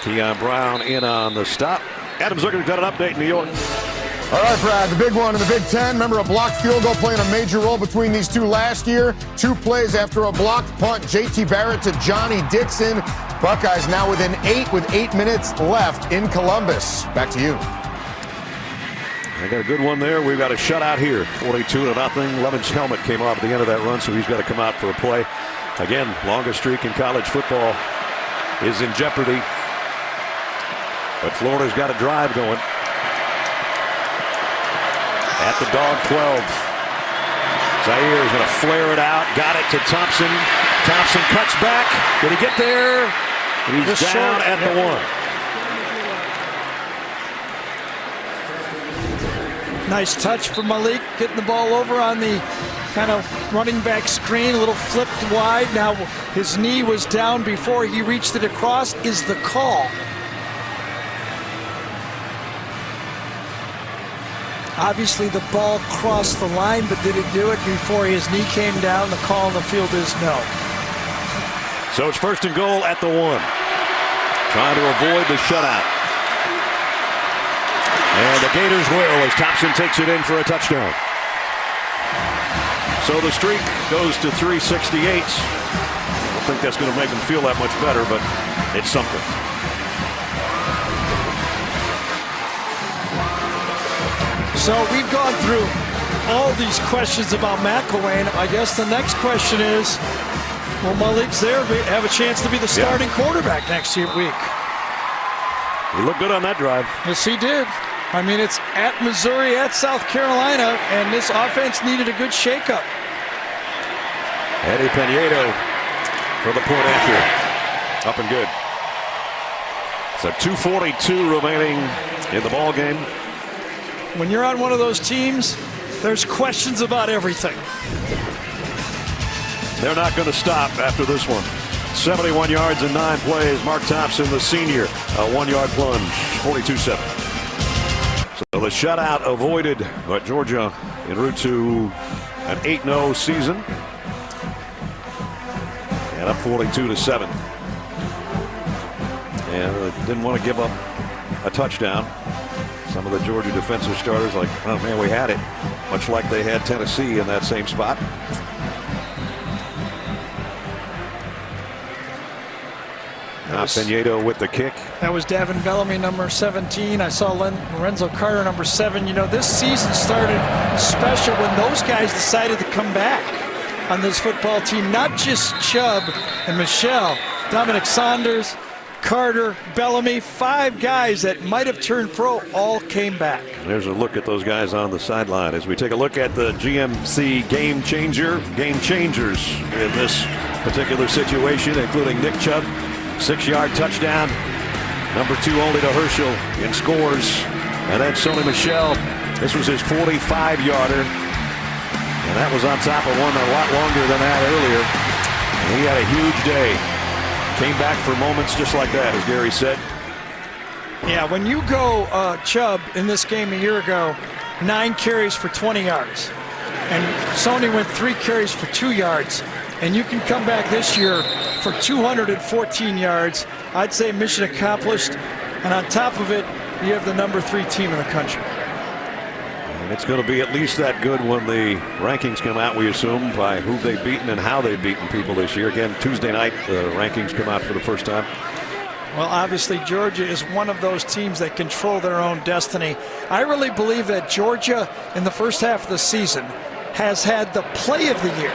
Keon Brown in on the stop. Adam Zucker's got an update in New York. All right, Brad, the big one in the Big Ten. Remember, a blocked field goal playing a major role between these two last year. 2 plays after a blocked punt. J.T. Barrett to Johnny Dixon. Buckeyes now within 8 with 8 minutes left in Columbus. Back to you. They got a good one there. We've got a shutout here. 42-0. Lemon's helmet came off at the end of that run, so he's got to come out for a play. Again, longest streak in college football is in jeopardy. But Florida's got a drive going. At the dog 12. Zaire is going to flare it out. Got it to Thompson. Thompson cuts back. Did he get there? He's down at the 1. Nice touch for Malik, getting the ball over on the kind of running back screen, a little flipped wide. Now his knee was down before he reached it across is the call. Obviously the ball crossed the line, but did it do it before his knee came down? The call on the field is no. So it's 1st and goal at the 1. Trying to avoid the shutout. And the Gators will as Thompson takes it in for a touchdown. So the streak goes to 368. I don't think that's going to make them feel that much better, but it's something. So we've gone through all these questions about McElwain. I guess the next question is, will Malik Zaire have a chance to be the starting quarterback next week? He looked good on that drive. Yes, he did. I mean, it's at Missouri, at South Carolina, and this offense needed a good shakeup. Eddie Pinedo for the point after. Up and good. So 2:42 remaining in the ball game. When you're on one of those teams, there's questions about everything. They're not going to stop after this one. 71 yards in 9 plays. Mark Thompson, the senior, a 1-yard plunge, 42-7. So the shutout avoided, but Georgia en route to an 8-0 season. And up 42-7. And didn't want to give up a touchdown. Some of the Georgia defensive starters like, oh man, we had it. Much like they had Tennessee in that same spot. Now Pinedo with the kick. That was Davin Bellamy, number 17. I saw Lorenzo Carter, number 7. You know, this season started special when those guys decided to come back on this football team. Not just Chubb and Michelle. Dominic Saunders, Carter, Bellamy, 5 guys that might have turned pro, all came back. There's a look at those guys on the sideline as we take a look at the GMC game changers in this particular situation, including Nick Chubb. 6-yard touchdown. Number 2 only to Herschel in scores. And then Sony Michel. This was his 45-yarder. And that was on top of one a lot longer than that earlier. And he had a huge day. Came back for moments just like that, as Gary said. Yeah, when you go Chubb in this game a year ago, 9 carries for 20 yards. And Sony went 3 carries for 2 yards. And you can come back this year for 214 yards. I'd say mission accomplished. And on top of it, you have the number 3 team in the country. And it's going to be at least that good when the rankings come out, we assume, by who they've beaten and how they've beaten people this year. Again, Tuesday night, the rankings come out for the first time. Well, obviously, Georgia is one of those teams that control their own destiny. I really believe that Georgia, in the first half of the season, has had the play of the year.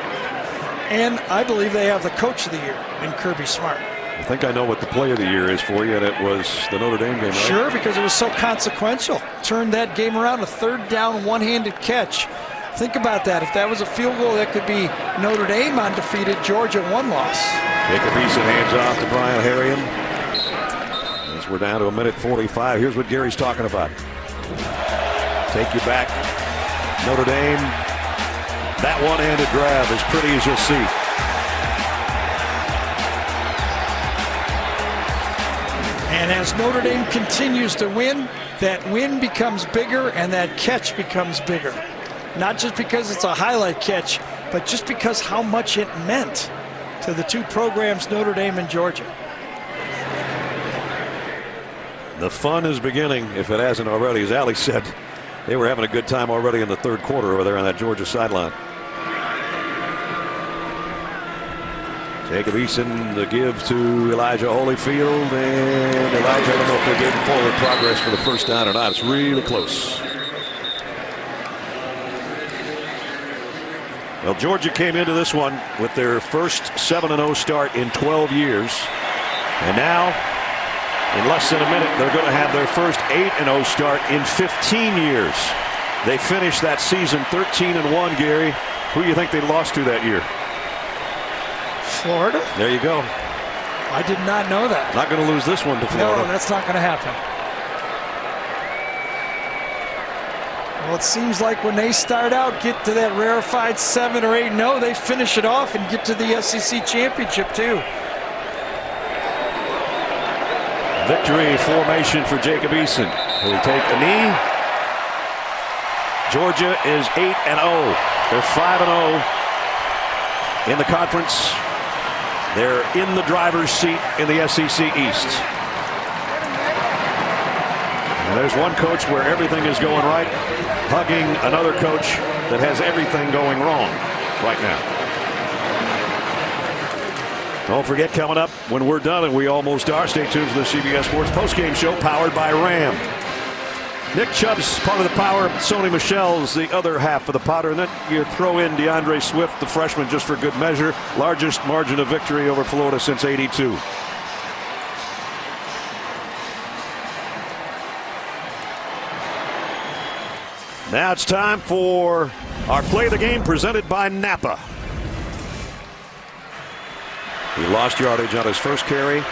And I believe they have the coach of the year in Kirby Smart. I think I know what the play of the year is for you, and it was the Notre Dame game, right? Sure, because it was so consequential. Turned that game around, a 3rd down, one-handed catch. Think about that. If that was a field goal, that could be Notre Dame undefeated, Georgia 1 loss. Jacobeson hands off to Brian Harrion. As we're down to 1:45, here's what Gary's talking about. Take you back, Notre Dame. That one-handed grab, as pretty as you'll see. And as Notre Dame continues to win, that win becomes bigger and that catch becomes bigger. Not just because it's a highlight catch, but just because how much it meant to the two programs, Notre Dame and Georgia. The fun is beginning, if it hasn't already. As Allie said, they were having a good time already in the third quarter over there on that Georgia sideline. Jacob Eason, the give to Elijah Holyfield, and Elijah, I don't know if they're getting forward progress for the first down or not. It's really close. Well, Georgia came into this one with their first 7-0 start in 12 years. And now, in less than a minute, they're going to have their first 8-0 start in 15 years. They finished that season 13-1, Gary. Who do you think they lost to that year? Florida? There you go. I did not know that. Not going to lose this one to Florida. No, that's not going to happen. Well, it seems like when they start out, get to that rarefied 7 or 8-0, they finish it off and get to the SEC championship too. Victory formation for Jacob Eason. He'll take a knee. Georgia is 8-0. They're 5-0 in the conference. They're in the driver's seat in the SEC East. And there's one coach where everything is going right, hugging another coach that has everything going wrong right now. Don't forget, coming up when we're done, and we almost are, stay tuned for the CBS Sports postgame show powered by Ram. Nick Chubb's part of the power. Sony Michel's the other half of the powder. And then you throw in DeAndre Swift, the freshman, just for good measure. Largest margin of victory over Florida since '82. Now it's time for our play of the game presented by Napa. He lost yardage on his first carry.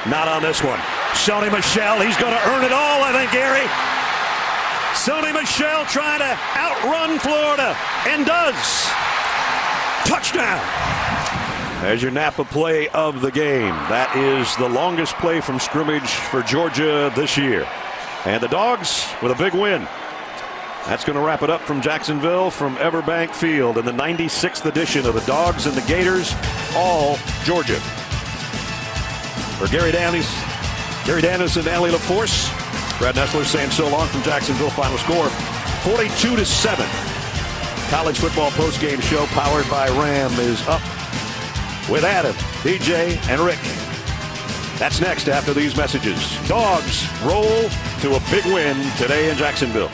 Not on this one. Sony Michel, he's going to earn it all, I think, Gary. Sony Michel trying to outrun Florida, and does. Touchdown. There's your Napa play of the game. That is the longest play from scrimmage for Georgia this year. And the Dogs with a big win. That's going to wrap it up from Jacksonville, from Everbank Field in the 96th edition of the Dogs and the Gators, all Georgia. For Gary Danis and Allie LaForce, Brad Nessler saying so long from Jacksonville. Final score 42-7. College football postgame show powered by Ram is up with Adam, DJ, and Rick. That's next after these messages. Dogs roll to a big win today in Jacksonville.